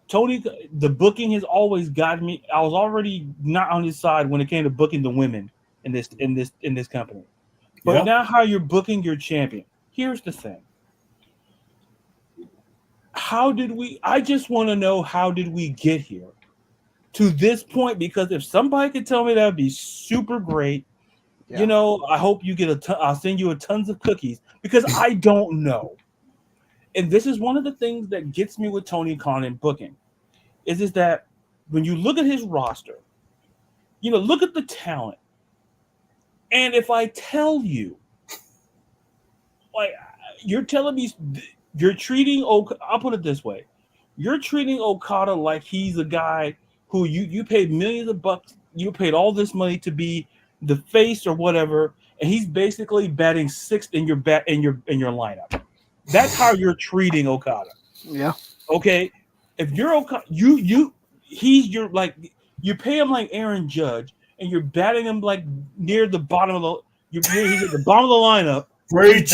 The booking has always gotten me. I was already not on his side when it came to booking the women in this company. But now how you're booking your champion. Here's the thing. I just want to know, how did we get here to this point? Because if somebody could tell me, that would be super great. Yeah. I hope you get I'll send you tons of cookies, because I don't know. And this is one of the things that gets me with Tony Khan in booking, is that when you look at his roster, look at the talent. And if I tell you, like, you're telling me you're treating I'll put it this way. You're treating Okada like he's a guy who you paid millions of bucks, you paid all this money to be the face or whatever, and he's basically batting sixth in your lineup. That's how you're treating Okada. Yeah. Okay. If you're Okada, he's your, like, you pay him like Aaron Judge, and you're batting him like near the bottom of he's at the bottom of the lineup. Preach.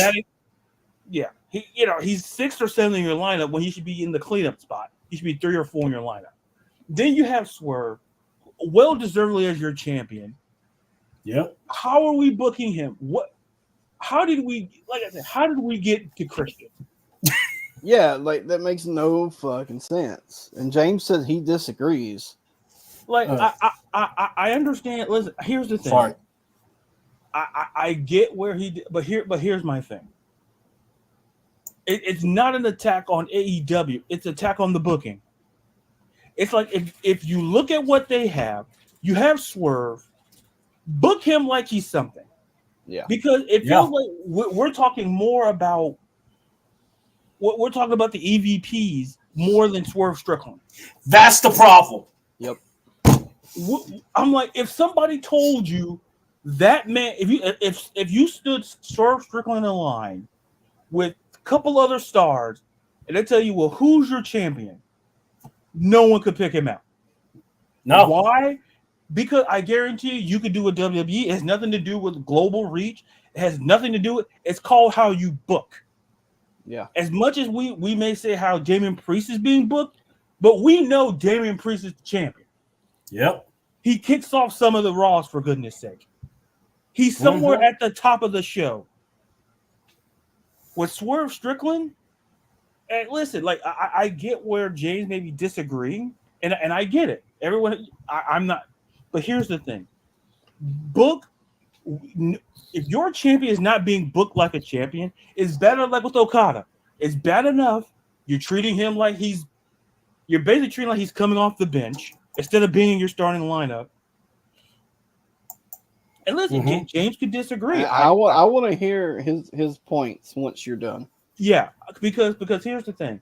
He's 6th or 7th in your lineup when he should be in the cleanup spot. He should be 3 or 4 in your lineup. Then you have Swerve, well deservedly as your champion. Yep. How are we booking him? How did we get to Christian? Yeah, like, that makes no fucking sense. And James said he disagrees. Like, I understand. Listen, here's the thing. Sorry. I get where he did, but here's my thing. It's not an attack on AEW. It's an attack on the booking. It's like, if you look at what they have, you have Swerve. Book him like he's something. Yeah. Because it feels like we're talking more about we're talking about the EVPs more than Swerve Strickland. That's the problem. Yep. I'm like, if somebody told you that man, if you stood Swerve Strickland in line with a couple other stars, and they tell you, well, who's your champion? No one could pick him out. No. Why? Because I guarantee you could do a WWE. It has nothing to do with global reach. It has nothing to do with. It's called how you book. Yeah. As much as we may say how Damian Priest is being booked, but we know Damian Priest is the champion. Yep. He kicks off some of the Raws, for goodness sake. He's somewhere at the top of the show. With Swerve Strickland, and listen, like, I get where James may be disagreeing, and I get it. Everyone, I'm not. But here's the thing. If your champion is not being booked like a champion, it's better, like with Okada. It's bad enough you're treating him like you're basically treating like he's coming off the bench instead of being in your starting lineup. And listen, James could disagree. I want to hear his points once you're done. Yeah, because here's the thing.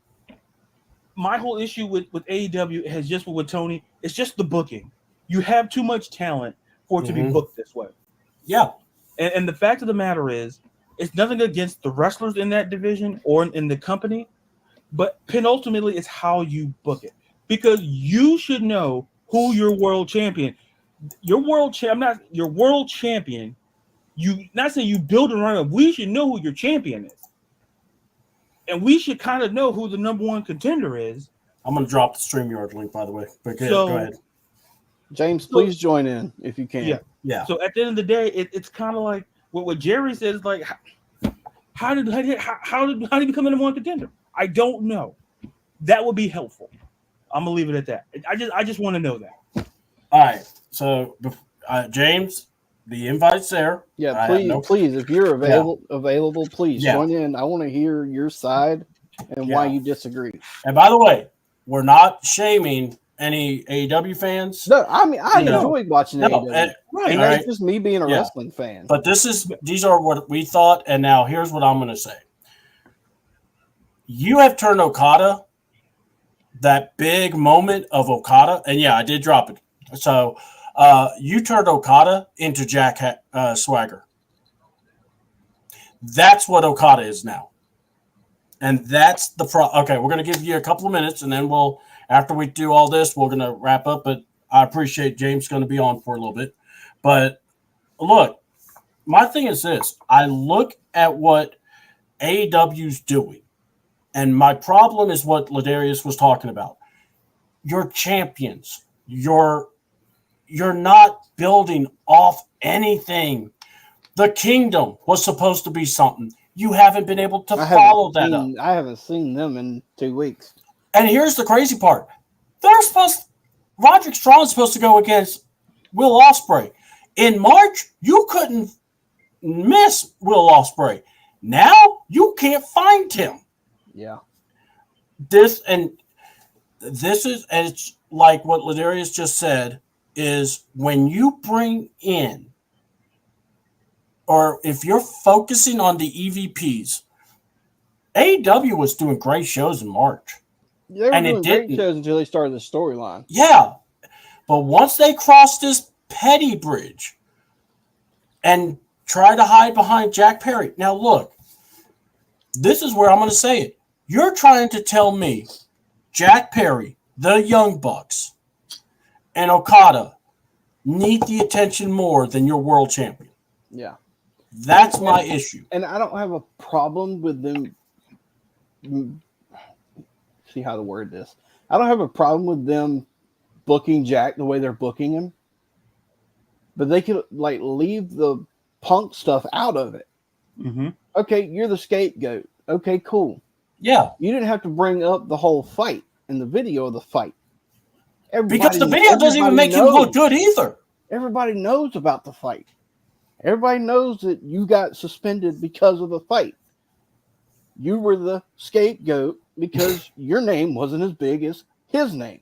my whole issue with AEW has just with Tony. It's just the booking. You have too much talent for it to be booked this way. Yeah. And the fact of the matter is, it's nothing against the wrestlers in that division or in the company, but penultimately, it's how you book it. Because you should know who your world champion. Your world champion. You not saying you build around him. We should know who your champion is. And we should kind of know who the number one contender is. I'm going to drop the StreamYard link, by the way. But go ahead. James, please join in if you can. Yeah. So at the end of the day, it's kind of like what Jerry says. Like, how did he become the number one contender? I don't know. That would be helpful. I'm gonna leave it at that. I just want to know that. All right. So, James, the invite's there. Yeah, please, if you're available, please join in. I want to hear your side and why you disagree. And by the way, we're not shaming any AEW fans. No, I mean I enjoy watching AEW. And that's just me being a wrestling fan. But these are what we thought, and now here's what I'm going to say. You have turned Okada, that big moment of Okada, and I did drop it. So you turned Okada into Jack Swagger. That's what Okada is now. And that's the okay, we're going to give you a couple of minutes, and then after we do all this, we're going to wrap up. But I appreciate James going to be on for a little bit. But look, my thing is this. I look at what AEW's doing, and my problem is what Ladarius was talking about. You're champions. You're not building off anything. The Kingdom was supposed to be something. You haven't been able to follow that up. I haven't seen them in 2 weeks. And here's the crazy part. Roderick Strong's supposed to go against Will Ospreay. In March, you couldn't miss Will Ospreay. Now, you can't find him. Yeah. This is, and it's like what Ladarius just said, is when you bring in, or if you're focusing on the EVPs, AEW was doing great shows in March. They were doing great shows until they started the storyline. Yeah. But once they crossed this petty bridge and try to hide behind Jack Perry. Now, look, this is where I'm going to say it. You're trying to tell me Jack Perry, the Young Bucks, and Okada need the attention more than your world champion. Yeah. That's my issue. And I don't have a problem with them. See how to word this. I don't have a problem with them booking Jack the way they're booking him. But they could leave the Punk stuff out of it. Mm-hmm. Okay, you're the scapegoat. Okay, cool. Yeah. You didn't have to bring up the whole fight in the video of the fight. Because the video doesn't even make him look good either. Everybody knows about the fight. Everybody knows that you got suspended because of the fight. You were the scapegoat because your name wasn't as big as his name.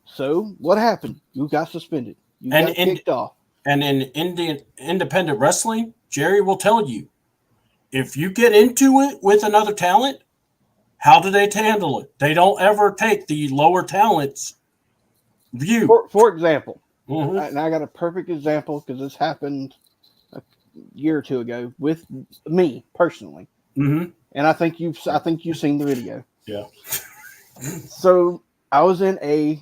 So what happened? You got suspended. You got kicked off. And in independent wrestling, Jerry will tell you, if you get into it with another talent, how do they handle it? They don't ever take the lower talent's view. For example, and I got a perfect example because this happened a year or two ago with me personally. Mm-hmm. And I think you've seen the video. Yeah. So I was in a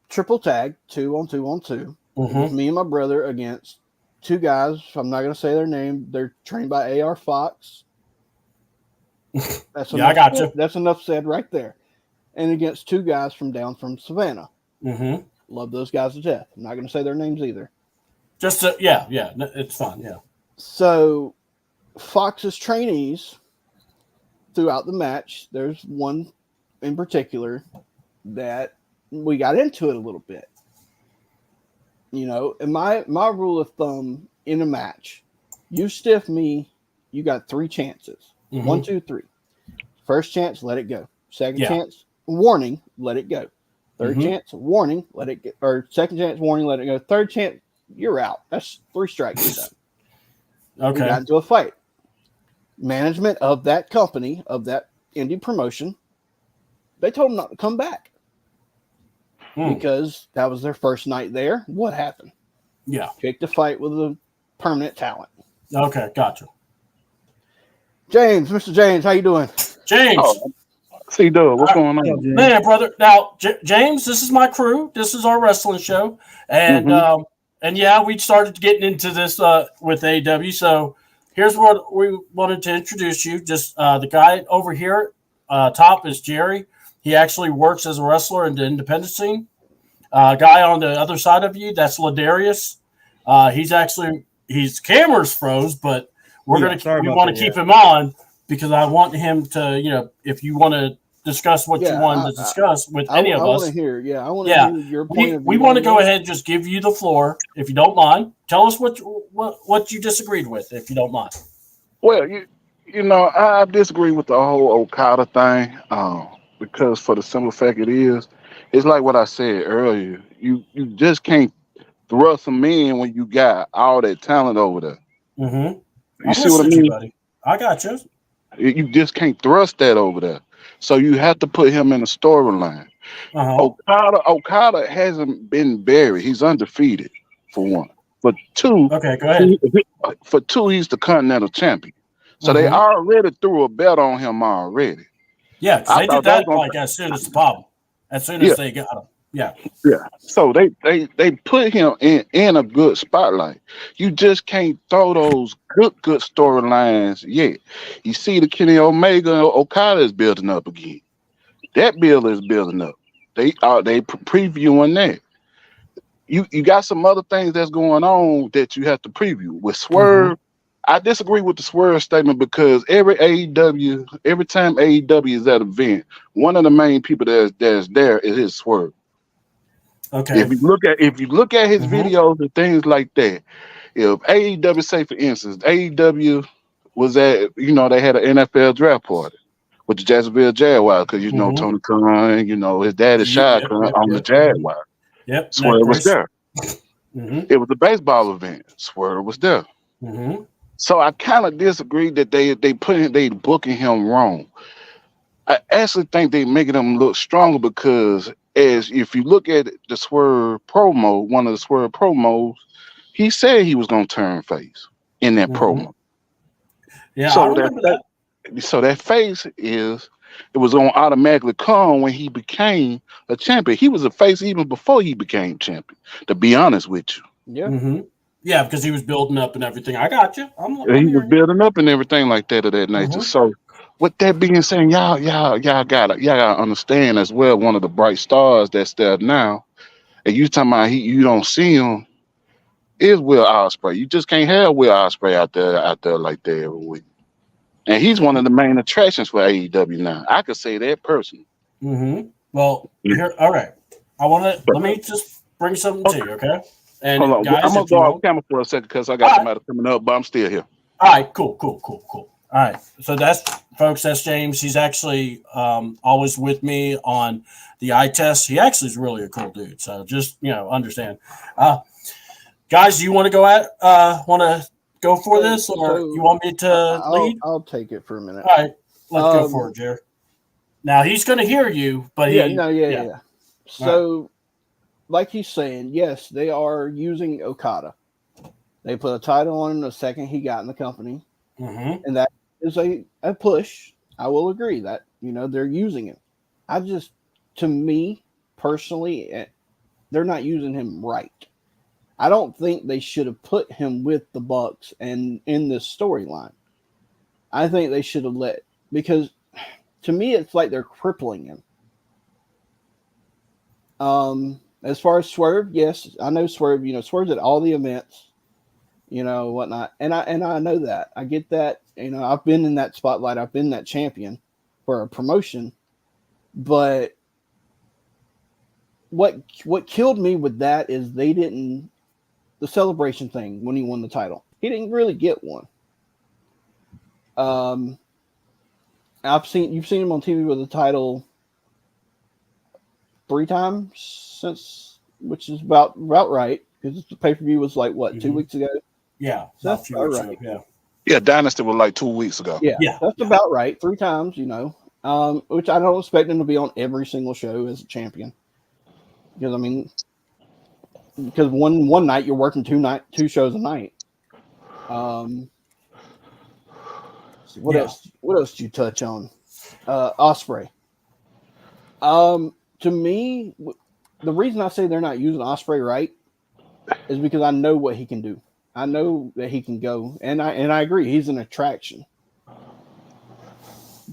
triple tag, 2-on-2-on-2. Mm-hmm. Me and my brother against two guys. I'm not going to say their name. They're trained by AR Fox. That's I got you. That's enough said right there. And against two guys from Savannah. Mm-hmm. Love those guys to death. I'm not going to say their names either. Just it's fun. Yeah. So Fox's trainees throughout the match, there's one in particular that we got into it a little bit. You know, and my rule of thumb in a match, you stiff me, you got 3 chances. Mm-hmm. 1, 2, 3. First chance, let it go. Second chance, warning, let it go. Third chance, warning, let it go. Or second chance, warning, let it go. Third chance, you're out. That's 3 strikes. Done. Okay. We got into a fight. Management of that company, of that indie promotion, they told him not to come back Hmm. because that was their first night there. What happened? Yeah. Picked a fight with a permanent talent. Okay, gotcha. James, Mr. James, how you doing? James, Oh, see, dude, what's going on? man, brother. Now, James, this is my crew. This is our wrestling show, and yeah, we started getting into this with AEW. So here's what we wanted to introduce you. Just the guy over here, top is Jerry. He actually works as a wrestler in the independent scene. Guy on the other side of you, that's Ladarius. His camera's froze, but we want to keep him on because I want him to, if you want to discuss what you wanted to discuss with any of us. I want to hear your point of view. We want to go ahead and just give you the floor, if you don't mind. Tell us what you disagreed with, if you don't mind. Well, I disagree with the whole Okada thing because for the simple fact it's like what I said earlier. You just can't thrust them in when you got all that talent over there. Mm-hmm. You see what I mean? buddy. I got you. You just can't thrust that over there. So you have to put him in a storyline. Okada hasn't been buried. He's undefeated, for one. For two, okay, go ahead. He's the Continental Champion. So they already threw a bet on him already. Yeah, because they did that as soon as the problem. As soon as they got him. Yeah. Yeah. So they put him in a good spotlight. You just can't throw those good storylines yet. You see the Kenny Omega Okada is building up again. That build is building up. They previewing that. You got some other things that's going on that you have to preview. With Swerve, I disagree with the Swerve statement because every time AEW is at an event, one of the main people that's there is his Swerve. Okay. If you look at his videos and things like that, if AEW, say for instance, AEW was at, they had an NFL draft party with the Jacksonville Jaguars because Tony Khan, his dad is Shia Khan on the Jaguars. Yep. Swerve was there. It was a baseball event. Swerve was there. So I kind of disagree that they booking him wrong. I actually think they making him look stronger because if you look at the Swerve promo, one of the Swerve promos, he said he was going to turn face in that promo. Yeah, so I remember that. So that face it was going to automatically come when he became a champion. He was a face even before he became champion, to be honest with you. Yeah. Yeah, because he was building up and everything. I got you. He was building up and everything like that of that nature. So with that being said, y'all gotta understand as well. One of the bright stars that's there now, and you talking about you don't see him, is Will Ospreay. You just can't have Will Ospreay out there like that every week. And he's one of the main attractions for AEW now. I could say that personally. Well, here, all right. Let me just bring something to you, okay? And hold on, guys, I'm gonna go off camera for a second because I got somebody coming up, but I'm still here. All right, cool. All right, so that's James. He's actually always with me on the eye test. He actually is really a cool dude. So just understand, guys. Do you want to go for this, or you want me to lead? I'll take it for a minute. All right, let's go for it, Jared. Now he's going to hear you, but yeah. So, like he's saying, yes, they are using Okada. They put a title on him the second he got in the company, and that is a push. I will agree that they're using him. To me personally, they're not using him right. I don't think they should have put him with the Bucks and in this storyline. I think they should have because to me it's like they're crippling him. As far as Swerve, yes, I know Swerve. Swerve's at all the events, whatnot, and I know that. I get that. I've been in that spotlight. I've been that champion for a promotion, but what killed me with that is the celebration thing when he won the title. He didn't really get one. You've seen him on TV with the title 3 times since, which is about right because the pay-per-view was like 2 weeks ago. Yeah, so that's about right. Yeah, Dynasty was like 2 weeks ago. Yeah, that's about right. 3 times, which I don't expect him to be on every single show as a champion. Because I mean, because one night you're working two shows a night. What else? What else did you touch on? Ospreay. To me, the reason I say they're not using Ospreay right is because I know what he can do. I know that he can go, and I agree. He's an attraction,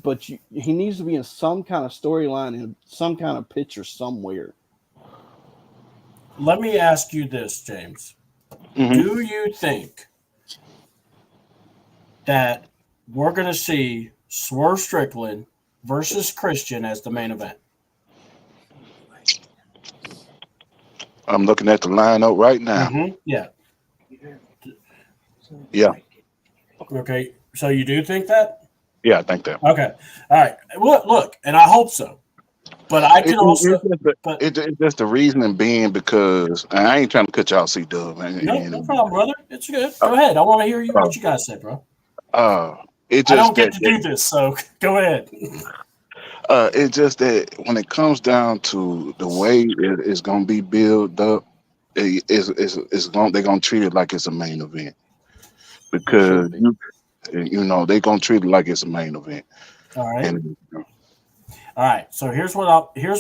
but he needs to be in some kind of storyline and some kind of picture somewhere. Let me ask you this, James. Mhm. Do you think that we're going to see Swerve Strickland versus Christian as the main event? I'm looking at the lineup right now. Yeah. Yeah. Okay. So you do think that? Yeah, I think that. Okay. All right. Look, and I hope so. But I can also. It's just the reasoning being because I ain't trying to cut y'all see, Dub. No problem, brother. It's good. Go ahead. I want to hear what you guys say, bro. It just I don't get to do this, so go ahead. It's just that when it comes down to the way it's gonna be built up, they're gonna treat it like it's a main event because you know they're gonna treat it like it's a main event. All right. And, All right. So here's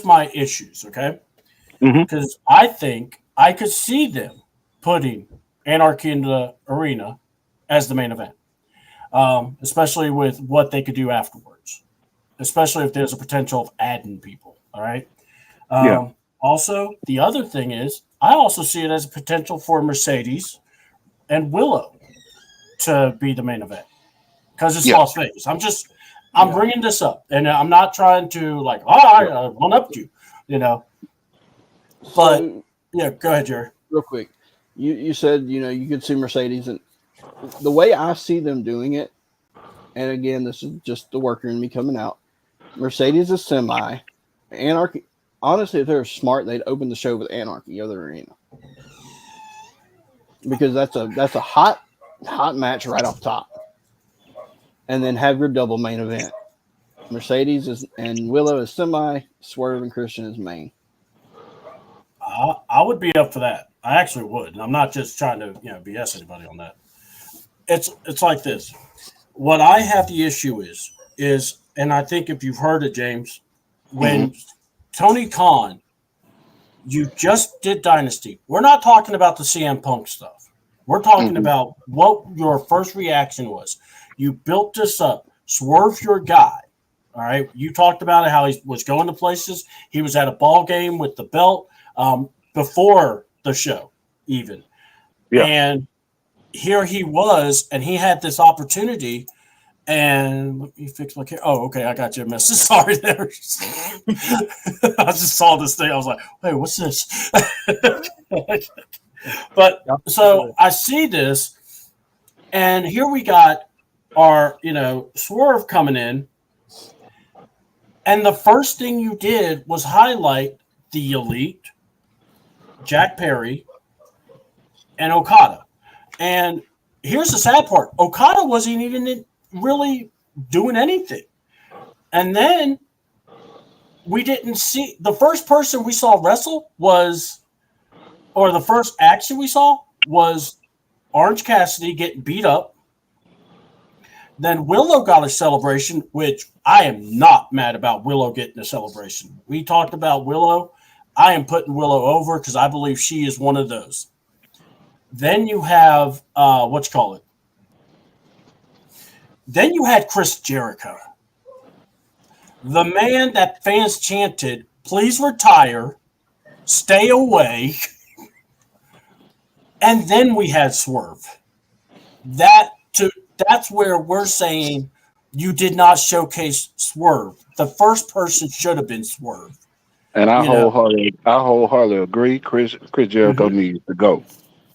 my issues, okay? Mhm. Because I think I could see them putting Anarchy in the Arena as the main event, especially with what they could do afterwards, especially if there's a potential of adding people. All right. Yeah. Also, the other thing is, I also see it as a potential for Mercedes and Willow to be the main event because it's Las Vegas. I'm bringing this up, and I'm not trying to I one up you, you know. But yeah, go ahead, Jerry. Real quick, you said you could see Mercedes, and the way I see them doing it, and again, this is just the worker in me coming out. Mercedes is semi, Anarchy. Honestly, if they were smart, they'd open the show with Anarchy of the Arena because that's a hot match right off top, and then have your double main event. Mercedes and Willow is semi, Swerve and Christian is main. I would be up for that. I actually would. And I'm not just trying to BS anybody on that. It's like this. What I have the issue is, and I think if you've heard it, James, when Tony Khan, you just did Dynasty. We're not talking about the CM Punk stuff. We're talking about what your first reaction was. You built this up. Swerve your guy. All right. You talked about how he was going to places. He was at a ball game with the belt before the show, even. Yeah. And here he was, and he had this opportunity. And let me fix my camera. Oh, okay. I got your message. Sorry there. I just saw this thing. I was like, hey, what's this? But so I see this, and here we got our, Swerve coming in. And the first thing you did was highlight the Elite, Jack Perry, and Okada. And here's the sad part. Okada wasn't even really doing anything. And then we didn't see – the first person we saw wrestle was – or the first action we saw was Orange Cassidy getting beat up. Then Willow got a celebration, which I am not mad about Willow getting a celebration. We talked about Willow. I am putting Willow over because I believe she is one of those. Then you have Then you had Chris Jericho. The man that fans chanted, please retire, stay away. And then we had Swerve. That's where we're saying you did not showcase Swerve. The first person should have been Swerve. And I wholeheartedly agree. Chris Jericho needs to go.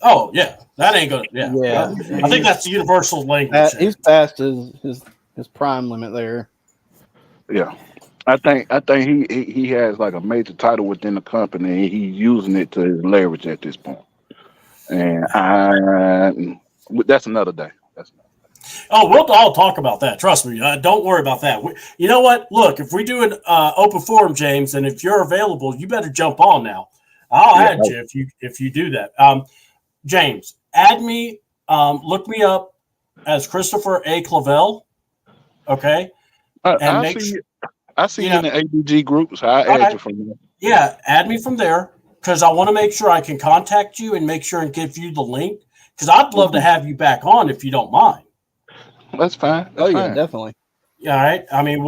Oh yeah, that ain't gonna. Yeah. I think that's the universal language. He's past his prime limit there. Yeah, I think he has like a major title within the company, and he's using it to his leverage at this point. And that's another day. Oh, we'll all talk about that. Trust me. Don't worry about that. You know what? Look, if we do an open forum, James, and if you're available, you better jump on now. I'll add you if you do that. James, add me. Look me up as Christopher A. Clavel. Okay, and I see you in the ABG group, so I add you from there. Yeah, add me from there because I want to make sure I can contact you and make sure and give you the link because I'd love to have you back on if you don't mind. That's fine. That's fine. Definitely. Yeah, all right. I mean,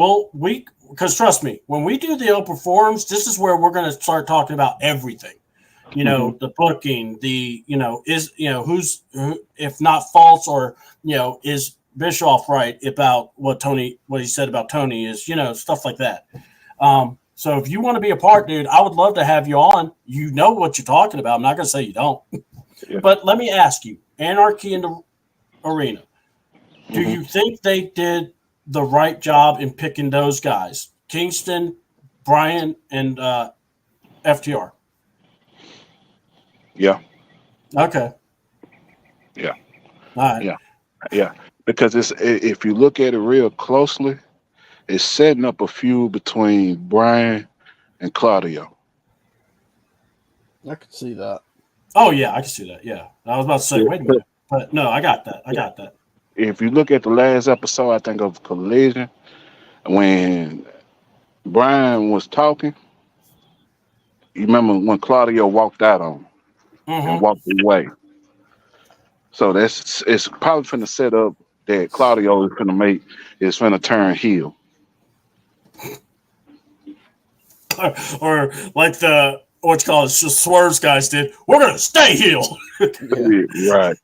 because trust me, when we do the open forums, this is where we're going to start talking about everything. You know, the booking, who's if not false or is Bischoff right about what he said about Tony is stuff like that. So if you want to be a part, dude, I would love to have you on. You know what you're talking about. I'm not going to say you don't, but let me ask you: Anarchy in the Arena. Do you think they did the right job in picking those guys, Kingston, Bryan, and FTR? Yeah. Okay. Yeah. All right. Yeah. Because if you look at it real closely, it's setting up a feud between Bryan and Claudio. I could see that. Oh yeah, I can see that. Yeah, I was about to say, wait a minute, but no, I got that. I got that. If you look at the last episode, I think of Collision, when Bryan was talking, you remember when Claudio walked out on him and walked away. So it's probably finna set up that Claudio is finna turn heel. Or like the Swerve's guys did. We're gonna stay heel. Right.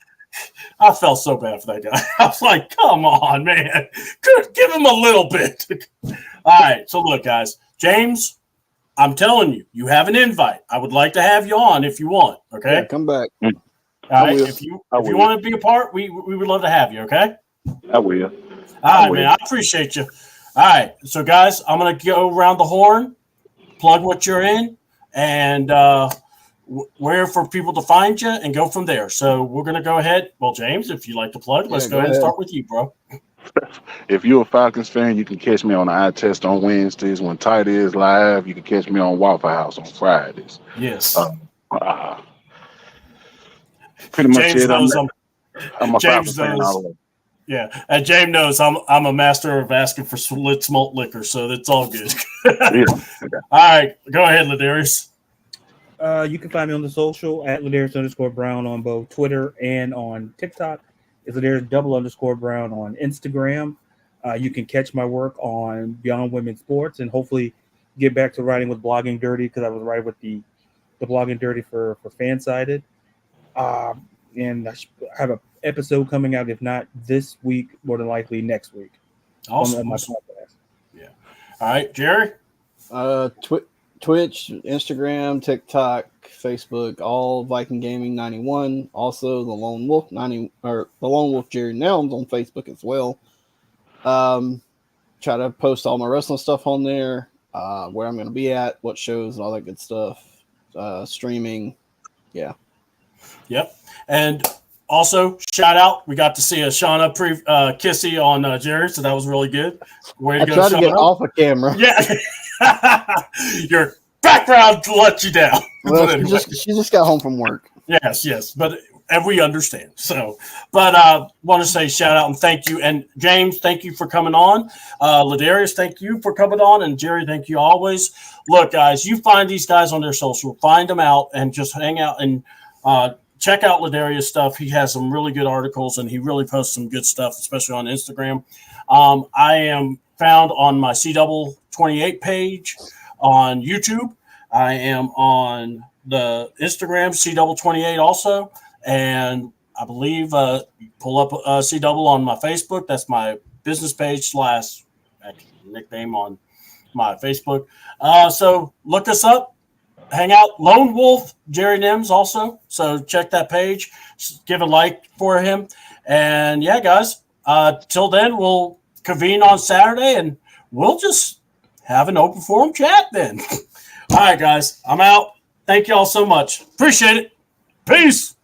I felt so bad for that guy. I was like, come on, man. Give him a little bit. All right. So look, guys, James, I'm telling you, you have an invite. I would like to have you on if you want. Okay. Yeah, come back. All right. If you want to be a part, we would love to have you. Okay. I will. All right, man. I appreciate you. All right. So guys, I'm gonna go around the horn, plug what you're in, and where for people to find you and go from there. So we're going to go ahead. Well, James, if you like to plug, let's go ahead and start with you, bro. If you're a Falcons fan, you can catch me on the Eye Test on Wednesdays. When Tight is live, you can catch me on Waffle House on Fridays. Yes. Pretty much James it. knows I'm a Falcons fan all the way. Yeah, and James knows I'm a master of asking for lit malt liquor, so that's all good. Yeah. All right, go ahead, Ladarius. You can find me on the social at Ladarius_Brown on both Twitter and on TikTok. It's Ladarius_Brown on Instagram. You can catch my work on Beyond Women's Sports and hopefully get back to writing with Blogging Dirty because I was writing with the Blogging Dirty for Fansided. And I have an episode coming out, if not this week, more than likely next week. Awesome. On my podcast. Yeah. All right, Jerry? Twitch, Instagram, TikTok, Facebook, all Viking Gaming 91. Also, the Lone Wolf the Lone Wolf Jerry Nelms on Facebook as well. Try to post all my wrestling stuff on there, where I'm going to be at, what shows, and all that good stuff. Streaming, yeah. Yep. And also, shout out, we got to see a Shauna Kissy on Jerry, so that was really good. Way to go, tried to get Shauna. off of camera. Yeah. Your background let you down. Well, anyway. she just got home from work. Yes. And we understand. So, but want to say shout out and thank you. And James, thank you for coming on. Ladarius, thank you for coming on. And Jerry, thank you always. Look, guys, you find these guys on their social, find them out and just hang out and check out Ladarius' stuff. He has some really good articles and he really posts some good stuff, especially on Instagram. I am found on my C28 page on YouTube. I am on the Instagram C28 also. And I believe pull up C Double on my Facebook. That's my business page / nickname on my Facebook. So look us up, hang out. Lone Wolf Jerry Nims also. So check that page, give a like for him, and yeah, guys. Till then, we'll convene on Saturday, and we'll just have an open forum chat then. All right, guys, I'm out. Thank you all so much. Appreciate it. Peace.